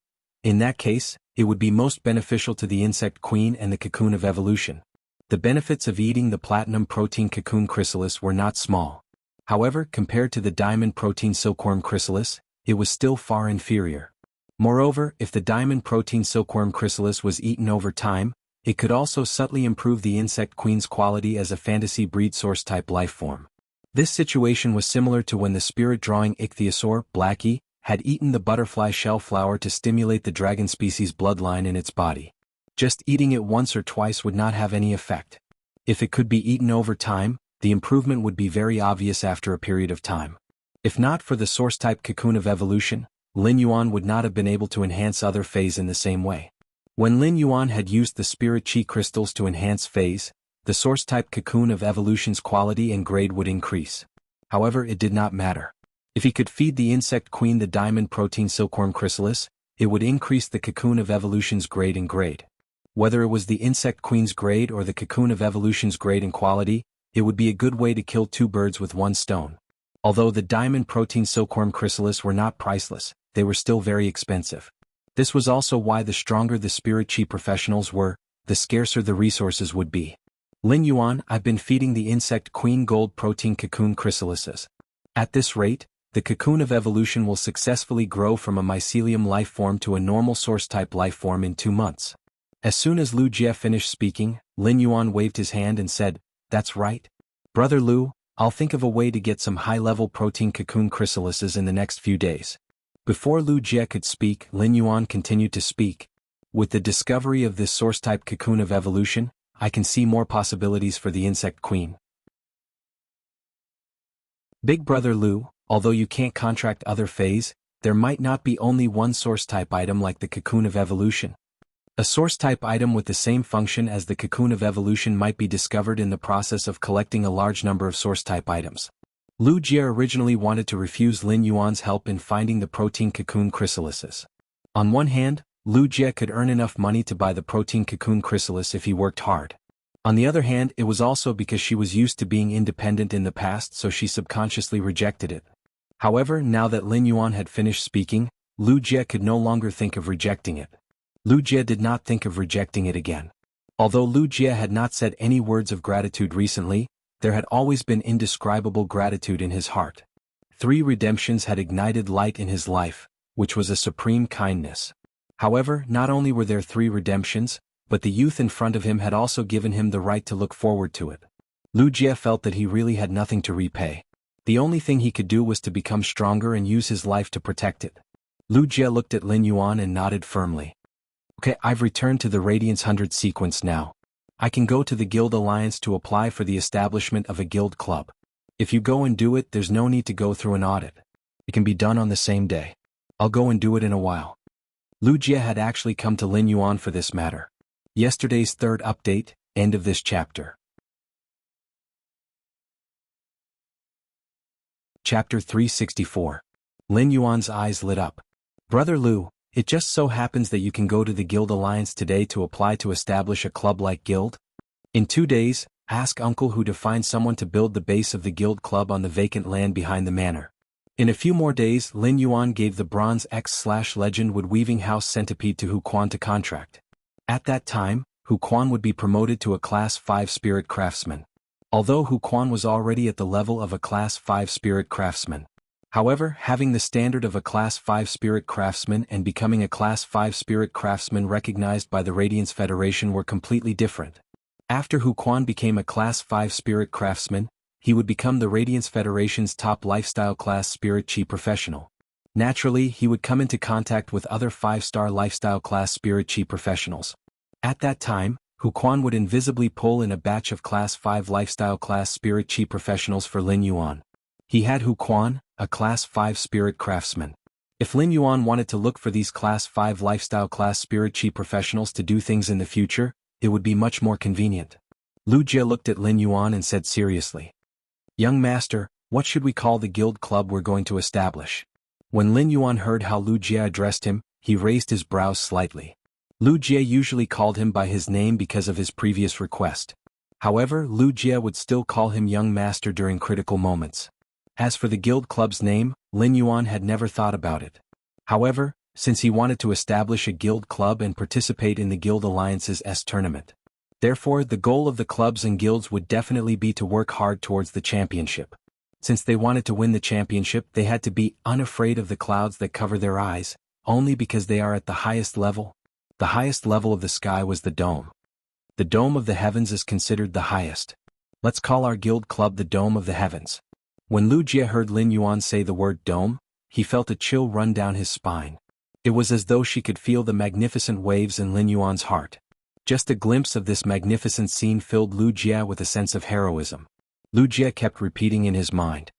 in that case, it would be most beneficial to the insect queen and the cocoon of evolution. The benefits of eating the platinum protein cocoon chrysalis were not small. However, compared to the diamond protein silkworm chrysalis, it was still far inferior. Moreover, if the diamond protein silkworm chrysalis was eaten over time, it could also subtly improve the insect queen's quality as a fantasy breed source-type lifeform. This situation was similar to when the spirit-drawing ichthyosaur, Blackie, had eaten the butterfly shell flower to stimulate the dragon species bloodline in its body. Just eating it once or twice would not have any effect. If it could be eaten over time, the improvement would be very obvious after a period of time. If not for the source-type cocoon of evolution, Lin Yuan would not have been able to enhance other phase in the same way. When Lin Yuan had used the spirit chi crystals to enhance phase, the source-type cocoon of evolution's quality and grade would increase. However, it did not matter. If he could feed the insect queen the diamond protein silkworm chrysalis, it would increase the cocoon of evolution's grade and grade. Whether it was the insect queen's grade or the cocoon of evolution's grade and quality, it would be a good way to kill two birds with one stone. Although the diamond protein silkworm chrysalis were not priceless, they were still very expensive. This was also why the stronger the spirit chi professionals were, the scarcer the resources would be. Lin Yuan, I've been feeding the insect queen gold protein cocoon chrysalises. At this rate, the cocoon of evolution will successfully grow from a mycelium life form to a normal source-type life form in 2 months. As soon as Lu Jie finished speaking, Lin Yuan waved his hand and said, "That's right. Brother Lu, I'll think of a way to get some high-level protein cocoon chrysalises in the next few days." Before Lu Jie could speak, Lin Yuan continued to speak. "With the discovery of this source-type cocoon of evolution, I can see more possibilities for the insect queen. Big Brother Lu, although you can't contract other phase, there might not be only one source-type item like the cocoon of evolution. A source-type item with the same function as the cocoon of evolution might be discovered in the process of collecting a large number of source-type items." Lu Jie originally wanted to refuse Lin Yuan's help in finding the protein cocoon chrysalises. On one hand, Lu Jie could earn enough money to buy the protein cocoon chrysalis if he worked hard. On the other hand, it was also because she was used to being independent in the past, so she subconsciously rejected it. However, now that Lin Yuan had finished speaking, Lu Jie could no longer think of rejecting it. Lu Jie did not think of rejecting it again. Although Lu Jie had not said any words of gratitude recently, there had always been indescribable gratitude in his heart. 3 redemptions had ignited light in his life, which was a supreme kindness. However, not only were there 3 redemptions, but the youth in front of him had also given him the right to look forward to it. Lu Jie felt that he really had nothing to repay. The only thing he could do was to become stronger and use his life to protect it. Lu Jie looked at Lin Yuan and nodded firmly. "Okay, I've returned to the Radiance 100 sequence now. I can go to the Guild Alliance to apply for the establishment of a guild club. If you go and do it, there's no need to go through an audit. It can be done on the same day. I'll go and do it in a while." Lu Jie had actually come to Lin Yuan for this matter. Yesterday's 3rd update, end of this chapter. Chapter 364. Lin Yuan's eyes lit up. "Brother Lu, it just so happens that you can go to the Guild Alliance today to apply to establish a club-like guild? In 2 days, ask Uncle Hu to find someone to build the base of the guild club on the vacant land behind the manor." In a few more days, Lin Yuan gave the Bronze X/Legend Wood Weaving House Centipede to Hu Quan to contract. At that time, Hu Quan would be promoted to a Class 5 Spirit Craftsman. Although Hu Quan was already at the level of a Class 5 Spirit Craftsman. However, having the standard of a Class 5 Spirit Craftsman and becoming a Class 5 Spirit Craftsman recognized by the Radiance Federation were completely different. After Hu Quan became a Class 5 Spirit Craftsman, he would become the Radiance Federation's top lifestyle class Spirit Chi professional. Naturally, he would come into contact with other 5-star lifestyle class Spirit Chi professionals. At that time, Hu Quan would invisibly pull in a batch of Class 5 lifestyle class Spirit Chi professionals for Lin Yuan. He had Hu Quan, a Class 5 Spirit Craftsman. If Lin Yuan wanted to look for these Class 5 lifestyle class spirit chi professionals to do things in the future, it would be much more convenient. Lu Jie looked at Lin Yuan and said seriously, "Young master, what should we call the guild club we're going to establish?" When Lin Yuan heard how Lu Jie addressed him, he raised his brows slightly. Lu Jie usually called him by his name because of his previous request. However, Lu Jie would still call him young master during critical moments. As for the guild club's name, Lin Yuan had never thought about it. However, since he wanted to establish a guild club and participate in the Guild Alliance's tournament. Therefore, the goal of the clubs and guilds would definitely be to work hard towards the championship. Since they wanted to win the championship, they had to be unafraid of the clouds that cover their eyes, only because they are at the highest level. The highest level of the sky was the dome. The dome of the heavens is considered the highest. Let's call our guild club the Dome of the Heavens. When Lu Jie heard Lin Yuan say the word dome, he felt a chill run down his spine. It was as though she could feel the magnificent waves in Lin Yuan's heart. Just a glimpse of this magnificent scene filled Lu Jie with a sense of heroism. Lu Jie kept repeating in his mind.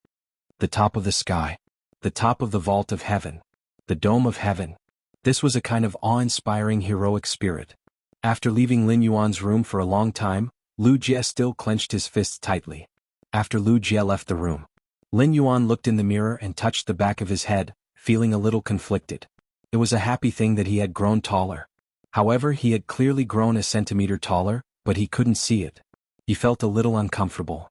The top of the sky. The top of the vault of heaven. The dome of heaven. This was a kind of awe-inspiring heroic spirit. After leaving Lin Yuan's room for a long time, Lu Jie still clenched his fists tightly. After Lu Jie left the room, Lin Yuan looked in the mirror and touched the back of his head, feeling a little conflicted. It was a happy thing that he had grown taller. However, he had clearly grown a centimeter taller, but he couldn't see it. He felt a little uncomfortable.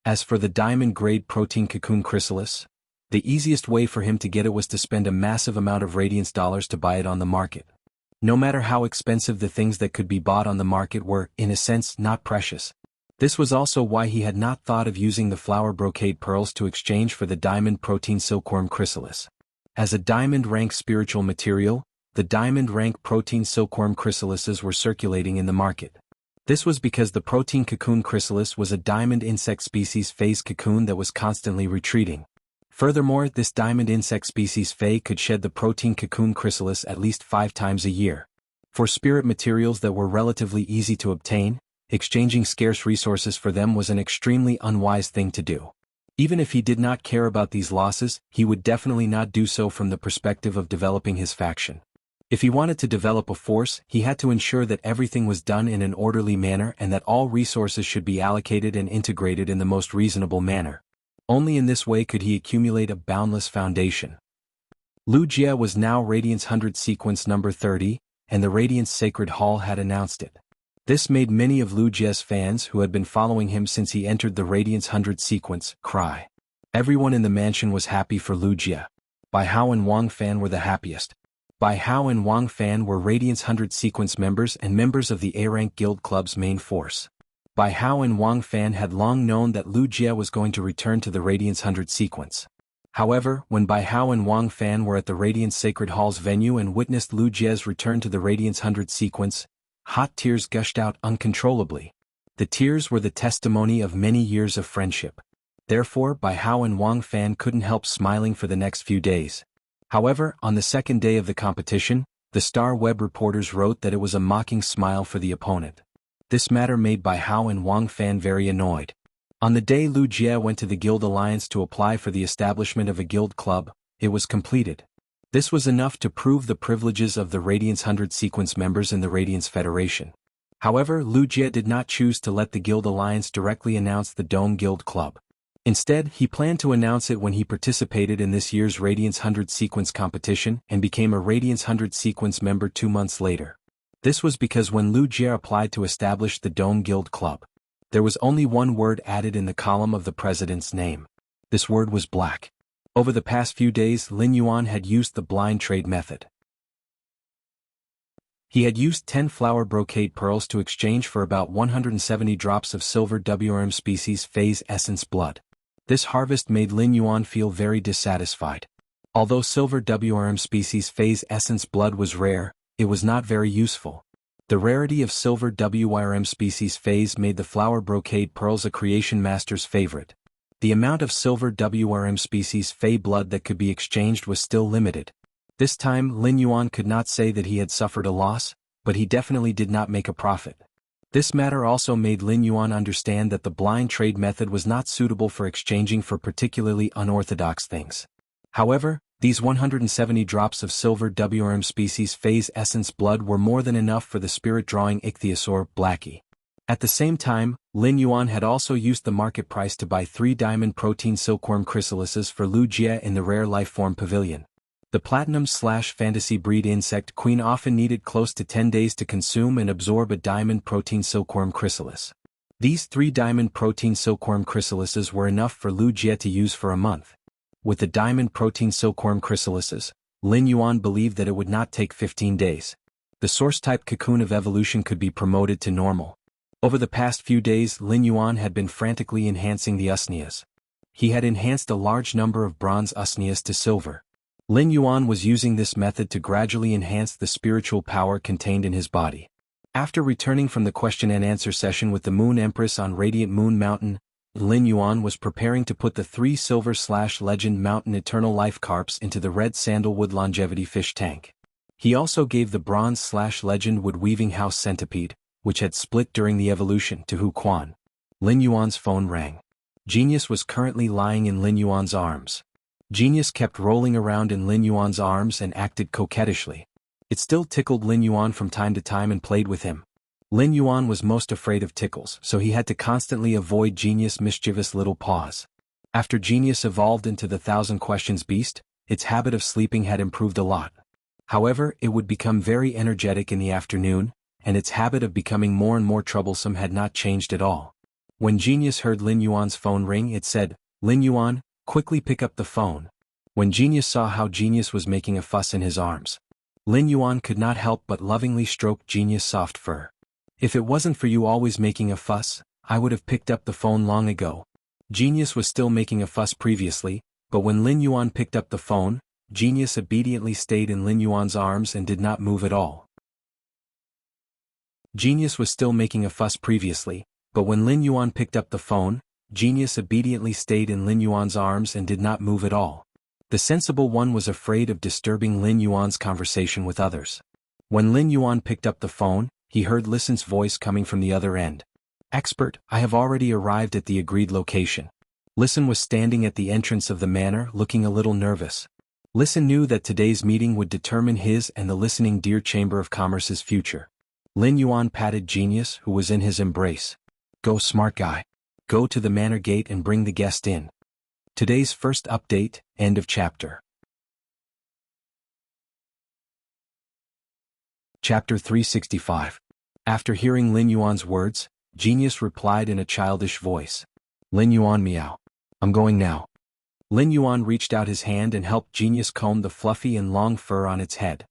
As for the diamond-grade protein cocoon chrysalis, the easiest way for him to get it was to spend a massive amount of radiance dollars to buy it on the market. No matter how expensive the things that could be bought on the market were, in a sense, not precious. This was also why he had not thought of using the flower brocade pearls to exchange for the diamond protein silkworm chrysalis. As a diamond-rank spiritual material, the diamond-rank protein silkworm chrysalises were circulating in the market. This was because the protein cocoon chrysalis was a diamond insect species phase cocoon that was constantly retreating. Furthermore, this diamond insect species Fae could shed the protein cocoon chrysalis at least 5 times a year. For spirit materials that were relatively easy to obtain, exchanging scarce resources for them was an extremely unwise thing to do. Even if he did not care about these losses, he would definitely not do so from the perspective of developing his faction. If he wanted to develop a force, he had to ensure that everything was done in an orderly manner and that all resources should be allocated and integrated in the most reasonable manner. Only in this way could he accumulate a boundless foundation. Lu Jie was now Radiance 100 sequence number 30, and the Radiance Sacred Hall had announced it. This made many of Lu Jie's fans who had been following him since he entered the Radiance 100 sequence cry. Everyone in the mansion was happy for Lu Jie. Bai Hao and Wang Fan were the happiest. Bai Hao and Wang Fan were Radiance 100 sequence members and members of the A-Rank Guild Club's main force. Bai Hao and Wang Fan had long known that Lu Jie was going to return to the Radiance 100 sequence. However, when Bai Hao and Wang Fan were at the Radiance Sacred Hall's venue and witnessed Lu Jie's return to the Radiance 100 sequence, hot tears gushed out uncontrollably. The tears were the testimony of many years of friendship. Therefore, Bai Hao and Wang Fan couldn't help smiling for the next few days. However, on the second day of the competition, the Star Web reporters wrote that it was a mocking smile for the opponent. This matter made Bai Hao and Wang Fan very annoyed. On the day Lu Jie went to the Guild Alliance to apply for the establishment of a guild club, it was completed. This was enough to prove the privileges of the Radiance 100 sequence members in the Radiance Federation. However, Lu Jie did not choose to let the Guild Alliance directly announce the Dome Guild Club. Instead, he planned to announce it when he participated in this year's Radiance 100 sequence competition and became a Radiance 100 sequence member 2 months later. This was because when Lu Jie applied to establish the Dome Guild Club, there was only one word added in the column of the president's name. This word was black. Over the past few days, Lin Yuan had used the blind trade method. He had used 10 flower brocade pearls to exchange for about 170 drops of silver WRM species phase essence blood. This harvest made Lin Yuan feel very dissatisfied. Although silver WRM species phase essence blood was rare, it was not very useful. The rarity of silver WRM species phase made the flower brocade pearls a creation master's favorite. The amount of silver WRM species Fey blood that could be exchanged was still limited. This time Lin Yuan could not say that he had suffered a loss, but he definitely did not make a profit. This matter also made Lin Yuan understand that the blind trade method was not suitable for exchanging for particularly unorthodox things. However, these 170 drops of silver WRM species phase essence blood were more than enough for the spirit-drawing ichthyosaur, Blackie. At the same time, Lin Yuan had also used the market price to buy 3 diamond protein silkworm chrysalises for Lu Jie in the rare life-form pavilion. The platinum/fantasy breed insect queen often needed close to 10 days to consume and absorb a diamond protein silkworm chrysalis. These 3 diamond protein silkworm chrysalises were enough for Lu Jie to use for a month. With the diamond protein silkworm chrysalises, Lin Yuan believed that it would not take 15 days. The source-type cocoon of evolution could be promoted to normal. Over the past few days, Lin Yuan had been frantically enhancing the usneas. He had enhanced a large number of bronze usneas to silver. Lin Yuan was using this method to gradually enhance the spiritual power contained in his body. After returning from the question and answer session with the Moon Empress on Radiant Moon Mountain, Lin Yuan was preparing to put the 3 silver/legend mountain eternal life carps into the red sandalwood longevity fish tank. He also gave the bronze/legend wood weaving house centipede, which had split during the evolution, to Hu Quan. Lin Yuan's phone rang. Genius was currently lying in Lin Yuan's arms. Genius kept rolling around in Lin Yuan's arms and acted coquettishly. It still tickled Lin Yuan from time to time and played with him. Lin Yuan was most afraid of tickles, so he had to constantly avoid Genius' mischievous little paws. After Genius evolved into the 1,000 Questions beast, its habit of sleeping had improved a lot. However, it would become very energetic in the afternoon, and its habit of becoming more and more troublesome had not changed at all. When Genius heard Lin Yuan's phone ring, it said, "Lin Yuan, quickly pick up the phone." When Genius saw how Genius was making a fuss in his arms, Lin Yuan could not help but lovingly stroke Genius' soft fur. "If it wasn't for you always making a fuss, I would have picked up the phone long ago." Genius was still making a fuss previously, but when Lin Yuan picked up the phone, Genius obediently stayed in Lin Yuan's arms and did not move at all. Genius was still making a fuss previously, but when Lin Yuan picked up the phone, Genius obediently stayed in Lin Yuan's arms and did not move at all. The sensible one was afraid of disturbing Lin Yuan's conversation with others. When Lin Yuan picked up the phone, he heard Listen's voice coming from the other end. "Expert, I have already arrived at the agreed location." Listen was standing at the entrance of the manor looking a little nervous. Listen knew that today's meeting would determine his and the Listening Deer Chamber of Commerce's future. Lin Yuan patted Genius, who was in his embrace. "Go, smart guy. Go to the manor gate and bring the guest in." Today's first update, end of chapter. Chapter 365. After hearing Lin Yuan's words, Genius replied in a childish voice. "Lin Yuan, meow. I'm going now." Lin Yuan reached out his hand and helped Genius comb the fluffy and long fur on its head.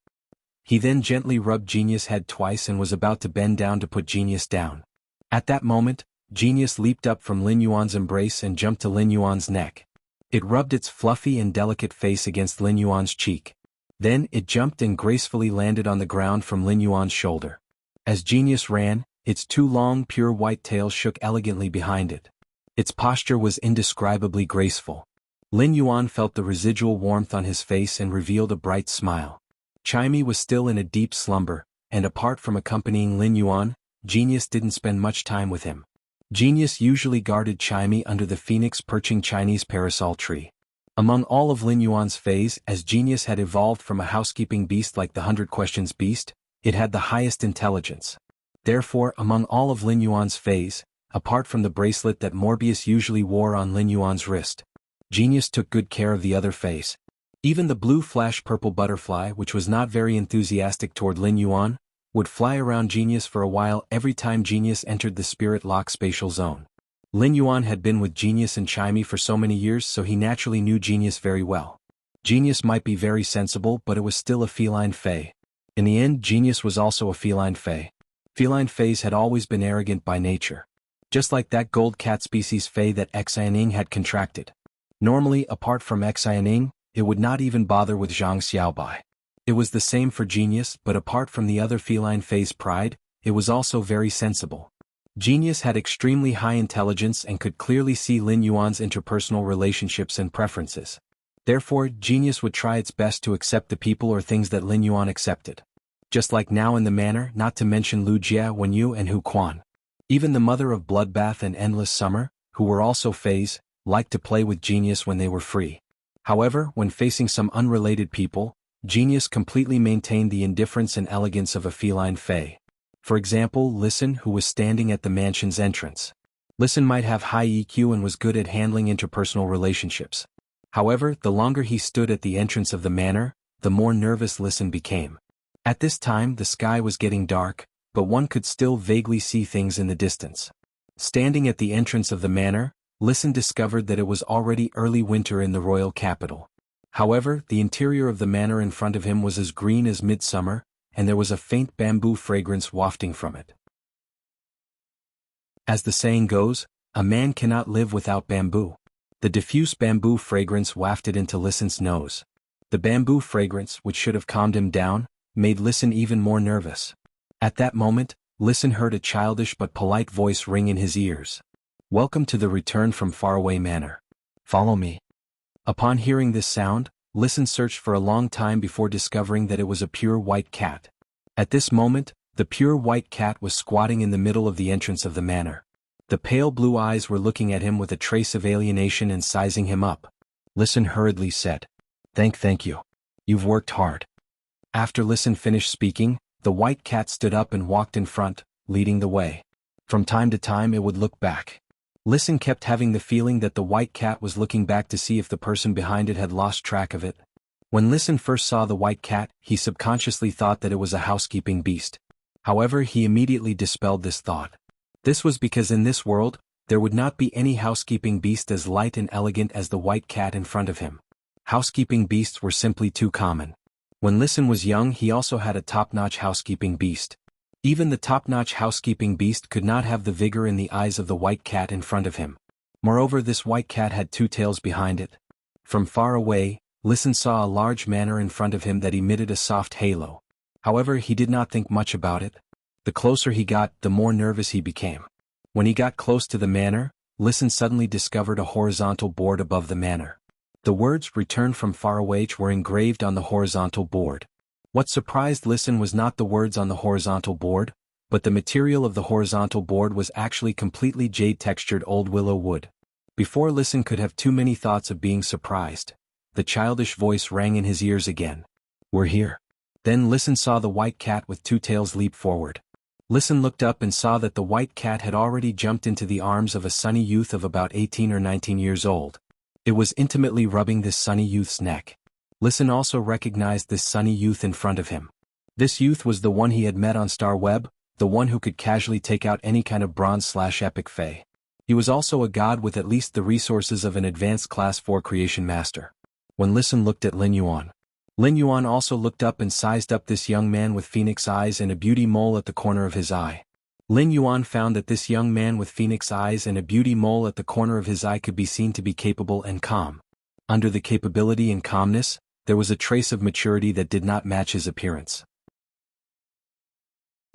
He then gently rubbed Genius' head twice and was about to bend down to put Genius down. At that moment, Genius leaped up from Lin Yuan's embrace and jumped to Lin Yuan's neck. It rubbed its fluffy and delicate face against Lin Yuan's cheek. Then it jumped and gracefully landed on the ground from Lin Yuan's shoulder. As Genius ran, its 2 long pure white tails shook elegantly behind it. Its posture was indescribably graceful. Lin Yuan felt the residual warmth on his face and revealed a bright smile. Chimey was still in a deep slumber, and apart from accompanying Lin Yuan, Genius didn't spend much time with him. Genius usually guarded Chimey under the phoenix-perching Chinese parasol tree. Among all of Lin Yuan's fays, as Genius had evolved from a housekeeping beast like the 100 Questions beast, it had the highest intelligence. Therefore, among all of Lin Yuan's fays, apart from the bracelet that Morbius usually wore on Lin Yuan's wrist, Genius took good care of the other fays. Even the blue flash purple butterfly, which was not very enthusiastic toward Lin Yuan, would fly around Genius for a while every time Genius entered the spirit lock spatial zone. Lin Yuan had been with Genius and Chimey for so many years, so he naturally knew Genius very well. Genius might be very sensible, but it was still a feline fae. In the end, Genius was also a feline fae. Feline fays had always been arrogant by nature. Just like that gold cat species fae that Xianing had contracted. Normally, apart from Xianing, it would not even bother with Zhang Xiaobai. It was the same for Genius, but apart from the other feline fae's pride, it was also very sensible. Genius had extremely high intelligence and could clearly see Lin Yuan's interpersonal relationships and preferences. Therefore, Genius would try its best to accept the people or things that Lin Yuan accepted. Just like now in the manor, not to mention Lu Jie, Wenyu and Hu Quan. Even the mother of Bloodbath and Endless Summer, who were also fays, liked to play with Genius when they were free. However, when facing some unrelated people, Genius completely maintained the indifference and elegance of a feline fae. For example, Listen, who was standing at the mansion's entrance. Listen might have high EQ and was good at handling interpersonal relationships. However, the longer he stood at the entrance of the manor, the more nervous Listen became. At this time the sky was getting dark, but one could still vaguely see things in the distance. Standing at the entrance of the manor, Listen discovered that it was already early winter in the royal capital. However, the interior of the manor in front of him was as green as midsummer, and there was a faint bamboo fragrance wafting from it. As the saying goes, a man cannot live without bamboo. The diffuse bamboo fragrance wafted into Listen's nose. The bamboo fragrance, which should have calmed him down, made Listen even more nervous. At that moment, Listen heard a childish but polite voice ring in his ears. "Welcome to the return from faraway manor. Follow me." Upon hearing this sound, Listen searched for a long time before discovering that it was a pure white cat. At this moment, the pure white cat was squatting in the middle of the entrance of the manor. The pale blue eyes were looking at him with a trace of alienation and sizing him up. Listen hurriedly said, Thank you. You've worked hard." After Listen finished speaking, the white cat stood up and walked in front, leading the way. From time to time it would look back. Listen kept having the feeling that the white cat was looking back to see if the person behind it had lost track of it. When Listen first saw the white cat, he subconsciously thought that it was a housekeeping beast. However, he immediately dispelled this thought. This was because in this world, there would not be any housekeeping beast as light and elegant as the white cat in front of him. Housekeeping beasts were simply too common. When Listen was young, he also had a top-notch housekeeping beast. Even the top-notch housekeeping beast could not have the vigor in the eyes of the white cat in front of him. Moreover, this white cat had two tails behind it. From far away, Listen saw a large manor in front of him that emitted a soft halo. However, he did not think much about it. The closer he got, the more nervous he became. When he got close to the manor, Listen suddenly discovered a horizontal board above the manor. The words "Return from far away" were engraved on the horizontal board. What surprised Listen was not the words on the horizontal board, but the material of the horizontal board was actually completely jade-textured old willow wood. Before Listen could have too many thoughts of being surprised, the childish voice rang in his ears again. "We're here." Then Listen saw the white cat with two tails leap forward. Listen looked up and saw that the white cat had already jumped into the arms of a sunny youth of about 18 or 19 years old. It was intimately rubbing this sunny youth's neck. Listen also recognized this sunny youth in front of him. This youth was the one he had met on Star Web, the one who could casually take out any kind of bronze/epic fae. He was also a god with at least the resources of an advanced class 4 creation master. When Listen looked at Lin Yuan also looked up and sized up this young man with phoenix eyes and a beauty mole at the corner of his eye. Lin Yuan found that this young man with phoenix eyes and a beauty mole at the corner of his eye could be seen to be capable and calm. Under the capability and calmness, there was a trace of maturity that did not match his appearance.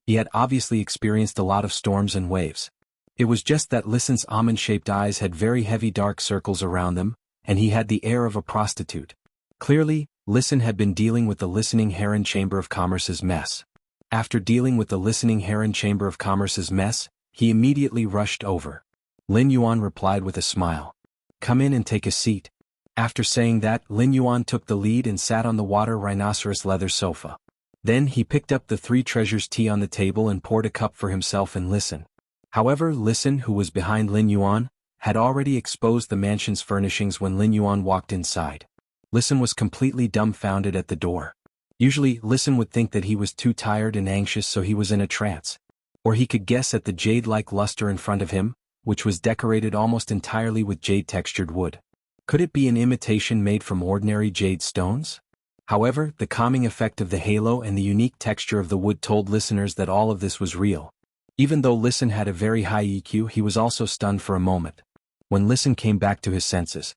He had obviously experienced a lot of storms and waves. It was just that Listen's almond-shaped eyes had very heavy dark circles around them, and he had the air of a prostitute. Clearly, Listen had been dealing with the Listening Heron Chamber of Commerce's mess. After dealing with the Listening Heron Chamber of Commerce's mess, he immediately rushed over. Lin Yuan replied with a smile. "Come in and take a seat." After saying that, Lin Yuan took the lead and sat on the water rhinoceros leather sofa. Then he picked up the three treasures tea on the table and poured a cup for himself and Listen. However, Listen, who was behind Lin Yuan, had already exposed the mansion's furnishings when Lin Yuan walked inside. Listen was completely dumbfounded at the door. Usually, Listen would think that he was too tired and anxious, so he was in a trance. Or he could guess at the jade-like luster in front of him, which was decorated almost entirely with jade-textured wood. Could it be an imitation made from ordinary jade stones? However, the calming effect of the halo and the unique texture of the wood told listeners that all of this was real. Even though Listen had a very high EQ, he was also stunned for a moment. When Listen came back to his senses,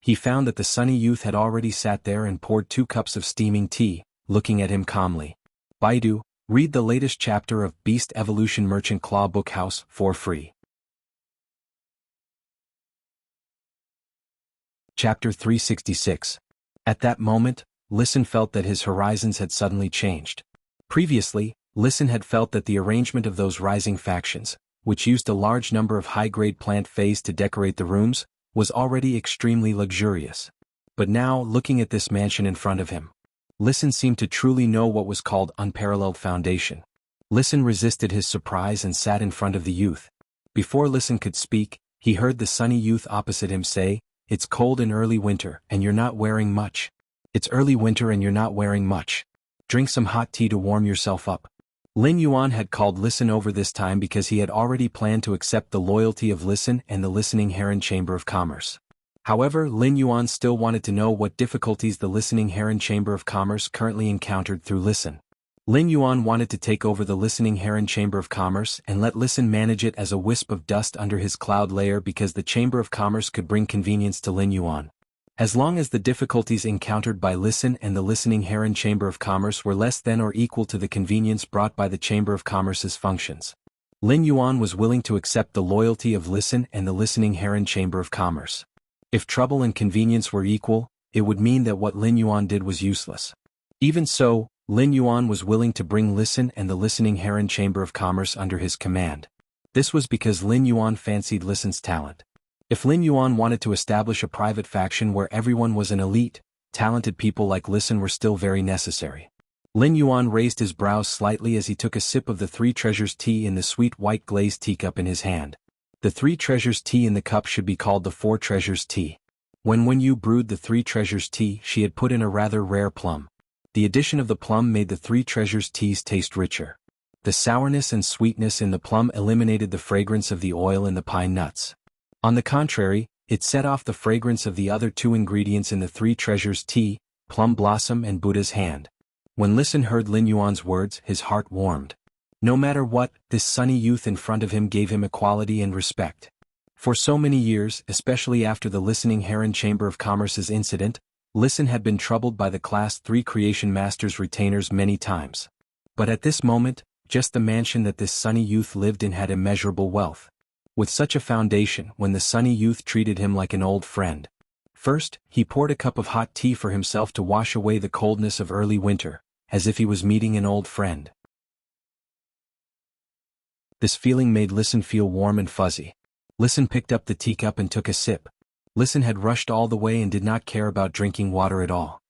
he found that the sunny youth had already sat there and poured 2 cups of steaming tea, looking at him calmly. Baidu, read the latest chapter of Beast Evolution Merchant Claw Bookhouse for free. Chapter 366. At that moment, Listen felt that his horizons had suddenly changed. Previously, Listen had felt that the arrangement of those rising factions, which used a large number of high-grade plant fays to decorate the rooms, was already extremely luxurious. But now, looking at this mansion in front of him, Listen seemed to truly know what was called unparalleled foundation. Listen resisted his surprise and sat in front of the youth. Before Listen could speak, he heard the sunny youth opposite him say, "It's cold in early winter, and you're not wearing much. It's early winter and you're not wearing much. Drink some hot tea to warm yourself up." Lin Yuan had called Listen over this time because he had already planned to accept the loyalty of Listen and the Listening Heron Chamber of Commerce. However, Lin Yuan still wanted to know what difficulties the Listening Heron Chamber of Commerce currently encountered through Listen. Lin Yuan wanted to take over the Listening Heron Chamber of Commerce and let Listen manage it as a wisp of dust under his cloud layer because the Chamber of Commerce could bring convenience to Lin Yuan. As long as the difficulties encountered by Listen and the Listening Heron Chamber of Commerce were less than or equal to the convenience brought by the Chamber of Commerce's functions, Lin Yuan was willing to accept the loyalty of Listen and the Listening Heron Chamber of Commerce. If trouble and convenience were equal, it would mean that what Lin Yuan did was useless. Even so, Lin Yuan was willing to bring Listen and the Listening Heron Chamber of Commerce under his command. This was because Lin Yuan fancied Listen's talent. If Lin Yuan wanted to establish a private faction where everyone was an elite, talented people like Listen were still very necessary. Lin Yuan raised his brows slightly as he took a sip of the Three Treasures tea in the sweet white glazed teacup in his hand. The Three Treasures tea in the cup should be called the Four Treasures tea. When Wen Yu brewed the Three Treasures tea, she had put in a rather rare plum. The addition of the plum made the Three Treasures teas taste richer. The sourness and sweetness in the plum eliminated the fragrance of the oil and the pine nuts. On the contrary, it set off the fragrance of the other two ingredients in the Three Treasures tea, plum blossom and Buddha's hand. When Listen heard Lin Yuan's words, his heart warmed. No matter what, this sunny youth in front of him gave him equality and respect. For so many years, especially after the Listening Heron Chamber of Commerce's incident, Listen had been troubled by the Class 3 Creation Master's retainers many times. But at this moment, just the mansion that this sunny youth lived in had immeasurable wealth. With such a foundation, when the sunny youth treated him like an old friend. First, he poured a cup of hot tea for himself to wash away the coldness of early winter, as if he was meeting an old friend. This feeling made Listen feel warm and fuzzy. Listen picked up the teacup and took a sip. Listen had rushed all the way and did not care about drinking water at all.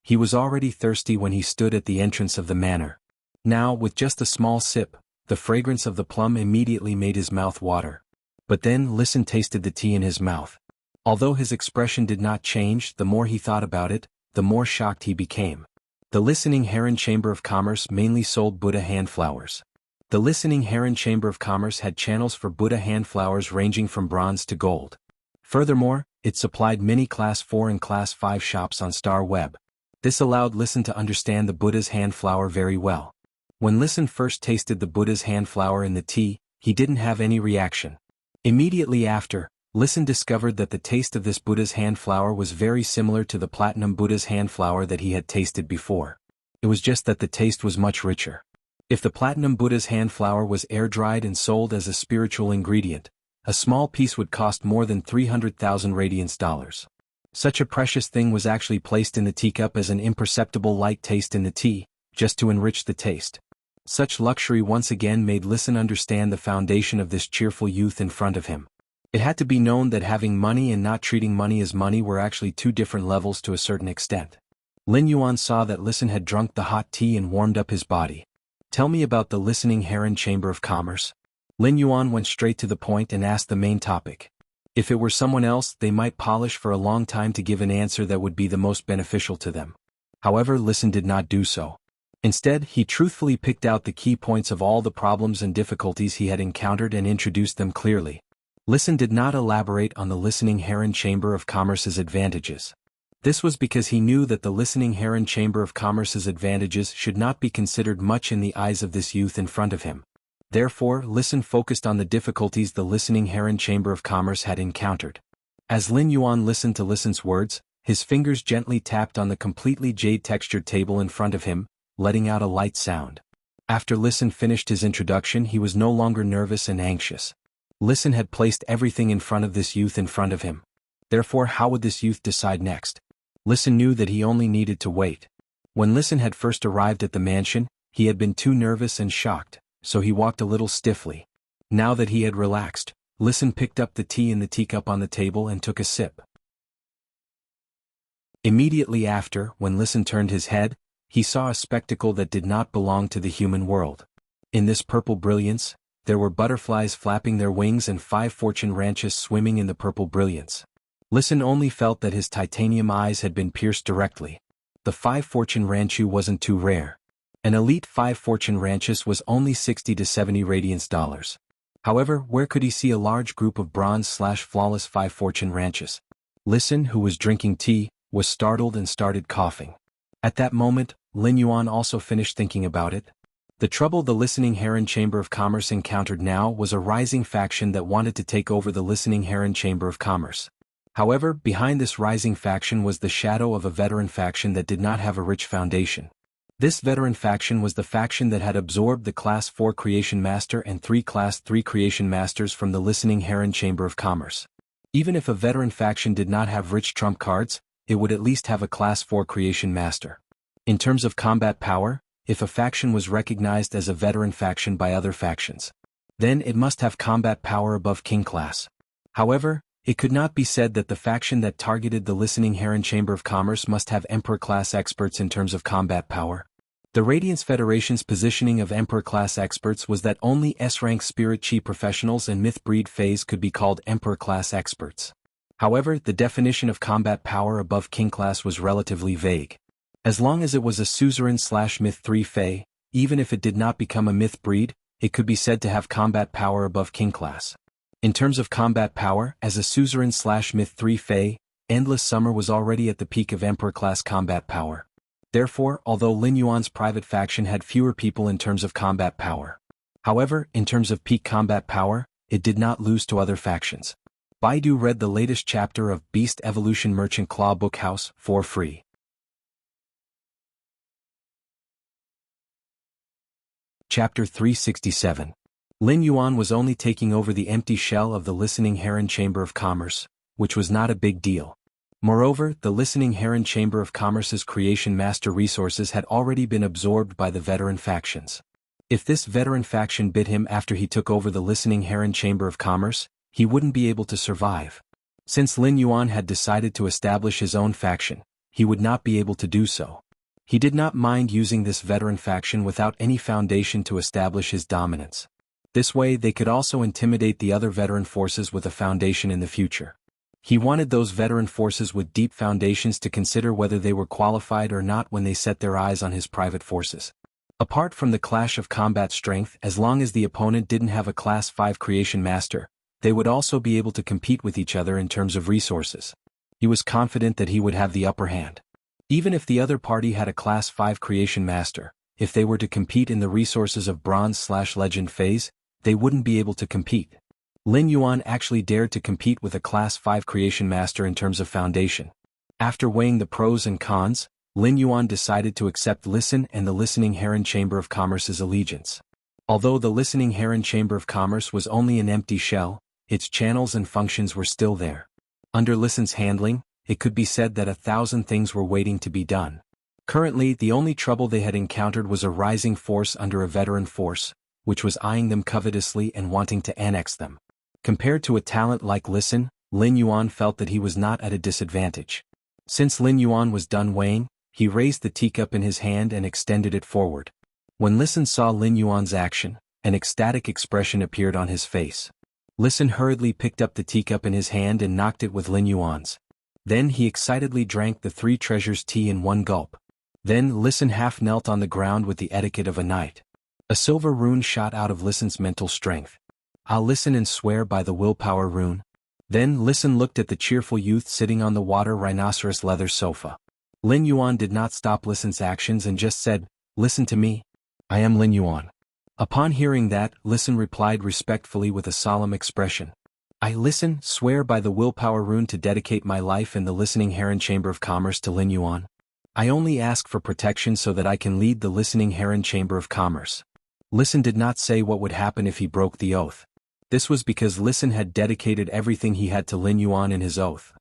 He was already thirsty when he stood at the entrance of the manor. Now, with just a small sip, the fragrance of the plum immediately made his mouth water. But then Listen tasted the tea in his mouth. Although his expression did not change, the more he thought about it, the more shocked he became. The Listening Heron Chamber of Commerce mainly sold Buddha hand flowers. The Listening Heron Chamber of Commerce had channels for Buddha hand flowers ranging from bronze to gold. Furthermore, it supplied many Class 4 and Class 5 shops on Star Web. This allowed Listen to understand the Buddha's hand flower very well. When Listen first tasted the Buddha's hand flower in the tea, he didn't have any reaction. Immediately after, Listen discovered that the taste of this Buddha's hand flower was very similar to the platinum Buddha's hand flower that he had tasted before. It was just that the taste was much richer. If the platinum Buddha's hand flower was air-dried and sold as a spiritual ingredient, a small piece would cost more than 300,000 radiance dollars. Such a precious thing was actually placed in the teacup as an imperceptible light taste in the tea, just to enrich the taste. Such luxury once again made Listen understand the foundation of this cheerful youth in front of him. It had to be known that having money and not treating money as money were actually two different levels to a certain extent. Lin Yuan saw that Listen had drunk the hot tea and warmed up his body. "Tell me about the Listening Heron Chamber of Commerce." Lin Yuan went straight to the point and asked the main topic. If it were someone else, they might polish for a long time to give an answer that would be the most beneficial to them. However, Listen did not do so. Instead, he truthfully picked out the key points of all the problems and difficulties he had encountered and introduced them clearly. Listen did not elaborate on the Listening Heron Chamber of Commerce's advantages. This was because he knew that the Listening Heron Chamber of Commerce's advantages should not be considered much in the eyes of this youth in front of him. Therefore, Listen focused on the difficulties the Listening Heron Chamber of Commerce had encountered. As Lin Yuan listened to Listen's words, his fingers gently tapped on the completely jade-textured table in front of him, letting out a light sound. After Listen finished his introduction, he was no longer nervous and anxious. Listen had placed everything in front of this youth in front of him. Therefore, how would this youth decide next? Listen knew that he only needed to wait. When Listen had first arrived at the mansion, he had been too nervous and shocked, so he walked a little stiffly. Now that he had relaxed, Listen picked up the tea in the teacup on the table and took a sip. Immediately after, when Listen turned his head, he saw a spectacle that did not belong to the human world. In this purple brilliance, there were butterflies flapping their wings and 5 fortune ranches swimming in the purple brilliance. Listen only felt that his titanium eyes had been pierced directly. The 5 fortune ranchu wasn't too rare. An elite 5 fortune ranches was only 60 to 70 radiance dollars. However, where could he see a large group of bronze/flawless 5 fortune ranches? Listen, who was drinking tea, was startled and started coughing. At that moment, Lin Yuan also finished thinking about it. The trouble the Listening Heron Chamber of Commerce encountered now was a rising faction that wanted to take over the Listening Heron Chamber of Commerce. However, behind this rising faction was the shadow of a veteran faction that did not have a rich foundation. This veteran faction was the faction that had absorbed the Class 4 Creation Master and 3 Class 3 Creation Masters from the Listening Heron Chamber of Commerce. Even if a veteran faction did not have rich trump cards, it would at least have a Class 4 Creation Master. In terms of combat power, if a faction was recognized as a veteran faction by other factions, then it must have combat power above King Class. However, it could not be said that the faction that targeted the Listening Heron Chamber of Commerce must have Emperor-class experts in terms of combat power. The Radiance Federation's positioning of Emperor-class experts was that only S-rank Spirit Chi professionals and Myth Breed Fays could be called Emperor-class experts. However, the definition of combat power above King Class was relatively vague. As long as it was a Suzerain/Myth 3 Fey, even if it did not become a Myth Breed, it could be said to have combat power above King Class. In terms of combat power, as a Suzerain/Myth 3 Fey, Endless Summer was already at the peak of Emperor-class combat power. Therefore, although Lin Yuan's private faction had fewer people in terms of combat power, however, in terms of peak combat power, it did not lose to other factions. Baidu read the latest chapter of Beast Evolution Merchant Claw Bookhouse for free. Chapter 367. Lin Yuan was only taking over the empty shell of the Listening Heron Chamber of Commerce, which was not a big deal. Moreover, the Listening Heron Chamber of Commerce's Creation Master resources had already been absorbed by the veteran factions. If this veteran faction bit him after he took over the Listening Heron Chamber of Commerce, he wouldn't be able to survive. Since Lin Yuan had decided to establish his own faction, he would not be able to do so. He did not mind using this veteran faction without any foundation to establish his dominance. This way they could also intimidate the other veteran forces with a foundation in the future. He wanted those veteran forces with deep foundations to consider whether they were qualified or not when they set their eyes on his private forces. Apart from the clash of combat strength, as long as the opponent didn't have a Class 5 Creation Master, they would also be able to compete with each other in terms of resources. He was confident that he would have the upper hand. Even if the other party had a Class 5 Creation Master, if they were to compete in the resources of Bronze/Legend phase, they wouldn't be able to compete. Lin Yuan actually dared to compete with a Class 5 Creation Master in terms of foundation. After weighing the pros and cons, Lin Yuan decided to accept Listen and the Listening Heron Chamber of Commerce's allegiance. Although the Listening Heron Chamber of Commerce was only an empty shell, its channels and functions were still there. Under Listen's handling, it could be said that 1,000 things were waiting to be done. Currently, the only trouble they had encountered was a rising force under a veteran force, which was eyeing them covetously and wanting to annex them. Compared to a talent like Listen, Lin Yuan felt that he was not at a disadvantage. Since Lin Yuan was done weighing, he raised the teacup in his hand and extended it forward. When Listen saw Lin Yuan's action, an ecstatic expression appeared on his face. Listen hurriedly picked up the teacup in his hand and knocked it with Lin Yuan's. Then he excitedly drank the 3 treasures tea in one gulp. Then Listen half knelt on the ground with the etiquette of a knight. A silver rune shot out of Listen's mental strength. "I'll listen and swear by the willpower rune." Then Listen looked at the cheerful youth sitting on the water rhinoceros leather sofa. Lin Yuan did not stop Listen's actions and just said, "Listen to me. I am Lin Yuan." Upon hearing that, Listen replied respectfully with a solemn expression. "I, Listen, swear by the willpower rune to dedicate my life in the Listening Heron Chamber of Commerce to Lin Yuan. I only ask for protection so that I can lead the Listening Heron Chamber of Commerce." Listen did not say what would happen if he broke the oath. This was because Listen had dedicated everything he had to Lin Yuan in his oath.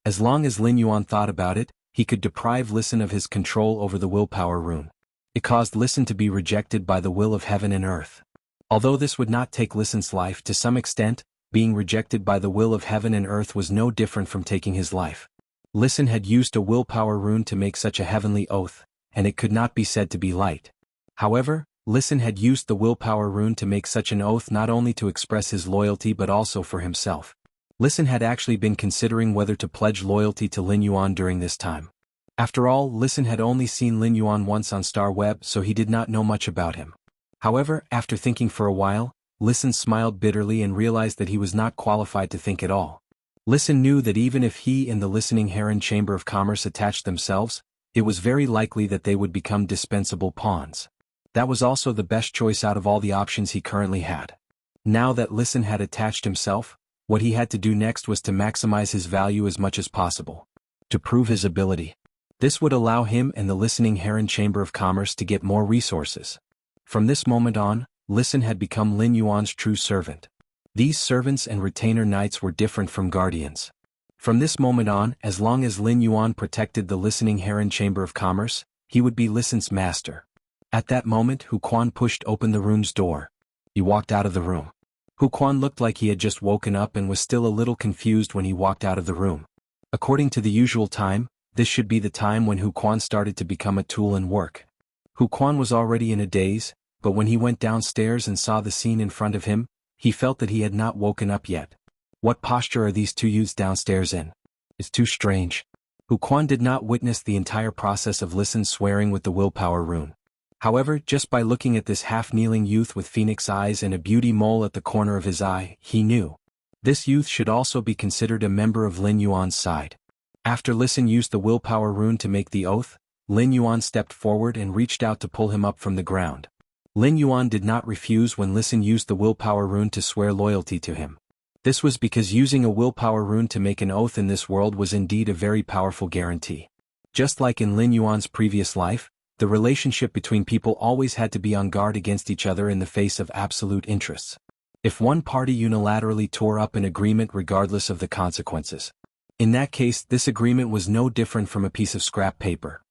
As long as Lin Yuan thought about it, he could deprive Listen of his control over the willpower rune. It caused Listen to be rejected by the will of heaven and earth. Although this would not take Listen's life to some extent, being rejected by the will of heaven and earth was no different from taking his life. Listen had used a willpower rune to make such a heavenly oath, and it could not be said to be light. However, Listen had used the willpower rune to make such an oath not only to express his loyalty but also for himself. Listen had actually been considering whether to pledge loyalty to Lin Yuan during this time. After all, Listen had only seen Lin Yuan once on Star Web, so he did not know much about him. However, after thinking for a while, Listen smiled bitterly and realized that he was not qualified to think at all. Listen knew that even if he and the listening Heron Chamber of Commerce attached themselves, it was very likely that they would become dispensable pawns. That was also the best choice out of all the options he currently had. Now that Listen had attached himself, what he had to do next was to maximize his value as much as possible. To prove his ability. This would allow him and the listening Heron Chamber of Commerce to get more resources. From this moment on, Listen had become Lin Yuan's true servant. These servants and retainer knights were different from guardians. From this moment on, as long as Lin Yuan protected the listening Heron Chamber of Commerce, he would be Listen's master. At that moment, Hu Quan pushed open the rune's door. He walked out of the room. Hu Quan looked like he had just woken up and was still a little confused when he walked out of the room. According to the usual time, this should be the time when Hu Quan started to become a tool and work. Hu Quan was already in a daze, but when he went downstairs and saw the scene in front of him, he felt that he had not woken up yet. What posture are these two youths downstairs in? It's too strange. Hu Quan did not witness the entire process of Listen swearing with the willpower rune. However, just by looking at this half-kneeling youth with phoenix eyes and a beauty mole at the corner of his eye, he knew. This youth should also be considered a member of Lin Yuan's side. After Listen used the willpower rune to make the oath, Lin Yuan stepped forward and reached out to pull him up from the ground. Lin Yuan did not refuse when Listen used the willpower rune to swear loyalty to him. This was because using a willpower rune to make an oath in this world was indeed a very powerful guarantee. Just like in Lin Yuan's previous life, the relationship between people always had to be on guard against each other in the face of absolute interests. If one party unilaterally tore up an agreement regardless of the consequences. In that case, this agreement was no different from a piece of scrap paper.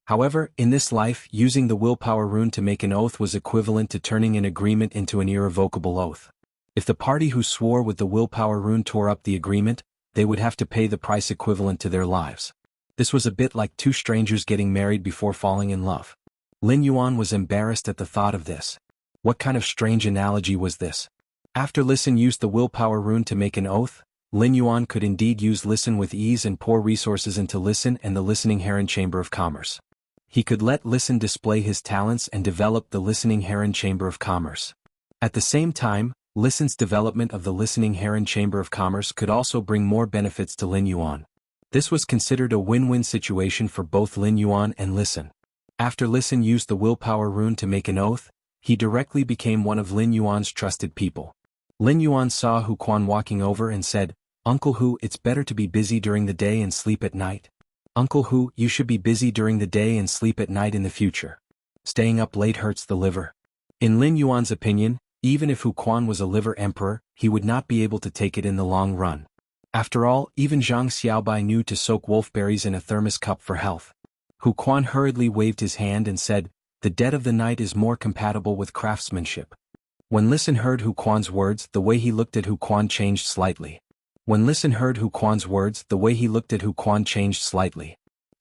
However, in this life, using the willpower rune to make an oath was equivalent to turning an agreement into an irrevocable oath. If the party who swore with the willpower rune tore up the agreement, they would have to pay the price equivalent to their lives. This was a bit like two strangers getting married before falling in love. Lin Yuan was embarrassed at the thought of this. What kind of strange analogy was this? After Listen used the willpower rune to make an oath, Lin Yuan could indeed use Listen with ease and pour resources into Listen and the listening Heron Chamber of Commerce. He could let Listen display his talents and develop the listening Heron Chamber of Commerce. At the same time, Listen's development of the listening Heron Chamber of Commerce could also bring more benefits to Lin Yuan. This was considered a win-win situation for both Lin Yuan and Listen. After Listen used the willpower rune to make an oath, he directly became one of Lin Yuan's trusted people. Lin Yuan saw Hu Quan walking over and said, "Uncle Hu, it's better to be busy during the day and sleep at night. Uncle Hu, you should be busy during the day and sleep at night in the future. Staying up late hurts the liver." In Lin Yuan's opinion, even if Hu Quan was a liver emperor, he would not be able to take it in the long run. After all, even Zhang Xiaobai knew to soak wolfberries in a thermos cup for health. Hu Quan hurriedly waved his hand and said, "The dead of the night is more compatible with craftsmanship." When Listen heard Hu Quan's words, the way he looked at Hu Quan changed slightly.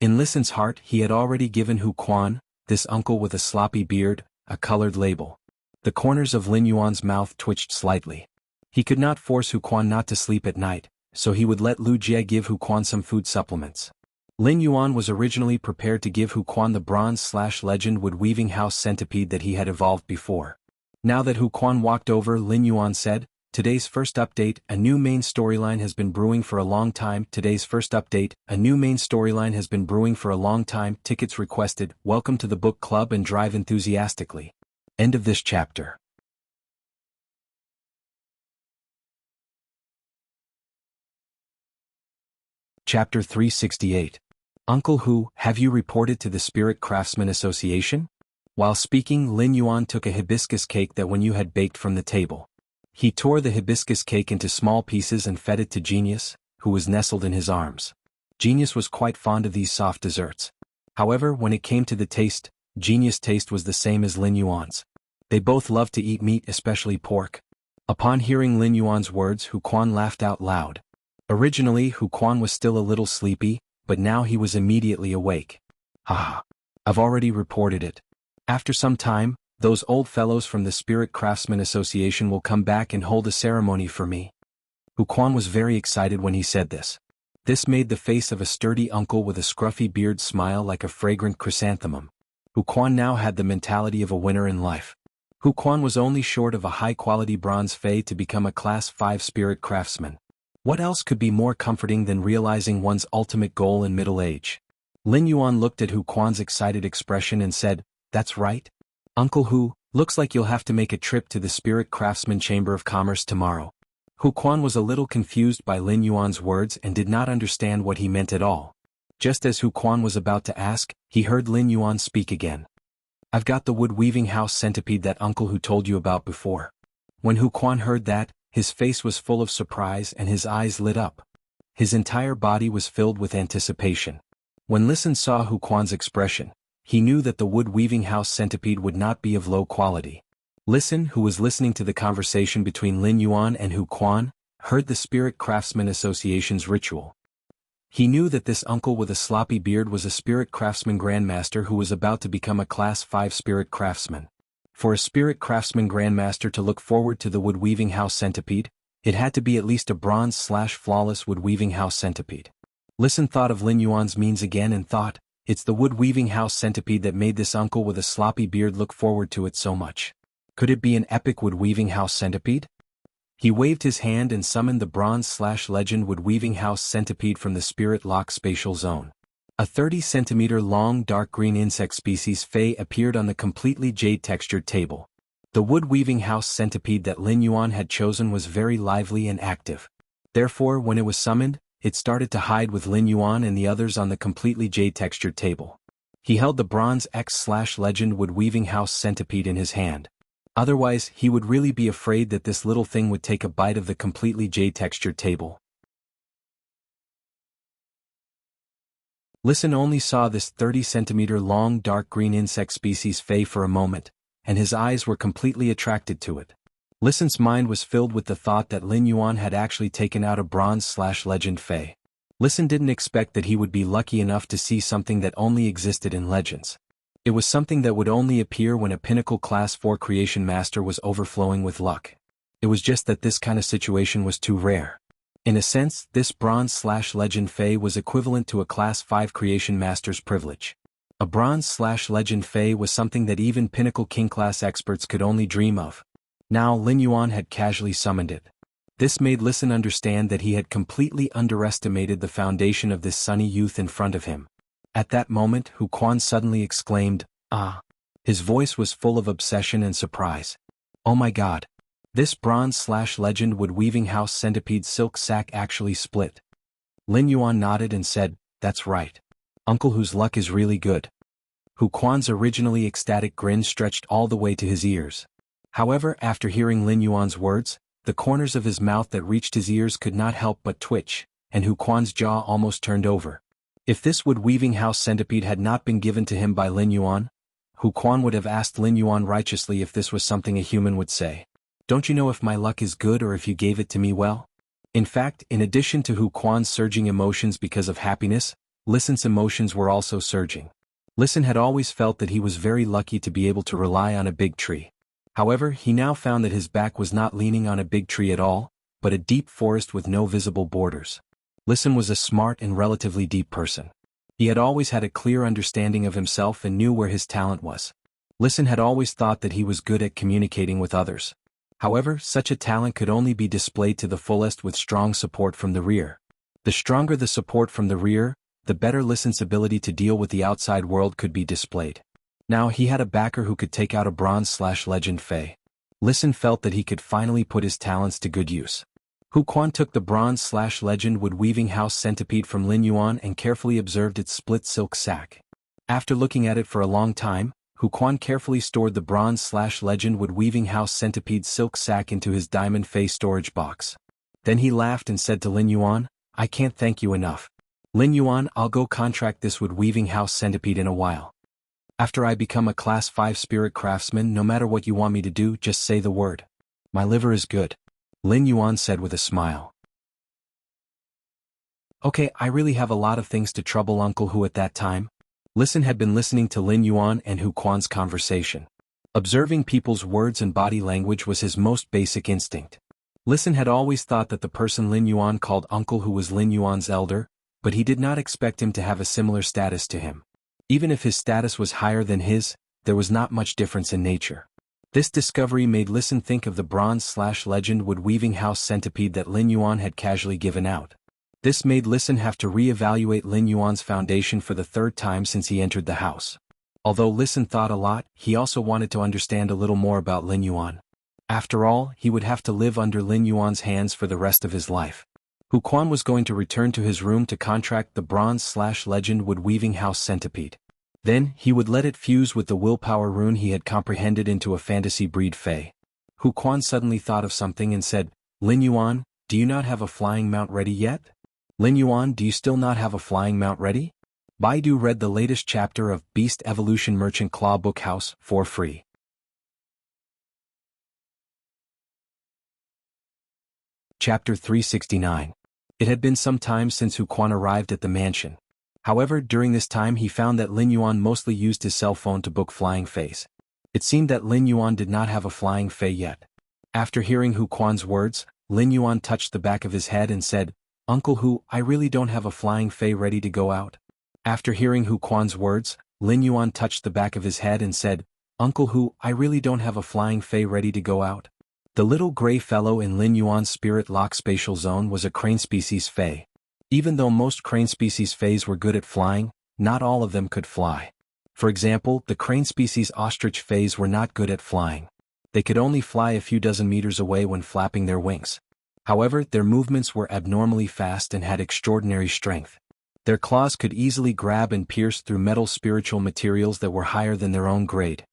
In Listen's heart, he had already given Hu Quan, this uncle with a sloppy beard, a colored label. The corners of Lin Yuan's mouth twitched slightly. He could not force Hu Quan not to sleep at night, so he would let Lu Jie give Hu Quan some food supplements. Lin Yuan was originally prepared to give Hu Quan the bronze/legend wood weaving house centipede that he had evolved before. Now that Hu Quan walked over, Lin Yuan said, "Today's first update, a new main storyline has been brewing for a long time. Tickets requested. Welcome to the book club and drive enthusiastically." End of this chapter. Chapter 368. Uncle Hu, have you reported to the Spirit Craftsman Association? While speaking, Lin Yuan took a hibiscus cake that Wen Yu had baked from the table. He tore the hibiscus cake into small pieces and fed it to Genius, who was nestled in his arms. Genius was quite fond of these soft desserts. However, when it came to the taste, Genius' taste was the same as Lin Yuan's. They both loved to eat meat, especially pork. Upon hearing Lin Yuan's words, Hu Quan laughed out loud. Originally, Hu Quan was still a little sleepy, but now he was immediately awake. Haha. I've already reported it. After some time, those old fellows from the Spirit Craftsman Association will come back and hold a ceremony for me. Hu Quan was very excited when he said this. This made the face of a sturdy uncle with a scruffy beard smile like a fragrant chrysanthemum. Hu Quan now had the mentality of a winner in life. Hu Quan was only short of a high-quality bronze fei to become a Class 5 Spirit Craftsman. What else could be more comforting than realizing one's ultimate goal in middle age? Lin Yuan looked at Hu Quan's excited expression and said, "That's right. Uncle Hu, looks like you'll have to make a trip to the Spirit Craftsman Chamber of Commerce tomorrow." Hu Quan was a little confused by Lin Yuan's words and did not understand what he meant at all. Just as Hu Quan was about to ask, he heard Lin Yuan speak again. "I've got the wood-weaving house centipede that Uncle Hu told you about before." When Hu Quan heard that, his face was full of surprise and his eyes lit up. His entire body was filled with anticipation. When Listen saw Hu Quan's expression, he knew that the wood-weaving house centipede would not be of low quality. Listen, who was listening to the conversation between Lin Yuan and Hu Quan, heard the Spirit Craftsman Association's ritual. He knew that this uncle with a sloppy beard was a Spirit Craftsman Grandmaster who was about to become a Class 5 Spirit Craftsman. For a Spirit Craftsman Grandmaster to look forward to the wood-weaving house centipede, it had to be at least a bronze/flawless wood-weaving house centipede. Listen thought of Lin Yuan's means again and thought, it's the wood-weaving house centipede that made this uncle with a sloppy beard look forward to it so much. Could it be an epic wood-weaving house centipede? He waved his hand and summoned the bronze/legend wood-weaving house centipede from the Spirit Lock spatial zone. A 30-centimeter long dark green insect species fei appeared on the completely jade-textured table. The wood-weaving house centipede that Lin Yuan had chosen was very lively and active. Therefore, when it was summoned, it started to hide with Lin Yuan and the others on the completely jade-textured table. He held the bronze X/legend wood-weaving house centipede in his hand. Otherwise, he would really be afraid that this little thing would take a bite of the completely jade-textured table. Listen only saw this 30-centimeter long dark green insect species fei for a moment, and his eyes were completely attracted to it. Listen's mind was filled with the thought that Lin Yuan had actually taken out a bronze/legend fei. Listen didn't expect that he would be lucky enough to see something that only existed in legends. It was something that would only appear when a pinnacle Class 4 creation master was overflowing with luck. It was just that this kind of situation was too rare. In a sense, this bronze/legend fei was equivalent to a Class 5 creation master's privilege. A bronze/legend fei was something that even pinnacle king class experts could only dream of. Now Lin Yuan had casually summoned it. This made Listen understand that he had completely underestimated the foundation of this sunny youth in front of him. At that moment, Hu Quan suddenly exclaimed, "Ah!" His voice was full of obsession and surprise. "Oh my god! This bronze/legend wood-weaving house centipede silk sack actually split." Lin Yuan nodded and said, "That's right. Uncle Hu's luck is really good." Hu Quan's originally ecstatic grin stretched all the way to his ears. However, after hearing Lin Yuan's words, the corners of his mouth that reached his ears could not help but twitch, and Hu Quan's jaw almost turned over. If this wood-weaving house centipede had not been given to him by Lin Yuan, Hu Quan would have asked Lin Yuan righteously if this was something a human would say. "Don't you know if my luck is good or if you gave it to me well?" In fact, in addition to Hu Quan's surging emotions because of happiness, Listen's emotions were also surging. Listen had always felt that he was very lucky to be able to rely on a big tree. However, he now found that his back was not leaning on a big tree at all, but a deep forest with no visible borders. Listen was a smart and relatively deep person. He had always had a clear understanding of himself and knew where his talent was. Listen had always thought that he was good at communicating with others. However, such a talent could only be displayed to the fullest with strong support from the rear. The stronger the support from the rear, the better Listen's ability to deal with the outside world could be displayed. Now he had a backer who could take out a bronze/legend fei. Listen felt that he could finally put his talents to good use. Hu Quan took the bronze/legend wood-weaving house centipede from Lin Yuan and carefully observed its split silk sack. After looking at it for a long time, Hu Quan carefully stored the bronze/legend wood-weaving house centipede silk sack into his diamond fei storage box. Then he laughed and said to Lin Yuan, "I can't thank you enough. Lin Yuan, I'll go contract this wood-weaving house centipede in a while." After I become a Class 5 spirit craftsman, no matter what you want me to do, just say the word. My liver is good, Lin Yuan said with a smile. Okay, I really have a lot of things to trouble Uncle Hu at that time. Listen had been listening to Lin Yuan and Hu Quan's conversation. Observing people's words and body language was his most basic instinct. Listen had always thought that the person Lin Yuan called Uncle Hu was Lin Yuan's elder, but he did not expect him to have a similar status to him. Even if his status was higher than his, there was not much difference in nature. This discovery made Listen think of the bronze/legend wood-weaving house centipede that Lin Yuan had casually given out. This made Listen have to re-evaluate Lin Yuan's foundation for the third time since he entered the house. Although Listen thought a lot, he also wanted to understand a little more about Lin Yuan. After all, he would have to live under Lin Yuan's hands for the rest of his life. Hu Quan was going to return to his room to contract the bronze/legend wood-weaving house centipede. Then, he would let it fuse with the willpower rune he had comprehended into a fantasy breed Fey. Hu Quan suddenly thought of something and said, Lin Yuan, do you not have a flying mount ready yet? Lin Yuan, do you still not have a flying mount ready? Baidu read the latest chapter of Beast Evolution Merchant Claw Book House for free. Chapter 369. It had been some time since Hu Quan arrived at the mansion. However, during this time he found that Lin Yuan mostly used his cell phone to book flying fays. It seemed that Lin Yuan did not have a flying fay yet. After hearing Hu Quan's words, Lin Yuan touched the back of his head and said, Uncle Hu, I really don't have a flying fay ready to go out. After hearing Hu Quan's words, Lin Yuan touched the back of his head and said, Uncle Hu, I really don't have a flying fay ready to go out. The little gray fellow in Lin Yuan's spirit lock spatial zone was a crane species fay. Even though most crane species fays were good at flying, not all of them could fly. For example, the crane species ostrich fays were not good at flying. They could only fly a few dozen meters away when flapping their wings. However, their movements were abnormally fast and had extraordinary strength. Their claws could easily grab and pierce through metal spiritual materials that were higher than their own grade.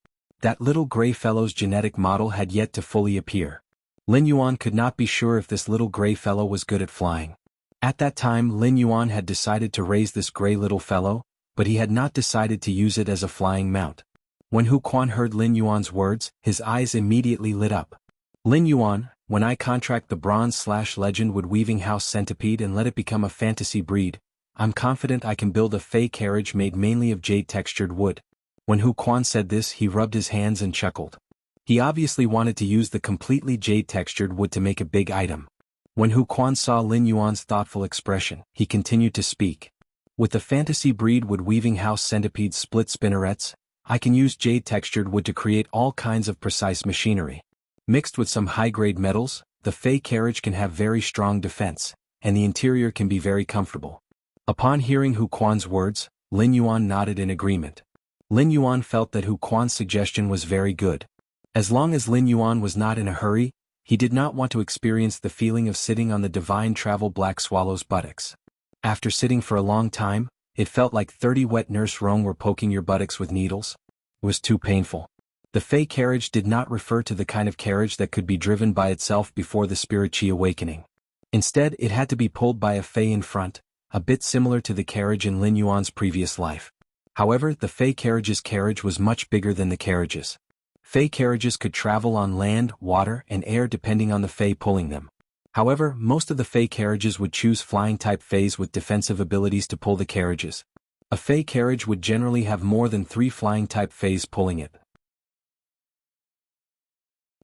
That little gray fellow's genetic model had yet to fully appear. Lin Yuan could not be sure if this little gray fellow was good at flying. At that time, Lin Yuan had decided to raise this gray little fellow, but he had not decided to use it as a flying mount. When Hu Quan heard Lin Yuan's words, his eyes immediately lit up. Lin Yuan, when I contract the bronze/legend wood-weaving house centipede and let it become a fantasy breed, I'm confident I can build a fey carriage made mainly of jade-textured wood. When Hu Quan said this, he rubbed his hands and chuckled. He obviously wanted to use the completely jade-textured wood to make a big item. When Hu Quan saw Lin Yuan's thoughtful expression, he continued to speak. With the fantasy breed wood-weaving house centipede split spinnerets, I can use jade-textured wood to create all kinds of precise machinery. Mixed with some high-grade metals, the fey carriage can have very strong defense, and the interior can be very comfortable. Upon hearing Hu Quan's words, Lin Yuan nodded in agreement. Lin Yuan felt that Hu Quan's suggestion was very good. As long as Lin Yuan was not in a hurry, he did not want to experience the feeling of sitting on the divine travel black swallow's buttocks. After sitting for a long time, it felt like 30 wet nurse Rong were poking your buttocks with needles. It was too painful. The fey carriage did not refer to the kind of carriage that could be driven by itself before the spirit chi awakening. Instead, it had to be pulled by a fey in front, a bit similar to the carriage in Lin Yuan's previous life. However, the fey carriage's carriage was much bigger than the carriages. Fey carriages could travel on land, water, and air depending on the fey pulling them. However, most of the fey carriages would choose flying-type feys with defensive abilities to pull the carriages. A fey carriage would generally have more than 3 flying-type feys pulling it.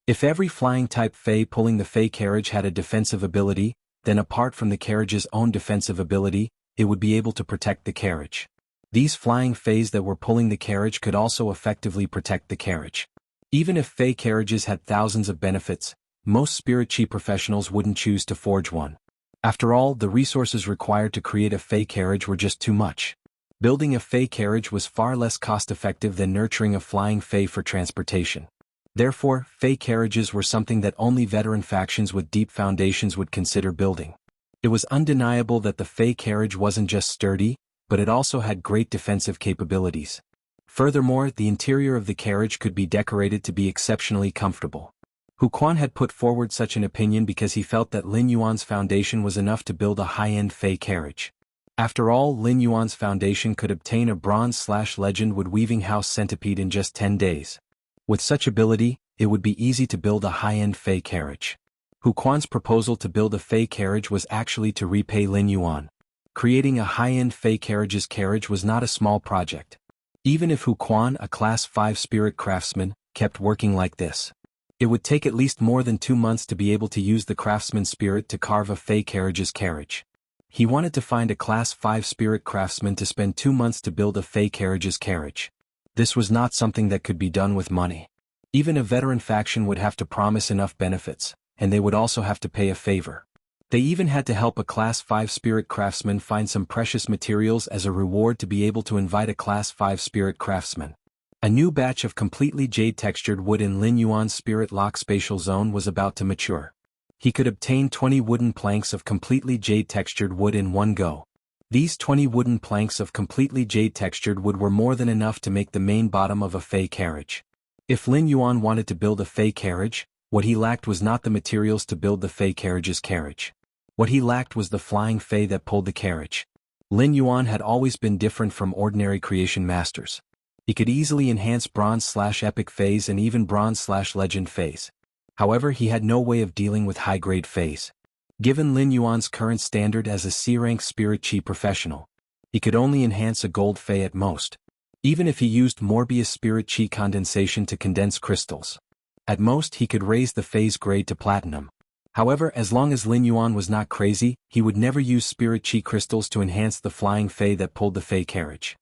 If every flying-type fey pulling the fey carriage had a defensive ability, then apart from the carriage's own defensive ability, it would be able to protect the carriage. These flying feys that were pulling the carriage could also effectively protect the carriage. Even if fey carriages had thousands of benefits, most spirit chi professionals wouldn't choose to forge one. After all, the resources required to create a fey carriage were just too much. Building a fey carriage was far less cost-effective than nurturing a flying fey for transportation. Therefore, fey carriages were something that only veteran factions with deep foundations would consider building. It was undeniable that the fey carriage wasn't just sturdy, but it also had great defensive capabilities. Furthermore, the interior of the carriage could be decorated to be exceptionally comfortable. Hu Quan had put forward such an opinion because he felt that Lin Yuan's foundation was enough to build a high-end fey carriage. After all, Lin Yuan's foundation could obtain a bronze/legend wood weaving house centipede in just 10 days. With such ability, it would be easy to build a high-end Fey carriage. Hu Quan's proposal to build a Fey carriage was actually to repay Lin Yuan. Creating a high-end Fey carriage's carriage was not a small project. Even if Hu Quan, a Class 5 spirit craftsman, kept working like this, it would take at least more than 2 months to be able to use the craftsman spirit to carve a Fey carriage's carriage. He wanted to find a Class 5 spirit craftsman to spend 2 months to build a Fey carriage's carriage. This was not something that could be done with money. Even a veteran faction would have to promise enough benefits, and they would also have to pay a favor. They even had to help a Class 5 spirit craftsman find some precious materials as a reward to be able to invite a Class 5 spirit craftsman. A new batch of completely jade-textured wood in Lin Yuan's spirit lock spatial zone was about to mature. He could obtain 20 wooden planks of completely jade-textured wood in one go. These 20 wooden planks of completely jade-textured wood were more than enough to make the main bottom of a Fey carriage. If Lin Yuan wanted to build a Fey carriage, what he lacked was not the materials to build the Fey carriage's carriage. What he lacked was the flying Fey that pulled the carriage. Lin Yuan had always been different from ordinary creation masters. He could easily enhance bronze/epic Feys and even bronze/legend Feys. However, he had no way of dealing with high-grade Feys. Given Lin Yuan's current standard as a C-rank spirit chi professional, he could only enhance a gold Fey at most. Even if he used Morbius spirit chi condensation to condense crystals, at most he could raise the Fey's grade to platinum. However, as long as Lin Yuan was not crazy, he would never use spirit chi crystals to enhance the flying Fey that pulled the Fey carriage.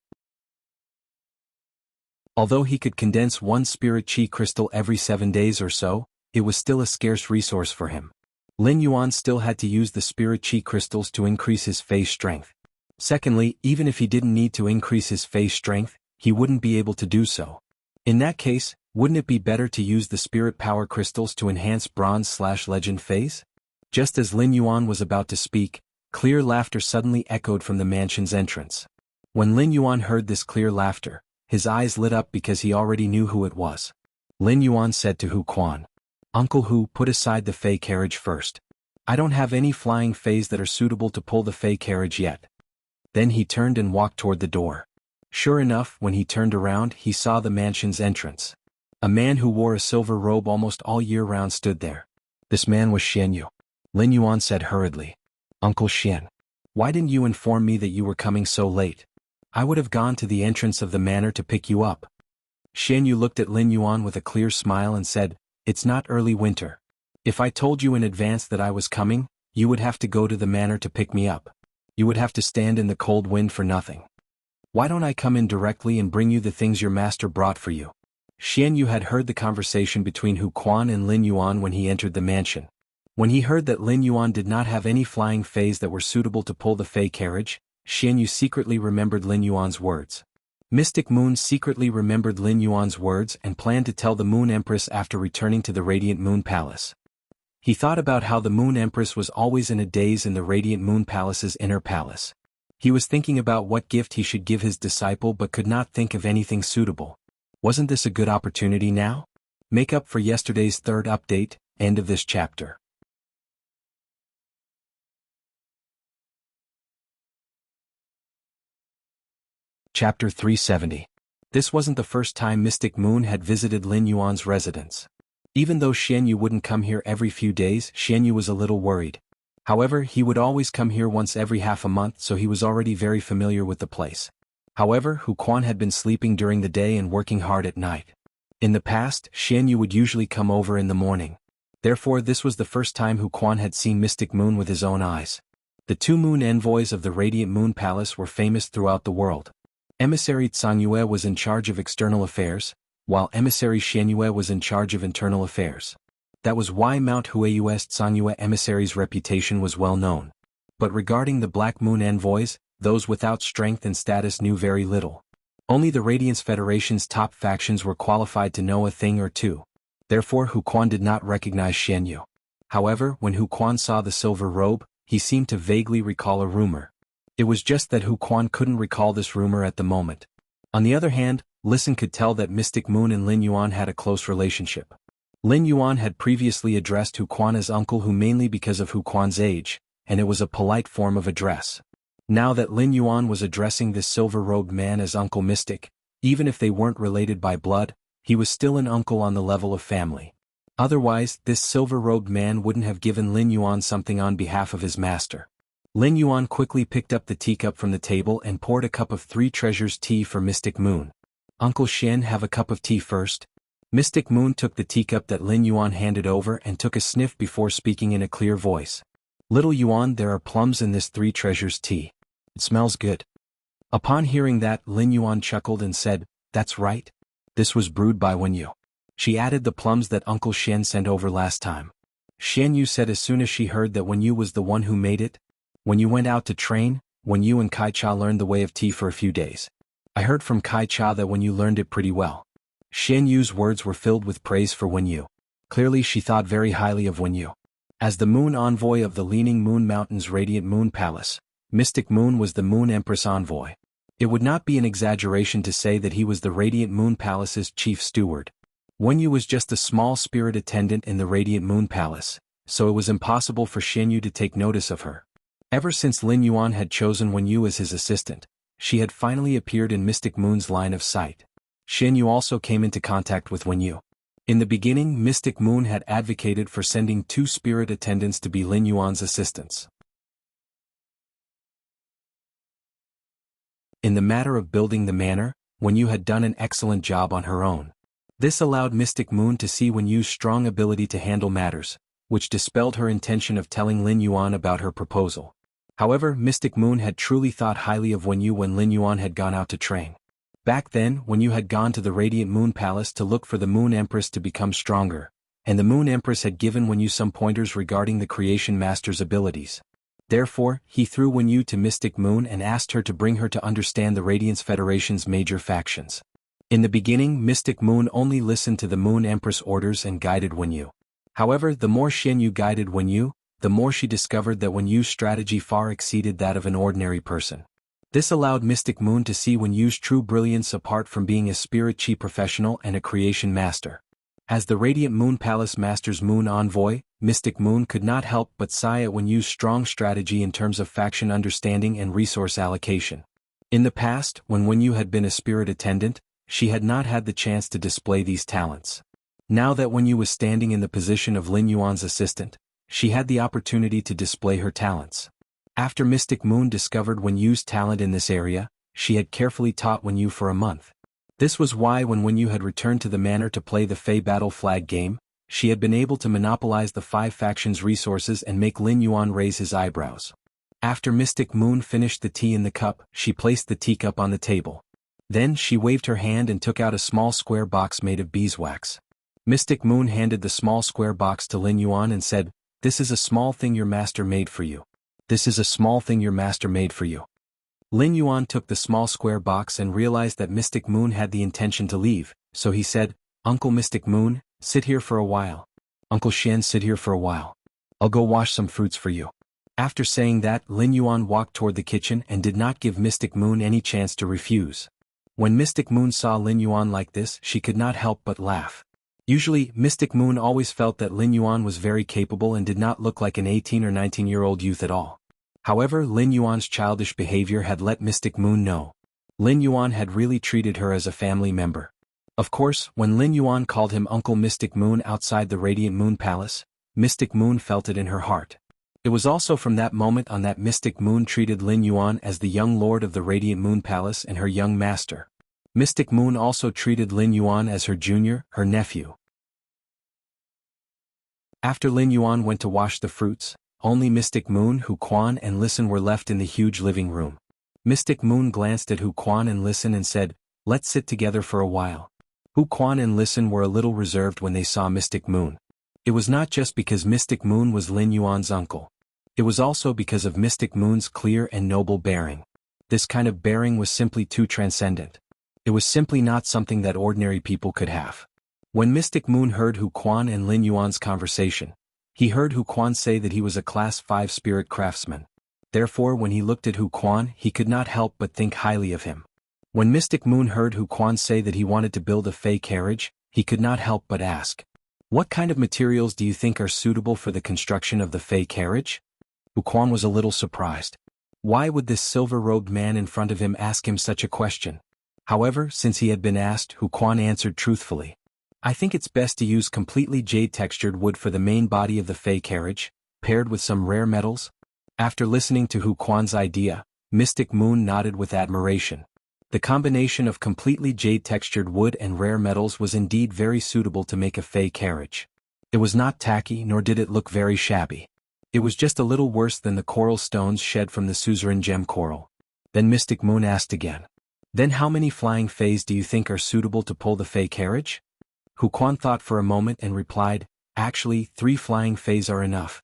Although he could condense one spirit chi crystal every 7 days or so, it was still a scarce resource for him. Lin Yuan still had to use the spirit chi crystals to increase his Fey strength. Secondly, even if he didn't need to increase his Fey strength, he wouldn't be able to do so. In that case, wouldn't it be better to use the spirit power crystals to enhance bronze/legend Feys? Just as Lin Yuan was about to speak, clear laughter suddenly echoed from the mansion's entrance. When Lin Yuan heard this clear laughter, his eyes lit up because he already knew who it was. Lin Yuan said to Hu Quan, "Uncle Hu, put aside the Fey carriage first. I don't have any flying Feys that are suitable to pull the Fey carriage yet." Then he turned and walked toward the door. Sure enough, when he turned around, he saw the mansion's entrance. A man who wore a silver robe almost all year round stood there. This man was Xian Yu. Lin Yuan said hurriedly, "Uncle Xian, why didn't you inform me that you were coming so late? I would have gone to the entrance of the manor to pick you up." Xian Yu looked at Lin Yuan with a clear smile and said, "It's not early winter. If I told you in advance that I was coming, you would have to go to the manor to pick me up. You would have to stand in the cold wind for nothing. Why don't I come in directly and bring you the things your master brought for you?" Xian Yu had heard the conversation between Hu Quan and Lin Yuan when he entered the mansion. When he heard that Lin Yuan did not have any flying Feys that were suitable to pull the Fey carriage, Xian Yu secretly remembered Lin Yuan's words. Mystic Moon secretly remembered Lin Yuan's words and planned to tell the Moon Empress after returning to the Radiant Moon Palace. He thought about how the Moon Empress was always in a daze in the Radiant Moon Palace's inner palace. He was thinking about what gift he should give his disciple but could not think of anything suitable. Wasn't this a good opportunity now? Make up for yesterday's third update, end of this chapter. Chapter 370. This wasn't the first time Mystic Moon had visited Lin Yuan's residence. Even though Xian Yu wouldn't come here every few days, Xian Yu was a little worried. However, he would always come here once every half a month, so he was already very familiar with the place. However, Hu Quan had been sleeping during the day and working hard at night. In the past, Xian Yu would usually come over in the morning. Therefore, this was the first time Hu Quan had seen Mystic Moon with his own eyes. The 2 moon envoys of the Radiant Moon Palace were famous throughout the world. Emissary Zhangyue was in charge of external affairs, while Emissary Xianyue was in charge of internal affairs. That was why Mount Huayu's Zhangyue emissary's reputation was well known. But regarding the Black Moon envoys, those without strength and status knew very little. Only the Radiance Federation's top factions were qualified to know a thing or two. Therefore Hu Quan did not recognize Xian Yu. However, when Hu Quan saw the silver robe, he seemed to vaguely recall a rumor. It was just that Hu Quan couldn't recall this rumor at the moment. On the other hand, Listen could tell that Mystic Moon and Lin Yuan had a close relationship. Lin Yuan had previously addressed Hu Quan as Uncle Hu mainly because of Hu Quan's age, and it was a polite form of address. Now that Lin Yuan was addressing this silver-robed man as Uncle Mystic, even if they weren't related by blood, he was still an uncle on the level of family. Otherwise, this silver-robed man wouldn't have given Lin Yuan something on behalf of his master. Lin Yuan quickly picked up the teacup from the table and poured a cup of Three Treasures tea for Mystic Moon. "Uncle Shen, have a cup of tea first." Mystic Moon took the teacup that Lin Yuan handed over and took a sniff before speaking in a clear voice. "Little Yuan, there are plums in this Three Treasures tea. It smells good." Upon hearing that, Lin Yuan chuckled and said, "That's right. This was brewed by Wen Yu. She added the plums that Uncle Shen sent over last time." Shen Yu said as soon as she heard that Wen Yu was the one who made it. "When you went out to train, Wen Yu and Kai Cha learned the way of tea for a few days. I heard from Kai Cha that Wen Yu learned it pretty well." Shen Yu's words were filled with praise for Wen Yu. Clearly she thought very highly of Wen Yu. As the moon envoy of the Leaning Moon Mountain's Radiant Moon Palace, Mystic Moon was the Moon Empress envoy. It would not be an exaggeration to say that he was the Radiant Moon Palace's chief steward. Wen Yu was just a small spirit attendant in the Radiant Moon Palace, so it was impossible for Shen Yu to take notice of her. Ever since Lin Yuan had chosen Wen Yu as his assistant, she had finally appeared in Mystic Moon's line of sight. Shen Yu also came into contact with Wen Yu. In the beginning, Mystic Moon had advocated for sending 2 spirit attendants to be Lin Yuan's assistants. In the matter of building the manor, Wen Yu had done an excellent job on her own. This allowed Mystic Moon to see Wen Yu's strong ability to handle matters, which dispelled her intention of telling Lin Yuan about her proposal. However, Mystic Moon had truly thought highly of Wen Yu when Lin Yuan had gone out to train. Back then, Wen Yu had gone to the Radiant Moon Palace to look for the Moon Empress to become stronger, and the Moon Empress had given Wen Yu some pointers regarding the Creation Master's abilities. Therefore, he threw Wen Yu to Mystic Moon and asked her to bring her to understand the Radiance Federation's major factions. In the beginning, Mystic Moon only listened to the Moon Empress orders and guided Wen Yu. However, the more Shen Yu guided Wen Yu, the more she discovered that Wen Yu's strategy far exceeded that of an ordinary person. This allowed Mystic Moon to see Wen Yu's true brilliance apart from being a spirit chi professional and a creation master. As the Radiant Moon Palace Master's Moon Envoy, Mystic Moon could not help but sigh at Wen Yu's strong strategy in terms of faction understanding and resource allocation. In the past, when Wen Yu had been a spirit attendant, she had not had the chance to display these talents. Now that Wen Yu was standing in the position of Lin Yuan's assistant, she had the opportunity to display her talents. After Mystic Moon discovered Wen Yu's talent in this area, she had carefully taught Wen Yu for a month. This was why when Wen Yu had returned to the manor to play the Fey Battle Flag game, she had been able to monopolize the 5 factions' resources and make Lin Yuan raise his eyebrows. After Mystic Moon finished the tea in the cup, she placed the teacup on the table. Then she waved her hand and took out a small square box made of beeswax. Mystic Moon handed the small square box to Lin Yuan and said, "This is a small thing your master made for you. This is a small thing your master made for you." Lin Yuan took the small square box and realized that Mystic Moon had the intention to leave, so he said, "Uncle Mystic Moon, sit here for a while. Uncle Shen, sit here for a while. I'll go wash some fruits for you." After saying that, Lin Yuan walked toward the kitchen and did not give Mystic Moon any chance to refuse. When Mystic Moon saw Lin Yuan like this, she could not help but laugh. Usually, Mystic Moon always felt that Lin Yuan was very capable and did not look like an 18 or 19-year-old youth at all. However, Lin Yuan's childish behavior had let Mystic Moon know. Lin Yuan had really treated her as a family member. Of course, when Lin Yuan called him Uncle Mystic Moon outside the Radiant Moon Palace, Mystic Moon felt it in her heart. It was also from that moment on that Mystic Moon treated Lin Yuan as the young lord of the Radiant Moon Palace and her young master. Mystic Moon also treated Lin Yuan as her junior, her nephew. After Lin Yuan went to wash the fruits, only Mystic Moon, Hu Quan and Listen were left in the huge living room. Mystic Moon glanced at Hu Quan and Listen and said, "Let's sit together for a while." Hu Quan and Listen were a little reserved when they saw Mystic Moon. It was not just because Mystic Moon was Lin Yuan's uncle. It was also because of Mystic Moon's clear and noble bearing. This kind of bearing was simply too transcendent. It was simply not something that ordinary people could have. When Mystic Moon heard Hu Quan and Lin Yuan's conversation, he heard Hu Quan say that he was a Class 5 spirit craftsman. Therefore, when he looked at Hu Quan, he could not help but think highly of him. When Mystic Moon heard Hu Quan say that he wanted to build a Fey carriage, he could not help but ask, "What kind of materials do you think are suitable for the construction of the Fey carriage?" Hu Quan was a little surprised. Why would this silver-robed man in front of him ask him such a question? However, since he had been asked, Hu Quan answered truthfully. I think it's best to use completely jade-textured wood for the main body of the Fey carriage, paired with some rare metals. After listening to Hu Quan's idea, Mystic Moon nodded with admiration. The combination of completely jade-textured wood and rare metals was indeed very suitable to make a Fey carriage. It was not tacky nor did it look very shabby. It was just a little worse than the coral stones shed from the suzerain gem coral. Then Mystic Moon asked again. Then how many flying Fays do you think are suitable to pull the Fey carriage? Hu Quan thought for a moment and replied, Actually, 3 flying Fays are enough.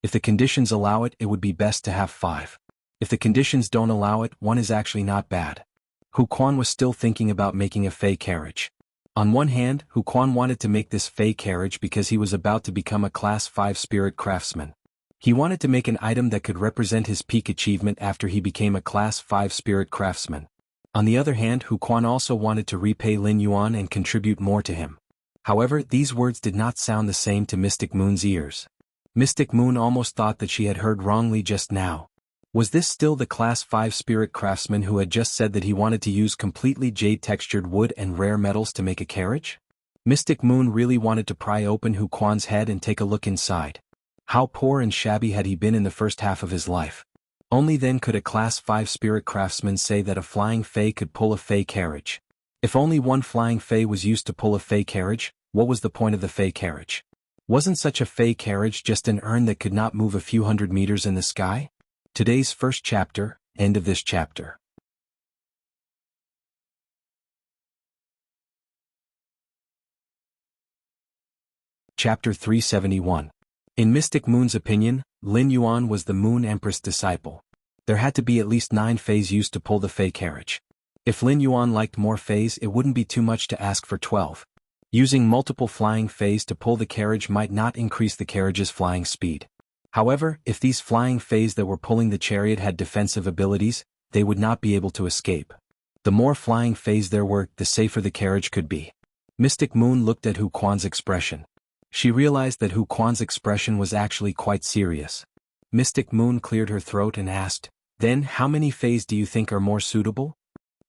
If the conditions allow it, it would be best to have 5. If the conditions don't allow it, 1 is actually not bad. Hu Quan was still thinking about making a Fey carriage. On one hand, Hu Quan wanted to make this Fey carriage because he was about to become a Class 5 spirit craftsman. He wanted to make an item that could represent his peak achievement after he became a Class 5 spirit craftsman. On the other hand, Hu Quan also wanted to repay Lin Yuan and contribute more to him. However, these words did not sound the same to Mystic Moon's ears. Mystic Moon almost thought that she had heard wrongly just now. Was this still the Class 5 spirit craftsman who had just said that he wanted to use completely jade-textured wood and rare metals to make a carriage? Mystic Moon really wanted to pry open Hu Quan's head and take a look inside. How poor and shabby had he been in the first half of his life? Only then could a Class 5 spirit craftsman say that a flying Fey could pull a Fey carriage. If only 1 flying Fey was used to pull a Fey carriage, what was the point of the Fey carriage? Wasn't such a Fey carriage just an urn that could not move a few hundred meters in the sky? Today's first chapter, end of this chapter. Chapter 371. In Mystic Moon's opinion, Lin Yuan was the Moon Empress disciple. There had to be at least 9 Fays used to pull the Fey carriage. If Lin Yuan liked more Fays, it wouldn't be too much to ask for 12. Using multiple flying Fays to pull the carriage might not increase the carriage's flying speed. However, if these flying Fays that were pulling the chariot had defensive abilities, they would not be able to escape. The more flying Fays there were, the safer the carriage could be. Mystic Moon looked at Hu Quan's expression. She realized that Hu Quan's expression was actually quite serious. Mystic Moon cleared her throat and asked, Then how many Fays do you think are more suitable?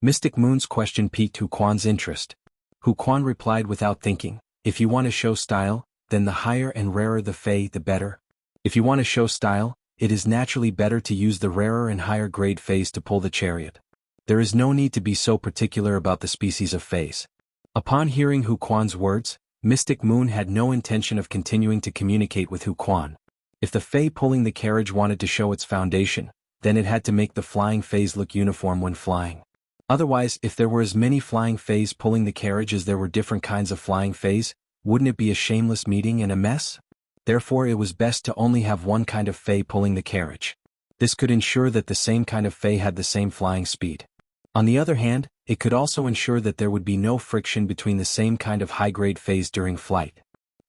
Mystic Moon's question piqued Hu Quan's interest. Hu Quan replied without thinking, If you want to show style, then the higher and rarer the Fey, the better. If you want to show style, it is naturally better to use the rarer and higher grade Fays to pull the chariot. There is no need to be so particular about the species of Fays. Upon hearing Hu Quan's words, Mystic Moon had no intention of continuing to communicate with Hu Quan. If the Fey pulling the carriage wanted to show its foundation, then it had to make the flying Fays look uniform when flying. Otherwise, if there were as many flying Fays pulling the carriage as there were different kinds of flying Fays, wouldn't it be a shameless meeting and a mess? Therefore it was best to only have one kind of Fey pulling the carriage. This could ensure that the same kind of Fey had the same flying speed. On the other hand, it could also ensure that there would be no friction between the same kind of high-grade Fays during flight.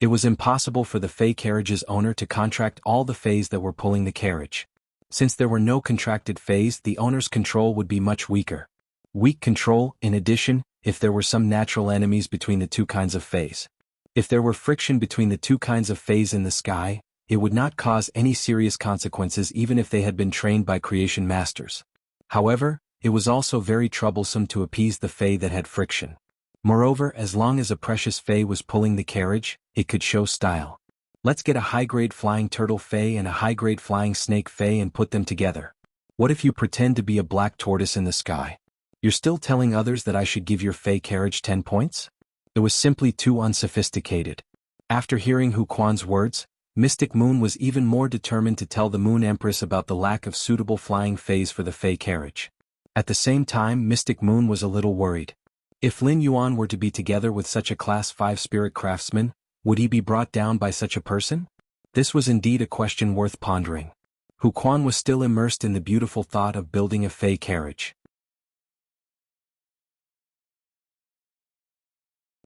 It was impossible for the Fey carriage's owner to contract all the Fays that were pulling the carriage. Since there were no contracted Fays, the owner's control would be much weaker. Weak control, in addition, if there were some natural enemies between the two kinds of Fays. If there were friction between the two kinds of Fays in the sky, it would not cause any serious consequences even if they had been trained by creation masters. However, it was also very troublesome to appease the Fey that had friction. Moreover, as long as a precious Fey was pulling the carriage, it could show style. Let's get a high-grade flying turtle Fey and a high-grade flying snake Fey and put them together. What if you pretend to be a black tortoise in the sky? You're still telling others that I should give your Fey carriage 10 points? It was simply too unsophisticated. After hearing Hu Quan's words, Mystic Moon was even more determined to tell the Moon Empress about the lack of suitable flying Fays for the Fey carriage. At the same time, Mystic Moon was a little worried. If Lin Yuan were to be together with such a Class 5 spirit craftsman, would he be brought down by such a person? This was indeed a question worth pondering. Hu Quan was still immersed in the beautiful thought of building a Fey carriage.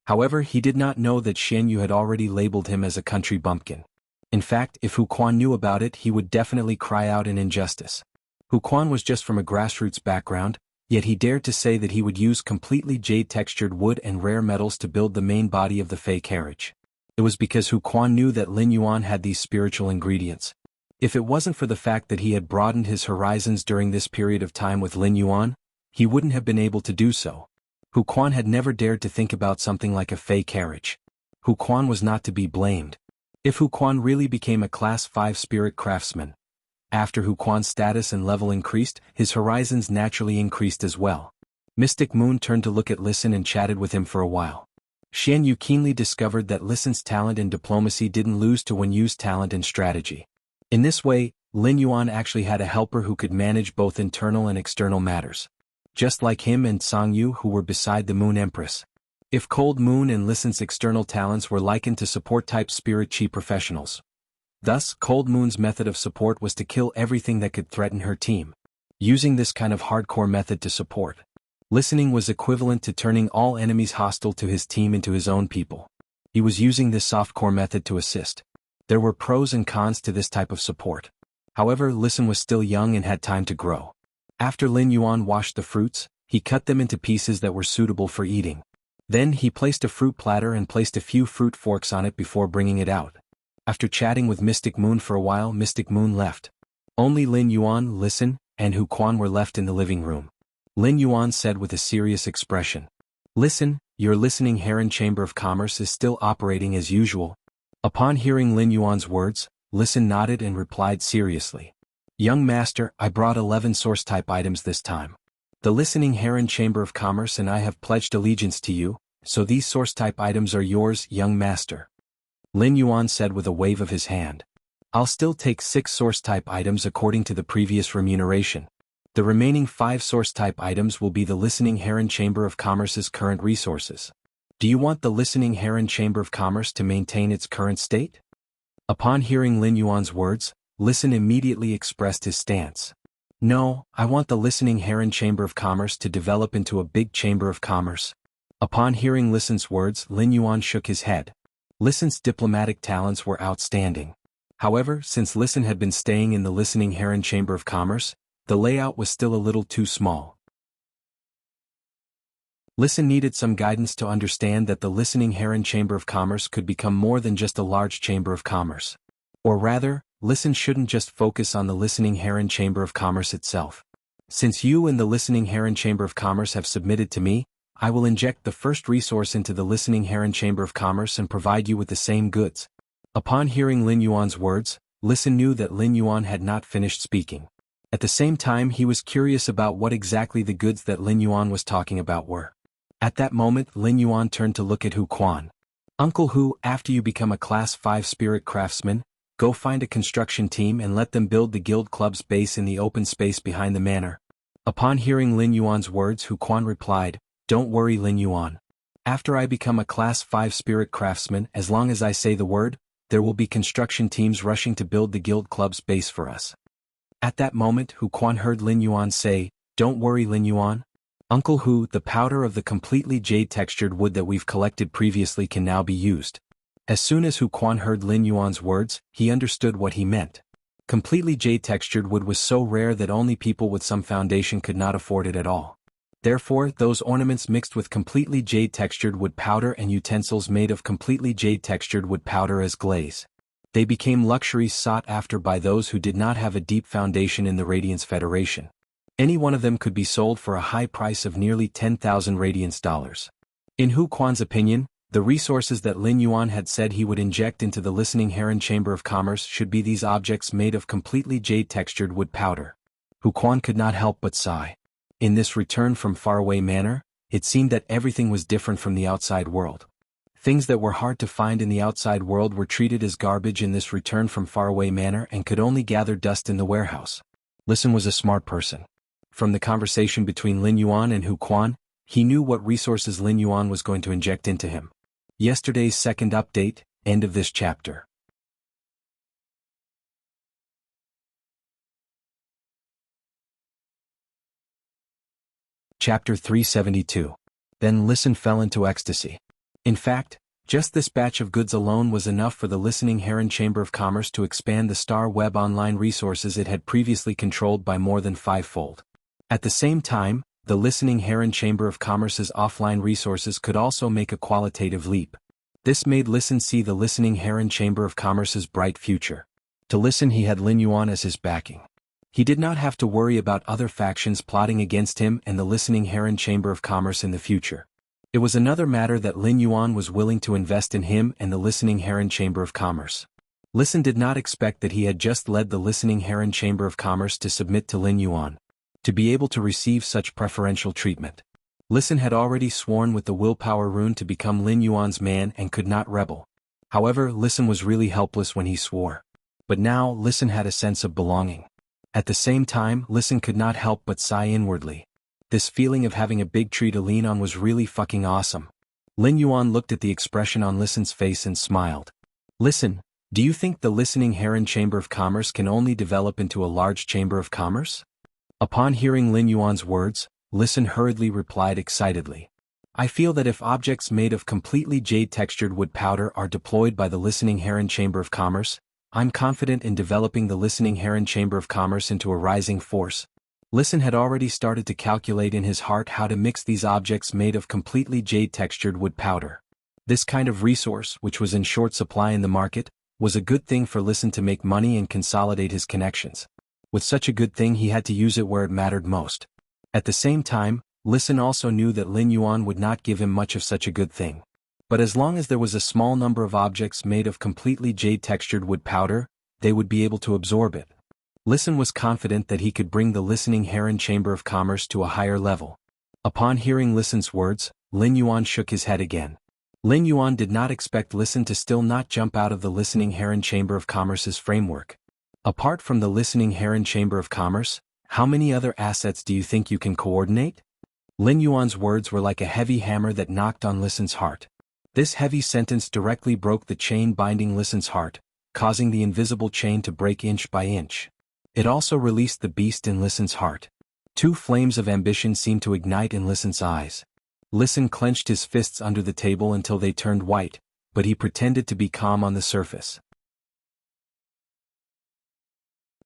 However, he did not know that Shen Yu had already labeled him as a country bumpkin. In fact, if Hu Quan knew about it, he would definitely cry out in injustice. Hu Quan was just from a grassroots background, yet he dared to say that he would use completely jade-textured wood and rare metals to build the main body of the Fey carriage. It was because Hu Quan knew that Lin Yuan had these spiritual ingredients. If it wasn't for the fact that he had broadened his horizons during this period of time with Lin Yuan, he wouldn't have been able to do so. Hu Quan had never dared to think about something like a fey carriage. Hu Quan was not to be blamed. If Hu Quan really became a Class 5 spirit craftsman, after Hu Quan's status and level increased, his horizons naturally increased as well. Mystic Moon turned to look at Listen and chatted with him for a while. Xian Yu keenly discovered that Listen's talent in diplomacy didn't lose to Wen Yu's talent in strategy. In this way, Lin Yuan actually had a helper who could manage both internal and external matters. Just like him and Song Yu, who were beside the Moon Empress. If Cold Moon and Listen's external talents were likened to support-type spirit chi professionals. Thus, Cold Moon's method of support was to kill everything that could threaten her team. Using this kind of hardcore method to support. Listening was equivalent to turning all enemies hostile to his team into his own people. He was using this softcore method to assist. There were pros and cons to this type of support. However, Listen was still young and had time to grow. After Lin Yuan washed the fruits, he cut them into pieces that were suitable for eating. Then he placed a fruit platter and placed a few fruit forks on it before bringing it out. After chatting with Mystic Moon for a while, Mystic Moon left. Only Lin Yuan, Listen, and Hu Quan were left in the living room. Lin Yuan said with a serious expression, "Listen, your listening Heron Chamber of Commerce is still operating as usual." Upon hearing Lin Yuan's words, Listen nodded and replied seriously. "Young master, I brought 11 source-type items this time. The listening Heron Chamber of Commerce and I have pledged allegiance to you, so these source-type items are yours, young master." Lin Yuan said with a wave of his hand. "I'll still take 6 source-type items according to the previous remuneration. The remaining 5 source-type items will be the listening Heron Chamber of Commerce's current resources. Do you want the listening Heron Chamber of Commerce to maintain its current state?" Upon hearing Lin Yuan's words, Listen immediately expressed his stance. "No, I want the listening Heron Chamber of Commerce to develop into a big chamber of commerce." Upon hearing Listen's words, Lin Yuan shook his head. Listen's diplomatic talents were outstanding. However, since Listen had been staying in the listening Heron Chamber of Commerce, the layout was still a little too small. Listen needed some guidance to understand that the listening Heron Chamber of Commerce could become more than just a large chamber of commerce. Or rather, Listen shouldn't just focus on the listening Heron Chamber of Commerce itself. Since you and the listening Heron Chamber of Commerce have submitted to me, I will inject the first resource into the listening Heron Chamber of Commerce and provide you with the same goods. Upon hearing Lin Yuan's words, Listen knew that Lin Yuan had not finished speaking. At the same time, he was curious about what exactly the goods that Lin Yuan was talking about were. At that moment, Lin Yuan turned to look at Hu Quan. "Uncle Hu, after you become a Class 5 spirit craftsman, go find a construction team and let them build the guild club's base in the open space behind the manor." Upon hearing Lin Yuan's words, Hu Quan replied, "Don't worry, Lin Yuan. After I become a Class 5 spirit craftsman, as long as I say the word, there will be construction teams rushing to build the guild club's base for us." At that moment, Hu Quan heard Lin Yuan say, "Don't worry, Lin Yuan. Uncle Hu, the powder of the completely jade-textured wood that we've collected previously can now be used." As soon as Hu Quan heard Lin Yuan's words, he understood what he meant. Completely jade-textured wood was so rare that only people with some foundation could not afford it at all. Therefore, those ornaments mixed with completely jade-textured wood powder and utensils made of completely jade-textured wood powder as glaze. They became luxuries sought after by those who did not have a deep foundation in the Radiance Federation. Any one of them could be sold for a high price of nearly 10,000 Radiance dollars. In Hu Quan's opinion, the resources that Lin Yuan had said he would inject into the listening Heron Chamber of Commerce should be these objects made of completely jade-textured wood powder. Hu Quan could not help but sigh. In this return from faraway manor, it seemed that everything was different from the outside world. Things that were hard to find in the outside world were treated as garbage in this return from faraway manor and could only gather dust in the warehouse. Listen was a smart person. From the conversation between Lin Yuan and Hu Quan, he knew what resources Lin Yuan was going to inject into him. Yesterday's second update, end of this chapter. Chapter 372. Then Listen fell into ecstasy. In fact, just this batch of goods alone was enough for the listening Heron Chamber of Commerce to expand the Star Web Online resources it had previously controlled by more than 5-fold. At the same time, the listening Heron Chamber of Commerce's offline resources could also make a qualitative leap. This made Listen see the listening Heron Chamber of Commerce's bright future. To listen, he had Lin Yuan as his backing. He did not have to worry about other factions plotting against him and the listening Heron Chamber of Commerce in the future. It was another matter that Lin Yuan was willing to invest in him and the listening Heron Chamber of Commerce. Listen did not expect that he had just led the listening Heron Chamber of Commerce to submit to Lin Yuan, to be able to receive such preferential treatment. Listen had already sworn with the willpower rune to become Lin Yuan's man and could not rebel. However, Listen was really helpless when he swore. But now, Listen had a sense of belonging. At the same time, Listen could not help but sigh inwardly. This feeling of having a big tree to lean on was really fucking awesome. Lin Yuan looked at the expression on Listen's face and smiled. Listen, do you think the listening Heron Chamber of Commerce can only develop into a large chamber of commerce? Upon hearing Lin Yuan's words, Listen hurriedly replied excitedly. I feel that if objects made of completely jade-textured wood powder are deployed by the listening Heron Chamber of Commerce, I'm confident in developing the listening Heron Chamber of Commerce into a rising force. Listen had already started to calculate in his heart how to mix these objects made of completely jade-textured wood powder. This kind of resource, which was in short supply in the market, was a good thing for Listen to make money and consolidate his connections. With such a good thing, he had to use it where it mattered most. At the same time, Listen also knew that Lin Yuan would not give him much of such a good thing. But as long as there was a small number of objects made of completely jade-textured wood powder, they would be able to absorb it. Listen was confident that he could bring the listening Heron Chamber of Commerce to a higher level. Upon hearing Listen's words, Lin Yuan shook his head again. Lin Yuan did not expect Listen to still not jump out of the listening Heron Chamber of Commerce's framework. Apart from the listening Heron Chamber of Commerce, how many other assets do you think you can coordinate? Lin Yuan's words were like a heavy hammer that knocked on Listen's heart. This heavy sentence directly broke the chain binding Listen's heart, causing the invisible chain to break inch by inch. It also released the beast in Listen's heart. Two flames of ambition seemed to ignite in Listen's eyes. Listen clenched his fists under the table until they turned white, but he pretended to be calm on the surface.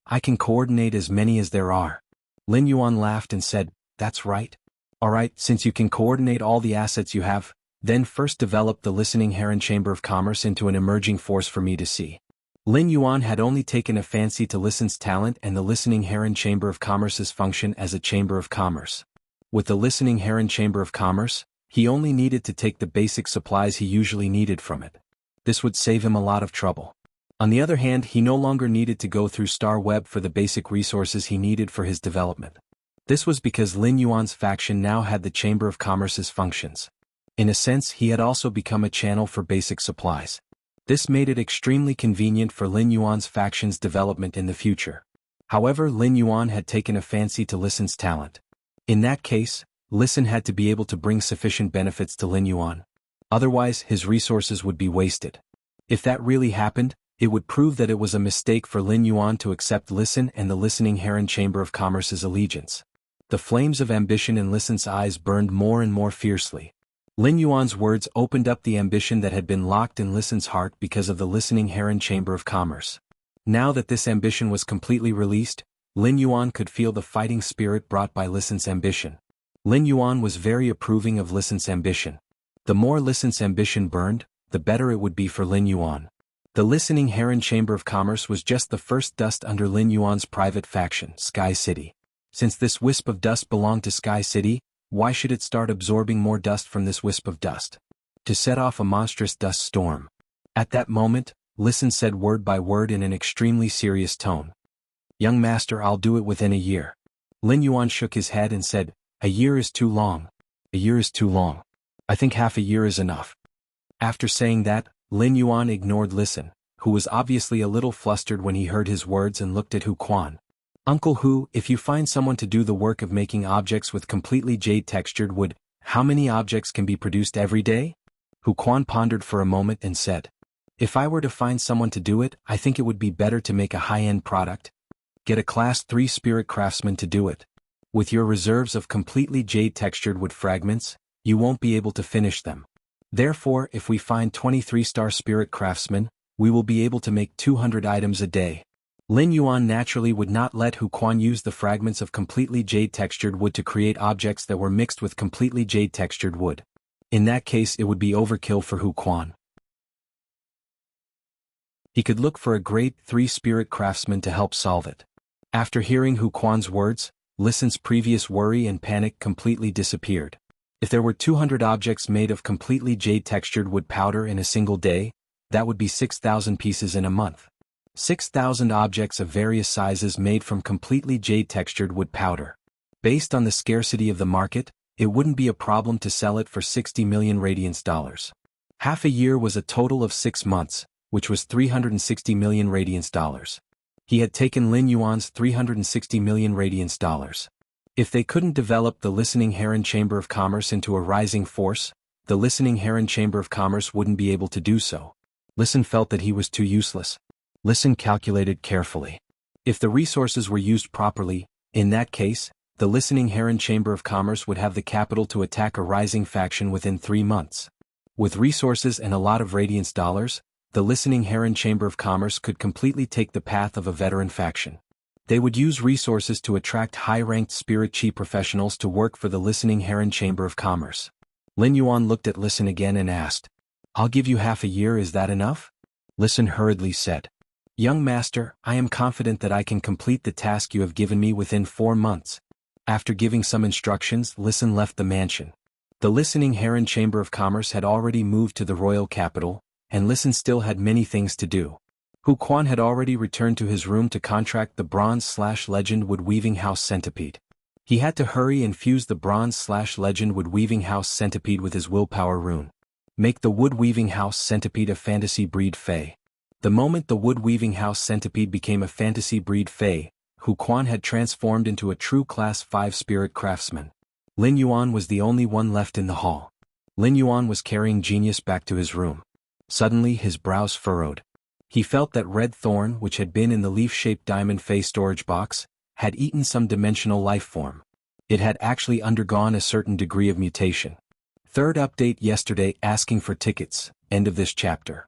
I can coordinate as many as there are. Lin Yuan laughed and said, that's right. Alright, since you can coordinate all the assets you have, then first develop the listening Heron Chamber of Commerce into an emerging force for me to see. Lin Yuan had only taken a fancy to Listen's talent and the listening Heron Chamber of Commerce's function as a chamber of commerce. With the listening Heron Chamber of Commerce, he only needed to take the basic supplies he usually needed from it. This would save him a lot of trouble. On the other hand, he no longer needed to go through Star Web for the basic resources he needed for his development. This was because Lin Yuan's faction now had the Chamber of Commerce's functions. In a sense, he had also become a channel for basic supplies. This made it extremely convenient for Lin Yuan's faction's development in the future. However, Lin Yuan had taken a fancy to Listen's talent. In that case, Listen had to be able to bring sufficient benefits to Lin Yuan. Otherwise, his resources would be wasted. If that really happened, it would prove that it was a mistake for Lin Yuan to accept Listen and the listening Heron Chamber of Commerce's allegiance. The flames of ambition in Listen's eyes burned more and more fiercely. Lin Yuan's words opened up the ambition that had been locked in Listen's heart because of the listening Heron Chamber of Commerce. Now that this ambition was completely released, Lin Yuan could feel the fighting spirit brought by Listen's ambition. Lin Yuan was very approving of Listen's ambition. The more Listen's ambition burned, the better it would be for Lin Yuan. The listening Heron Chamber of Commerce was just the first dust under Lin Yuan's private faction, Sky City. Since this wisp of dust belonged to Sky City, why should it start absorbing more dust from this wisp of dust? To set off a monstrous dust storm. At that moment, Listen said word by word in an extremely serious tone. Young master, I'll do it within a year. Lin Yuan shook his head and said, a year is too long. A year is too long. I think half a year is enough. After saying that, Lin Yuan ignored Listen, who was obviously a little flustered when he heard his words, and looked at Hu Quan. Uncle Hu, if you find someone to do the work of making objects with completely jade-textured wood, how many objects can be produced every day? Hu Quan pondered for a moment and said, if I were to find someone to do it, I think it would be better to make a high-end product. Get a Class 3 spirit craftsman to do it. With your reserves of completely jade-textured wood fragments, you won't be able to finish them. Therefore, if we find 23-star spirit craftsmen, we will be able to make 200 items a day. Lin Yuan naturally would not let Hu Quan use the fragments of completely jade-textured wood to create objects that were mixed with completely jade-textured wood. In that case, it would be overkill for Hu Quan. He could look for a great 3-spirit craftsman to help solve it. After hearing Hu Quan's words, Lisan's previous worry and panic completely disappeared. If there were 200 objects made of completely jade-textured wood powder in a single day, that would be 6,000 pieces in a month. 6,000 objects of various sizes made from completely jade-textured wood powder. Based on the scarcity of the market, it wouldn't be a problem to sell it for 60 million radiance dollars. Half a year was a total of 6 months, which was 360 million radiance dollars. He had taken Lin Yuan's 360 million radiance dollars. If they couldn't develop the Listening Heron Chamber of Commerce into a rising force, the Listening Heron Chamber of Commerce wouldn't be able to do so. Lisan felt that he was too useless. Lisan calculated carefully. If the resources were used properly, in that case, the Listening Heron Chamber of Commerce would have the capital to attack a rising faction within 3 months. With resources and a lot of radiance dollars, the Listening Heron Chamber of Commerce could completely take the path of a veteran faction. They would use resources to attract high-ranked spirit chi professionals to work for the Listening Heron Chamber of Commerce. Lin Yuan looked at Lisan again and asked, "I'll give you half a year, is that enough?" Lisan hurriedly said, "Young master, I am confident that I can complete the task you have given me within 4 months. After giving some instructions, Lisan left the mansion. The Listening Heron Chamber of Commerce had already moved to the royal capital, and Lisan still had many things to do. Hu Quan had already returned to his room to contract the Bronze/Legend Wood Weaving House Centipede. He had to hurry and fuse the Bronze/Legend Wood Weaving House Centipede with his willpower rune. Make the Wood Weaving House Centipede a fantasy breed Fey. The moment the Wood Weaving House Centipede became a fantasy breed Fey, Hu Quan had transformed into a true Class 5 spirit craftsman. Lin Yuan was the only one left in the hall. Lin Yuan was carrying Genius back to his room. Suddenly his brows furrowed. He felt that red thorn, which had been in the leaf-shaped diamond Fey storage box, had eaten some dimensional life form. It had actually undergone a certain degree of mutation. Third update yesterday asking for tickets, end of this chapter.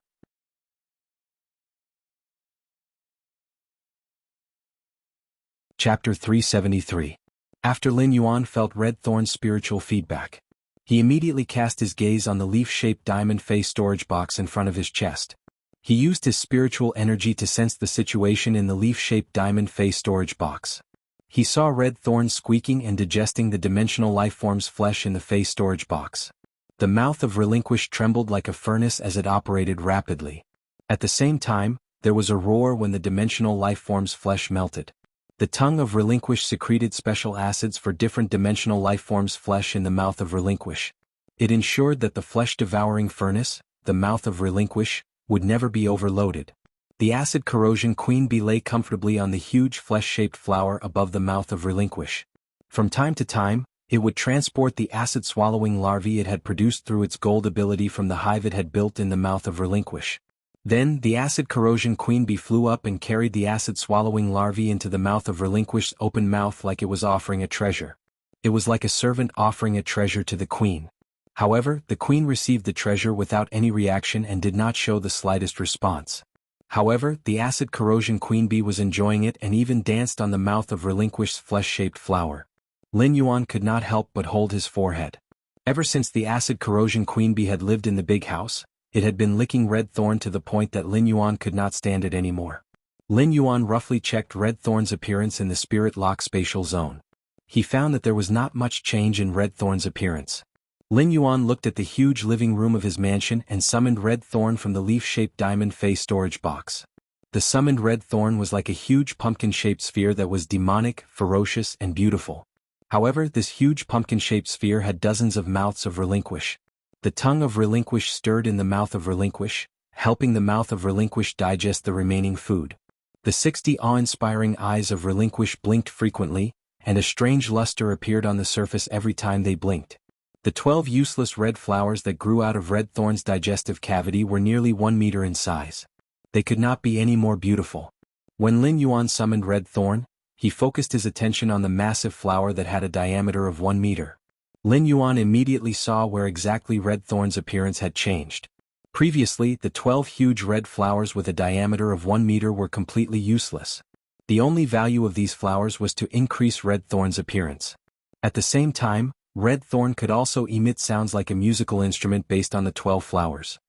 Chapter 373. After Lin Yuan felt red thorn's spiritual feedback, he immediately cast his gaze on the leaf-shaped diamond Fey storage box in front of his chest. He used his spiritual energy to sense the situation in the leaf-shaped diamond Fey storage box. He saw red thorn squeaking and digesting the dimensional lifeform's flesh in the Fey storage box. The mouth of Relinquish trembled like a furnace as it operated rapidly. At the same time, there was a roar when the dimensional lifeform's flesh melted. The tongue of Relinquish secreted special acids for different dimensional lifeforms' flesh in the mouth of Relinquish. It ensured that the flesh-devouring furnace, the mouth of Relinquish, would never be overloaded. The acid corrosion queen bee lay comfortably on the huge flesh-shaped flower above the mouth of Relinquish. From time to time, it would transport the acid-swallowing larvae it had produced through its gold ability from the hive it had built in the mouth of Relinquish. Then, the acid corrosion queen bee flew up and carried the acid-swallowing larvae into the mouth of Relinquish's open mouth like it was offering a treasure. It was like a servant offering a treasure to the queen. However, the queen received the treasure without any reaction and did not show the slightest response. However, the acid corrosion queen bee was enjoying it and even danced on the mouth of Relinquish's flesh-shaped flower. Lin Yuan could not help but hold his forehead. Ever since the acid corrosion queen bee had lived in the big house, it had been licking red thorn to the point that Lin Yuan could not stand it anymore. Lin Yuan roughly checked red thorn's appearance in the spirit lock spatial zone. He found that there was not much change in red thorn's appearance. Lin Yuan looked at the huge living room of his mansion and summoned red thorn from the leaf-shaped diamond Fey storage box. The summoned red thorn was like a huge pumpkin-shaped sphere that was demonic, ferocious, and beautiful. However, this huge pumpkin-shaped sphere had dozens of mouths of Relinquish. The tongue of Relinquish stirred in the mouth of Relinquish, helping the mouth of Relinquish digest the remaining food. The 60 awe-inspiring eyes of Relinquish blinked frequently, and a strange luster appeared on the surface every time they blinked. The 12 useless red flowers that grew out of red thorn's digestive cavity were nearly 1 meter in size. They could not be any more beautiful. When Lin Yuan summoned red thorn, he focused his attention on the massive flower that had a diameter of 1 meter. Lin Yuan immediately saw where exactly red thorn's appearance had changed. Previously, the 12 huge red flowers with a diameter of 1 meter were completely useless. The only value of these flowers was to increase red thorn's appearance. At the same time, red thorn could also emit sounds like a musical instrument based on the 12 flowers.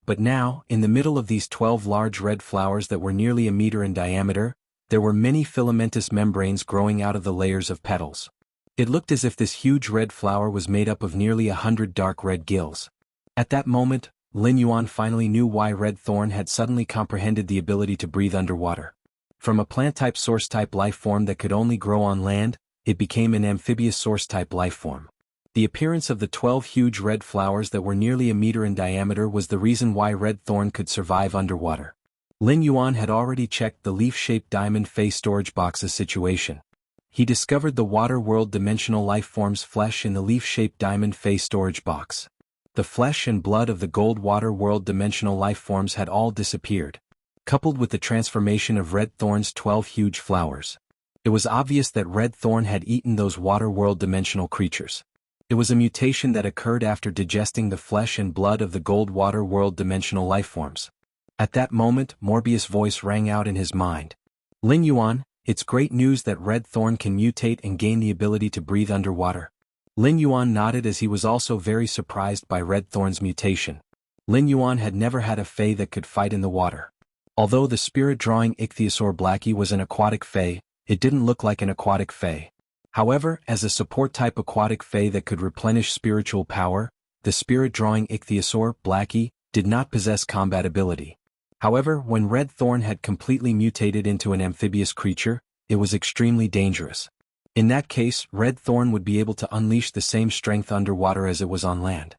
But now, in the middle of these 12 large red flowers that were nearly a meter in diameter, there were many filamentous membranes growing out of the layers of petals. It looked as if this huge red flower was made up of nearly 100 dark red gills. At that moment, Lin Yuan finally knew why Red Thorn had suddenly comprehended the ability to breathe underwater. From a plant-type source-type life form that could only grow on land, it became an amphibious source-type life form. The appearance of the 12 huge red flowers that were nearly a meter in diameter was the reason why Red Thorn could survive underwater. Lin Yuan had already checked the leaf-shaped diamond face storage box's situation. He discovered the water world dimensional life form's flesh in the leaf-shaped diamond face storage box. The flesh and blood of the gold water world dimensional life forms had all disappeared, coupled with the transformation of Red Thorn's 12 huge flowers. It was obvious that Red Thorn had eaten those water world dimensional creatures. It was a mutation that occurred after digesting the flesh and blood of the gold water world dimensional life forms. At that moment, Morbius' voice rang out in his mind. Lin Yuan, it's great news that Red Thorn can mutate and gain the ability to breathe underwater. Lin Yuan nodded as he was also very surprised by Red Thorn's mutation. Lin Yuan had never had a fae that could fight in the water. Although the spirit-drawing ichthyosaur Blackie was an aquatic fae, it didn't look like an aquatic fae. However, as a support-type aquatic fae that could replenish spiritual power, the spirit-drawing ichthyosaur Blackie did not possess combat ability. However, when Red Thorn had completely mutated into an amphibious creature, it was extremely dangerous. In that case, Red Thorn would be able to unleash the same strength underwater as it was on land.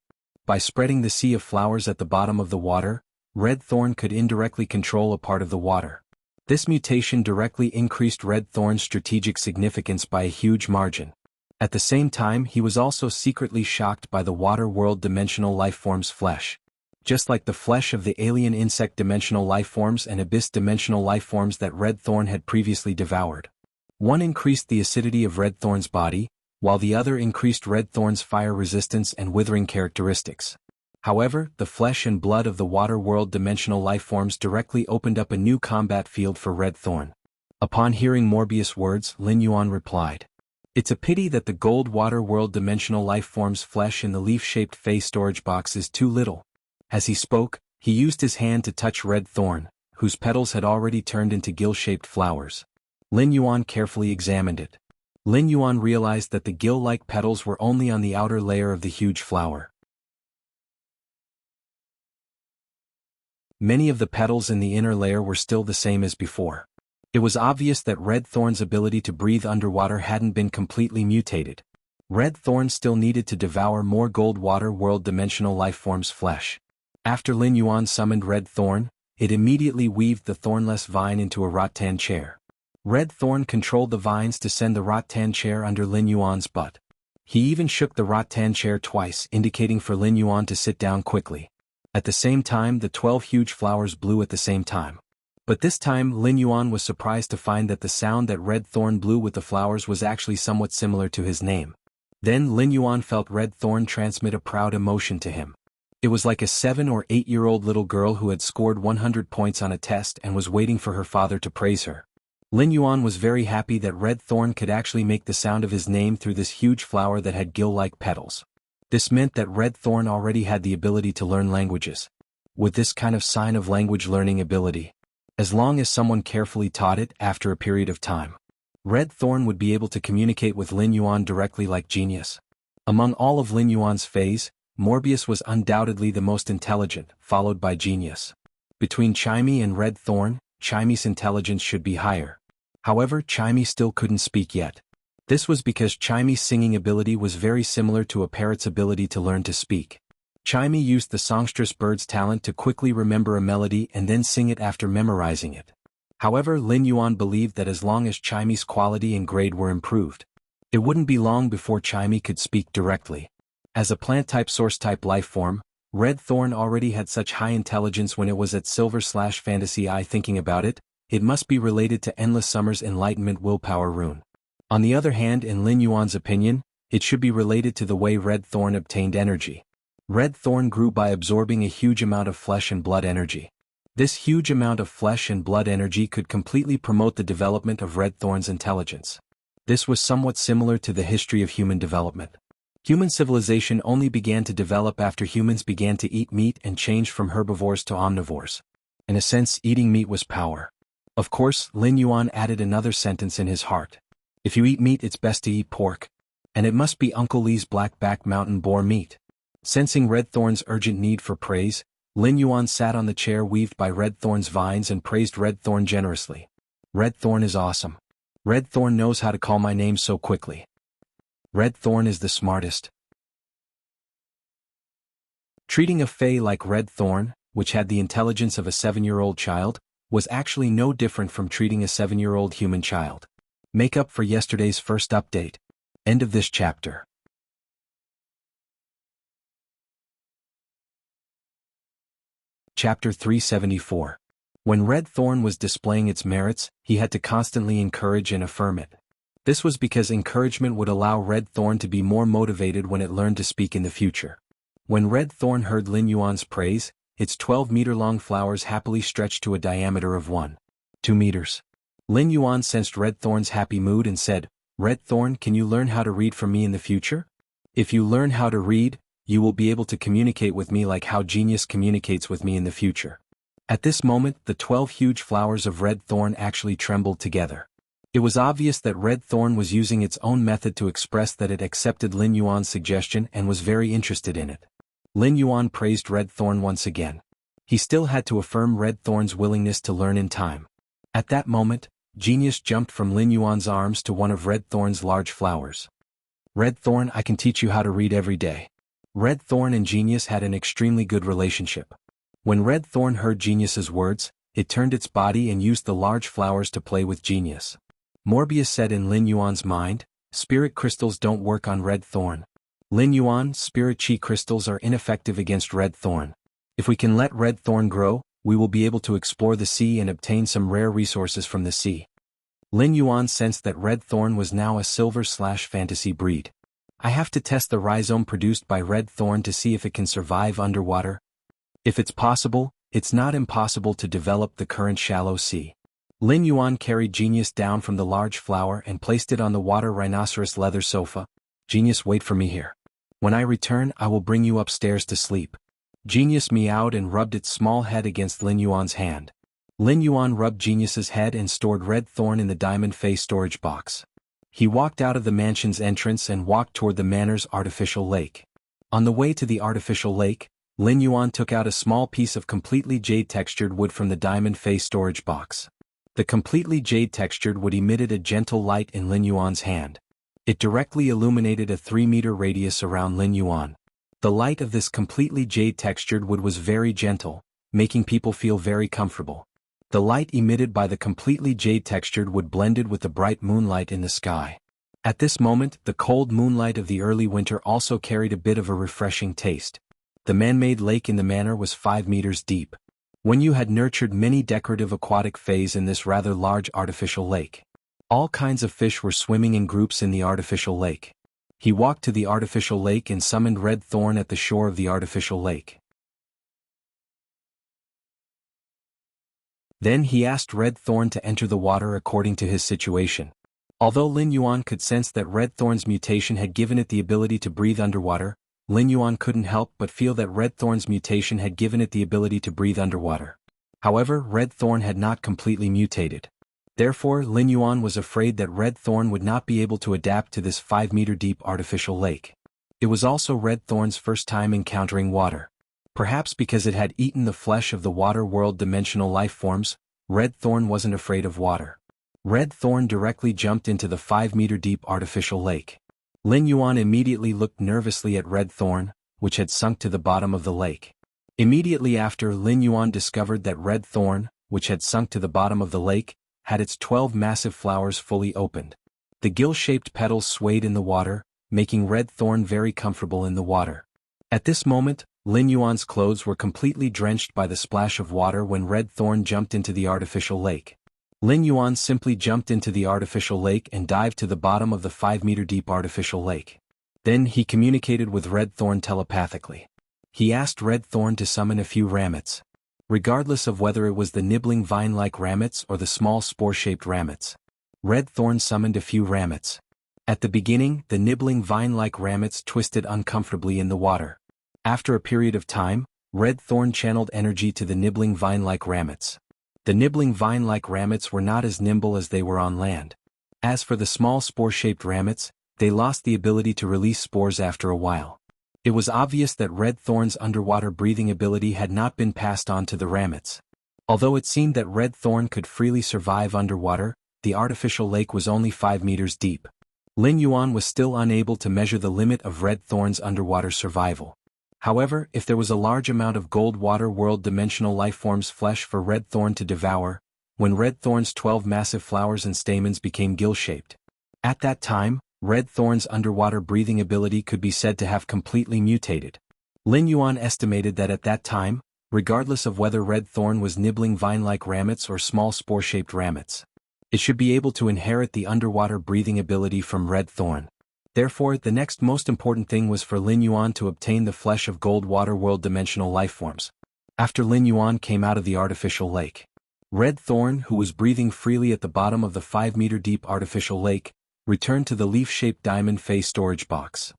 By spreading the sea of flowers at the bottom of the water, Red Thorn could indirectly control a part of the water. This mutation directly increased Red Thorn's strategic significance by a huge margin. At the same time, he was also secretly shocked by the water world dimensional life form's flesh. Just like the flesh of the alien insect dimensional life forms and abyss dimensional life forms that Red Thorn had previously devoured. One increased the acidity of Red Thorn's body, while the other increased Red Thorn's fire resistance and withering characteristics. However, the flesh and blood of the water world dimensional life forms directly opened up a new combat field for Red Thorn. Upon hearing Morbius' words, Lin Yuan replied, "It's a pity that the gold water world dimensional life form's flesh in the leaf-shaped face storage box is too little." As he spoke, he used his hand to touch Red Thorn, whose petals had already turned into gill-shaped flowers. Lin Yuan carefully examined it. Lin Yuan realized that the gill-like petals were only on the outer layer of the huge flower. Many of the petals in the inner layer were still the same as before. It was obvious that Red Thorn's ability to breathe underwater hadn't been completely mutated. Red Thorn still needed to devour more gold water world dimensional life forms' flesh. After Lin Yuan summoned Red Thorn, it immediately weaved the thornless vine into a rattan chair. Red Thorn controlled the vines to send the rattan chair under Lin Yuan's butt. He even shook the rattan chair twice, indicating for Lin Yuan to sit down quickly. At the same time, the 12 huge flowers blew at the same time. But this time, Lin Yuan was surprised to find that the sound that Red Thorn blew with the flowers was actually somewhat similar to his name. Then Lin Yuan felt Red Thorn transmit a proud emotion to him. It was like a 7 or 8-year-old little girl who had scored 100 points on a test and was waiting for her father to praise her. Lin Yuan was very happy that Red Thorn could actually make the sound of his name through this huge flower that had gill-like petals. This meant that Red Thorn already had the ability to learn languages. With this kind of sign of language learning ability, as long as someone carefully taught it after a period of time, Red Thorn would be able to communicate with Lin Yuan directly like genius. Among all of Lin Yuan's fays, Morbius was undoubtedly the most intelligent, followed by Genius. Between Chimey and Red Thorn, Chimey's intelligence should be higher. However, Chimey still couldn't speak yet. This was because Chimey's singing ability was very similar to a parrot's ability to learn to speak. Chimey used the songstress bird's talent to quickly remember a melody and then sing it after memorizing it. However, Lin Yuan believed that as long as Chimey's quality and grade were improved, it wouldn't be long before Chimey could speak directly. As a plant-type source-type life form, Red Thorn already had such high intelligence when it was at Silver/Fantasy Eye. Thinking about it, it must be related to Endless Summer's Enlightenment Willpower Rune. On the other hand, in Lin Yuan's opinion, it should be related to the way Red Thorn obtained energy. Red Thorn grew by absorbing a huge amount of flesh and blood energy. This huge amount of flesh and blood energy could completely promote the development of Red Thorn's intelligence. This was somewhat similar to the history of human development. Human civilization only began to develop after humans began to eat meat and changed from herbivores to omnivores. In a sense, eating meat was power. Of course, Lin Yuan added another sentence in his heart. If you eat meat, it's best to eat pork. And it must be Uncle Lee's black-back mountain boar meat. Sensing Red Thorn's urgent need for praise, Lin Yuan sat on the chair weaved by Red Thorn's vines and praised Red Thorn generously. Red Thorn is awesome. Red Thorn knows how to call my name so quickly. Red Thorn is the smartest. Treating a Fae like Red Thorn, which had the intelligence of a 7-year-old child, was actually no different from treating a 7-year-old human child. Make up for yesterday's first update. End of this chapter. Chapter 374. When Red Thorn was displaying its merits, he had to constantly encourage and affirm it. This was because encouragement would allow Red Thorn to be more motivated when it learned to speak in the future. When Red Thorn heard Lin Yuan's praise, its 12-meter-long flowers happily stretched to a diameter of 1.2 meters. Lin Yuan sensed Red Thorn's happy mood and said, "Red Thorn, can you learn how to read from me in the future? If you learn how to read, you will be able to communicate with me like how Genius communicates with me in the future." At this moment, the 12 huge flowers of Red Thorn actually trembled together. It was obvious that Red Thorn was using its own method to express that it accepted Lin Yuan's suggestion and was very interested in it. Lin Yuan praised Red Thorn once again. He still had to affirm Red Thorn's willingness to learn in time. At that moment, Genius jumped from Lin Yuan's arms to one of Red Thorn's large flowers. "Red Thorn, I can teach you how to read every day." Red Thorn and Genius had an extremely good relationship. When Red Thorn heard Genius's words, it turned its body and used the large flowers to play with Genius. Morbius said in Lin Yuan's mind, "Spirit crystals don't work on Red Thorn. Lin Yuan, spirit chi crystals are ineffective against Red Thorn. If we can let Red Thorn grow, we will be able to explore the sea and obtain some rare resources from the sea." Lin Yuan sensed that Red Thorn was now a silver/fantasy breed. "I have to test the rhizome produced by Red Thorn to see if it can survive underwater. If it's possible, it's not impossible to develop the current shallow sea." Lin Yuan carried Genius down from the large flower and placed it on the water rhinoceros leather sofa. "Genius, wait for me here. When I return, I will bring you upstairs to sleep." Genius meowed and rubbed its small head against Lin Yuan's hand. Lin Yuan rubbed Genius's head and stored Red Thorn in the diamond face storage box. He walked out of the mansion's entrance and walked toward the manor's artificial lake. On the way to the artificial lake, Lin Yuan took out a small piece of completely jade-textured wood from the diamond face storage box. The completely jade-textured wood emitted a gentle light in Lin Yuan's hand. It directly illuminated a 3-meter radius around Lin Yuan. The light of this completely jade-textured wood was very gentle, making people feel very comfortable. The light emitted by the completely jade-textured wood blended with the bright moonlight in the sky. At this moment, the cold moonlight of the early winter also carried a bit of a refreshing taste. The man-made lake in the manor was 5 meters deep. When you had nurtured many decorative aquatic fays in this rather large artificial lake. All kinds of fish were swimming in groups in the artificial lake. He walked to the artificial lake and summoned Red Thorn at the shore of the artificial lake. Then he asked Red Thorn to enter the water according to his situation. Although Lin Yuan could sense that Red Thorn's mutation had given it the ability to breathe underwater, Lin Yuan couldn't help but feel that Red Thorn's mutation had given it the ability to breathe underwater. However, Red Thorn had not completely mutated. Therefore, Lin Yuan was afraid that Red Thorn would not be able to adapt to this 5-meter-deep artificial lake. It was also Red Thorn's first time encountering water. Perhaps because it had eaten the flesh of the water world dimensional life forms, Red Thorn wasn't afraid of water. Red Thorn directly jumped into the 5-meter-deep artificial lake. Lin Yuan immediately looked nervously at Red Thorn, which had sunk to the bottom of the lake. Immediately after, Lin Yuan discovered that Red Thorn, which had sunk to the bottom of the lake, had its 12 massive flowers fully opened. The gill-shaped petals swayed in the water, making Red Thorn very comfortable in the water. At this moment, Lin Yuan's clothes were completely drenched by the splash of water when Red Thorn jumped into the artificial lake. Lin Yuan simply jumped into the artificial lake and dived to the bottom of the 5-meter-deep artificial lake. Then he communicated with Red Thorn telepathically. He asked Red Thorn to summon a few rammets. Regardless of whether it was the nibbling vine-like rammets or the small spore-shaped rammets. Red Thorn summoned a few rammets. At the beginning, the nibbling vine-like ramets twisted uncomfortably in the water. After a period of time, Red Thorn channeled energy to the nibbling vine-like ramets. The nibbling vine-like ramets were not as nimble as they were on land. As for the small spore-shaped ramets, they lost the ability to release spores after a while. It was obvious that Red Thorn's underwater breathing ability had not been passed on to the ramets. Although it seemed that Red Thorn could freely survive underwater, the artificial lake was only 5 meters deep. Lin Yuan was still unable to measure the limit of Red Thorn's underwater survival. However, if there was a large amount of gold water world dimensional lifeforms flesh for Red Thorn to devour, when Red Thorn's 12 massive flowers and stamens became gill-shaped. At that time, Red Thorn's underwater breathing ability could be said to have completely mutated. Lin Yuan estimated that at that time, regardless of whether Red Thorn was nibbling vine-like ramets or small spore-shaped ramets, it should be able to inherit the underwater breathing ability from Red Thorn. Therefore, the next most important thing was for Lin Yuan to obtain the flesh of gold water world dimensional lifeforms. After Lin Yuan came out of the artificial lake, Red Thorn, who was breathing freely at the bottom of the 5-meter-deep artificial lake, returned to the leaf-shaped diamond face storage box.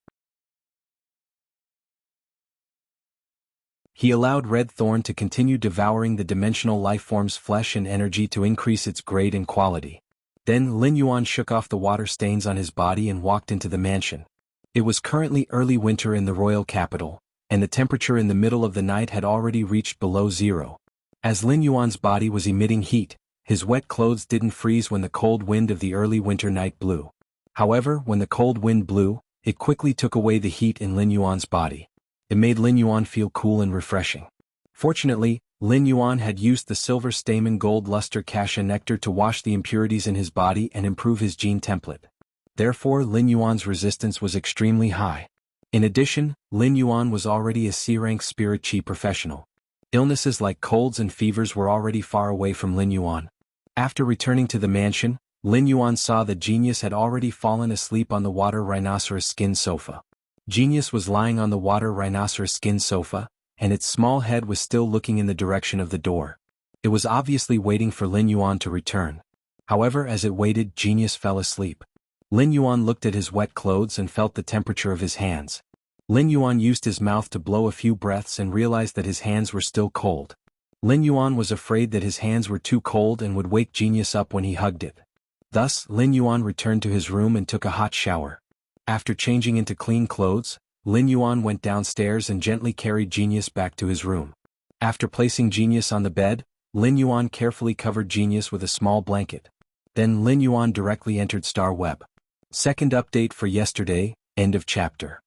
He allowed Red Thorn to continue devouring the dimensional lifeform's flesh and energy to increase its grade and quality. Then Lin Yuan shook off the water stains on his body and walked into the mansion. It was currently early winter in the royal capital, and the temperature in the middle of the night had already reached below zero. As Lin Yuan's body was emitting heat, his wet clothes didn't freeze when the cold wind of the early winter night blew. However, when the cold wind blew, it quickly took away the heat in Lin Yuan's body. It made Lin Yuan feel cool and refreshing. Fortunately, Lin Yuan had used the silver stamen gold luster cassia nectar to wash the impurities in his body and improve his gene template. Therefore, Lin Yuan's resistance was extremely high. In addition, Lin Yuan was already a C-rank spirit chi professional. Illnesses like colds and fevers were already far away from Lin Yuan. After returning to the mansion, Lin Yuan saw that Genius had already fallen asleep on the water rhinoceros skin sofa. Genius was lying on the water rhinoceros skin sofa, and its small head was still looking in the direction of the door. It was obviously waiting for Lin Yuan to return. However, as it waited, Genius fell asleep. Lin Yuan looked at his wet clothes and felt the temperature of his hands. Lin Yuan used his mouth to blow a few breaths and realized that his hands were still cold. Lin Yuan was afraid that his hands were too cold and would wake Genius up when he hugged it. Thus, Lin Yuan returned to his room and took a hot shower. After changing into clean clothes, Lin Yuan went downstairs and gently carried Genius back to his room. After placing Genius on the bed, Lin Yuan carefully covered Genius with a small blanket. Then Lin Yuan directly entered Star Web. Second update for yesterday, end of chapter.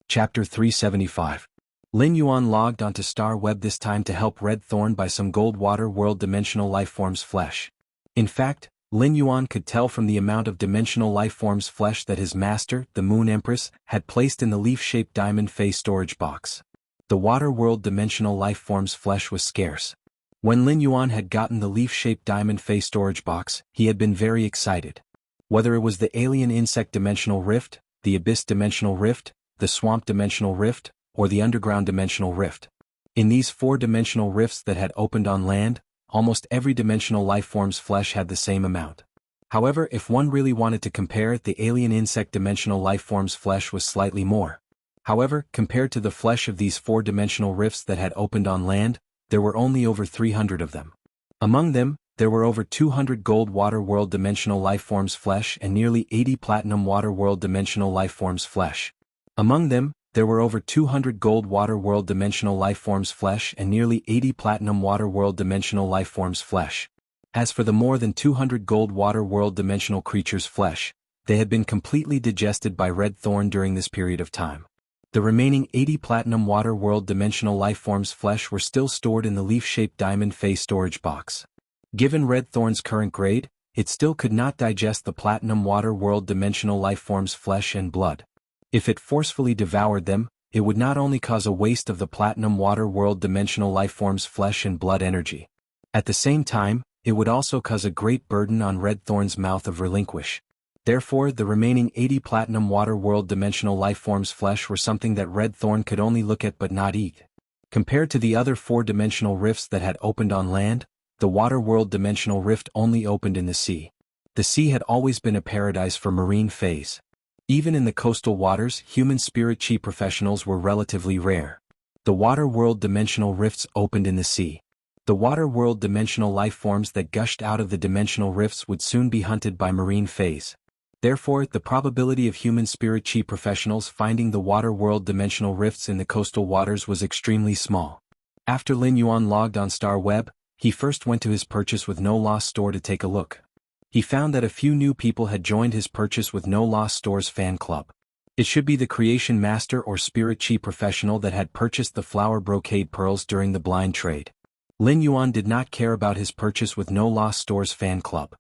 Chapter 375. Lin Yuan logged onto Star Web this time to help Red Thorn buy some gold water world dimensional lifeforms flesh. In fact, Lin Yuan could tell from the amount of dimensional lifeforms flesh that his master, the Moon Empress, had placed in the leaf-shaped diamond face storage box. The water world dimensional lifeforms flesh was scarce. When Lin Yuan had gotten the leaf-shaped diamond face storage box, he had been very excited. Whether it was the alien insect dimensional rift, the abyss dimensional rift, the swamp dimensional rift, or the underground dimensional rift. In these 4-dimensional rifts that had opened on land, almost every dimensional lifeform's flesh had the same amount. However, if one really wanted to compare, the alien insect dimensional lifeform's flesh was slightly more. However, compared to the flesh of these 4-dimensional rifts that had opened on land, there were only over 300 of them. Among them, there were over 200 gold water world dimensional lifeforms flesh and nearly 80 platinum water world dimensional lifeforms flesh. Among them, there were over 200 gold water world dimensional lifeforms flesh and nearly 80 platinum water world dimensional lifeforms flesh. As for the more than 200 gold water world dimensional creatures' flesh, they had been completely digested by Red Thorn during this period of time. The remaining 80 platinum water world dimensional lifeforms flesh were still stored in the leaf-shaped diamond face storage box. Given Red Thorn's current grade, it still could not digest the platinum water world dimensional lifeforms flesh and blood. If it forcefully devoured them, it would not only cause a waste of the platinum water world dimensional lifeforms flesh and blood energy. At the same time, it would also cause a great burden on Red Thorn's mouth of relinquish. Therefore, the remaining 80 platinum water world dimensional lifeforms flesh were something that Red Thorn could only look at but not eat. Compared to the other 4-dimensional rifts that had opened on land, The water world dimensional rift only opened in the sea. The sea had always been a paradise for marine fays. Even in the coastal waters, human spirit chi professionals were relatively rare. The water world dimensional rifts opened in the sea. The water world dimensional life forms that gushed out of the dimensional rifts would soon be hunted by marine fays. Therefore, the probability of human spirit chi professionals finding the water world dimensional rifts in the coastal waters was extremely small. After Lin Yuan logged on Star Web, he first went to his Purchase with No Loss store to take a look. He found that a few new people had joined his Purchase with No Loss store's fan club. It should be the creation master or spirit chi professional that had purchased the flower brocade pearls during the blind trade. Lin Yuan did not care about his Purchase with No Loss store's fan club.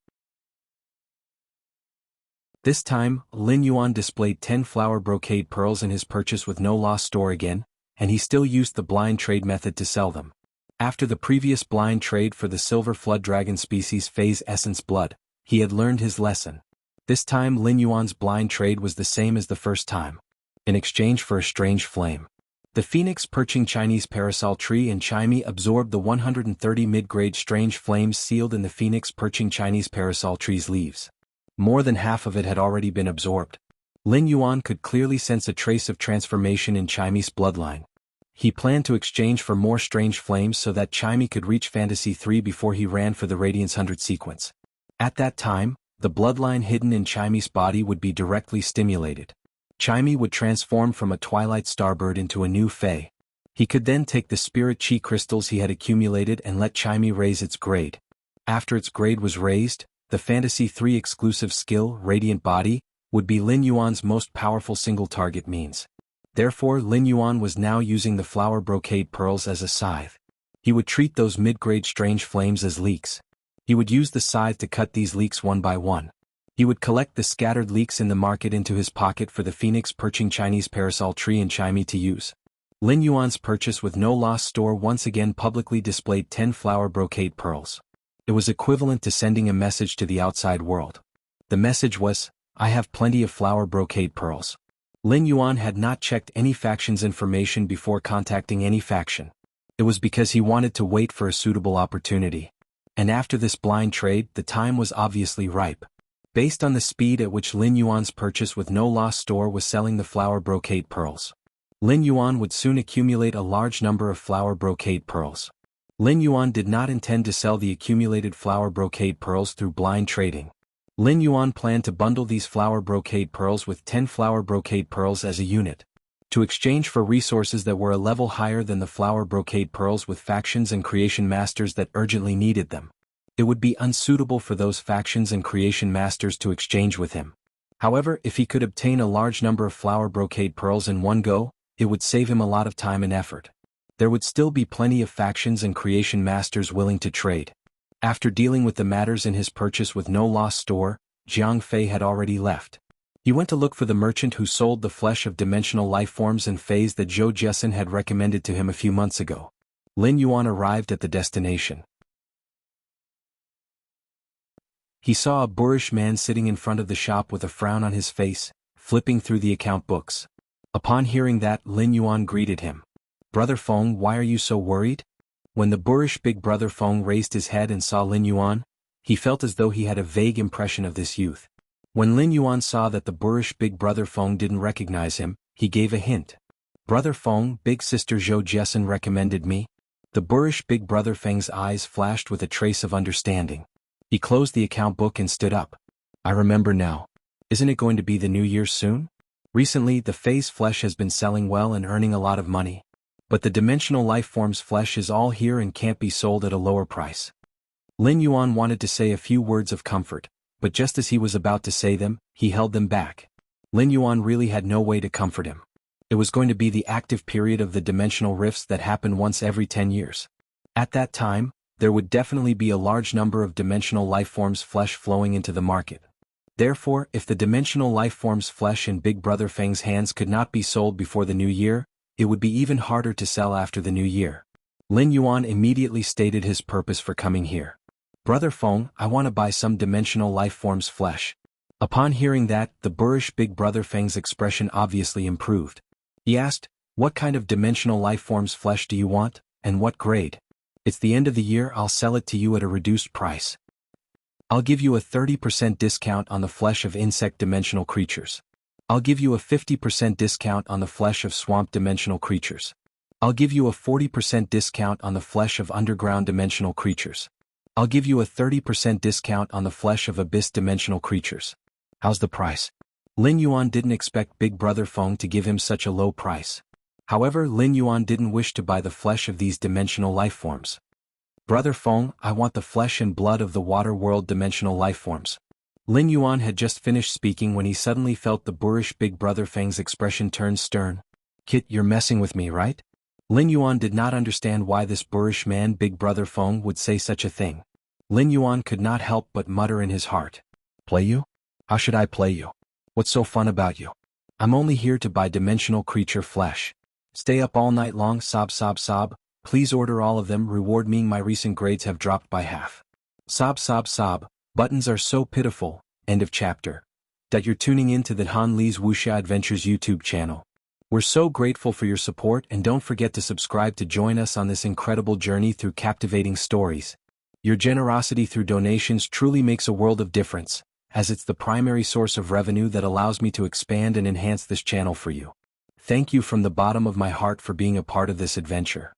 This time, Lin Yuan displayed 10 flower brocade pearls in his Purchase with No Loss store again, and he still used the blind trade method to sell them. After the previous blind trade for the silver flood dragon species phase essence blood, he had learned his lesson. This time Lin Yuan's blind trade was the same as the first time. In exchange for a strange flame. The phoenix perching Chinese parasol tree and Chimey absorbed the 130 mid-grade strange flames sealed in the phoenix perching Chinese parasol tree's leaves. More than half of it had already been absorbed. Lin Yuan could clearly sense a trace of transformation in Chimey's bloodline. He planned to exchange for more strange flames so that Chimey could reach Fantasy 3 before he ran for the Radiance 100 sequence. At that time, the bloodline hidden in Chimey's body would be directly stimulated. Chimey would transform from a twilight starbird into a new fae. He could then take the spirit chi crystals he had accumulated and let Chimey raise its grade. After its grade was raised, the Fantasy 3 exclusive skill, Radiant Body, would be Lin Yuan's most powerful single target means. Therefore Lin Yuan was now using the flower brocade pearls as a scythe. He would treat those mid-grade strange flames as leeks. He would use the scythe to cut these leeks one by one. He would collect the scattered leeks in the market into his pocket for the phoenix perching Chinese parasol tree and Chimey to use. Lin Yuan's Purchase with No Loss store once again publicly displayed 10 flower brocade pearls. It was equivalent to sending a message to the outside world. The message was, "I have plenty of flower brocade pearls." Lin Yuan had not checked any faction's information before contacting any faction. It was because he wanted to wait for a suitable opportunity. And after this blind trade, the time was obviously ripe. Based on the speed at which Lin Yuan's Purchase with No Loss store was selling the flower brocade pearls, Lin Yuan would soon accumulate a large number of flower brocade pearls. Lin Yuan did not intend to sell the accumulated flower brocade pearls through blind trading. Lin Yuan planned to bundle these flower brocade pearls with 10 flower brocade pearls as a unit, to exchange for resources that were a level higher than the flower brocade pearls with factions and creation masters that urgently needed them. It would be unsuitable for those factions and creation masters to exchange with him. However, if he could obtain a large number of flower brocade pearls in one go, it would save him a lot of time and effort. There would still be plenty of factions and creation masters willing to trade. After dealing with the matters in his Purchase with No Loss store, Jiang Fei had already left. He went to look for the merchant who sold the flesh of dimensional life forms and fays that Zhou Jessen had recommended to him a few months ago. Lin Yuan arrived at the destination. He saw a boorish man sitting in front of the shop with a frown on his face, flipping through the account books. Upon hearing that, Lin Yuan greeted him. "Brother Feng, why are you so worried?" When the boorish big brother Feng raised his head and saw Lin Yuan, he felt as though he had a vague impression of this youth. When Lin Yuan saw that the boorish big brother Feng didn't recognize him, he gave a hint. "Brother Feng, big sister Zhou Jessen recommended me." The boorish big brother Feng's eyes flashed with a trace of understanding. He closed the account book and stood up. "I remember now. Isn't it going to be the New Year soon? Recently, the Fae's flesh has been selling well and earning a lot of money. But the dimensional life form's flesh is all here and can't be sold at a lower price." Lin Yuan wanted to say a few words of comfort, but just as he was about to say them, he held them back. Lin Yuan really had no way to comfort him. It was going to be the active period of the dimensional rifts that happen once every 10 years. At that time, there would definitely be a large number of dimensional life forms' flesh flowing into the market. Therefore, if the dimensional life form's flesh in Big Brother Feng's hands could not be sold before the new year, it would be even harder to sell after the new year. Lin Yuan immediately stated his purpose for coming here. "Brother Feng, I want to buy some dimensional life form's flesh." Upon hearing that, the boorish Big Brother Feng's expression obviously improved. He asked, "What kind of dimensional life form's flesh do you want, and what grade?" It's the end of the year, I'll sell it to you at a reduced price. I'll give you a 30% discount on the flesh of insect dimensional creatures. I'll give you a 50% discount on the flesh of swamp dimensional creatures. I'll give you a 40% discount on the flesh of underground dimensional creatures. I'll give you a 30% discount on the flesh of abyss dimensional creatures. How's the price? Lin Yuan didn't expect Big Brother Feng to give him such a low price. However, Lin Yuan didn't wish to buy the flesh of these dimensional lifeforms. Brother Feng, I want the flesh and blood of the water world dimensional lifeforms. Lin Yuan had just finished speaking when he suddenly felt the boorish Big Brother Feng's expression turn stern. Kit, you're messing with me, right? Lin Yuan did not understand why this boorish man Big Brother Feng would say such a thing. Lin Yuan could not help but mutter in his heart. Play you? How should I play you? What's so fun about you? I'm only here to buy dimensional creature flesh. Stay up all night long, sob sob sob. Please order all of them, reward me, my recent grades have dropped by half. Sob sob sob, buttons are so pitiful. End of chapter. That you're tuning in to the Han Li's Wuxia Adventures YouTube channel. We're so grateful for your support, and don't forget to subscribe to join us on this incredible journey through captivating stories. Your generosity through donations truly makes a world of difference, as it's the primary source of revenue that allows me to expand and enhance this channel for you. Thank you from the bottom of my heart for being a part of this adventure.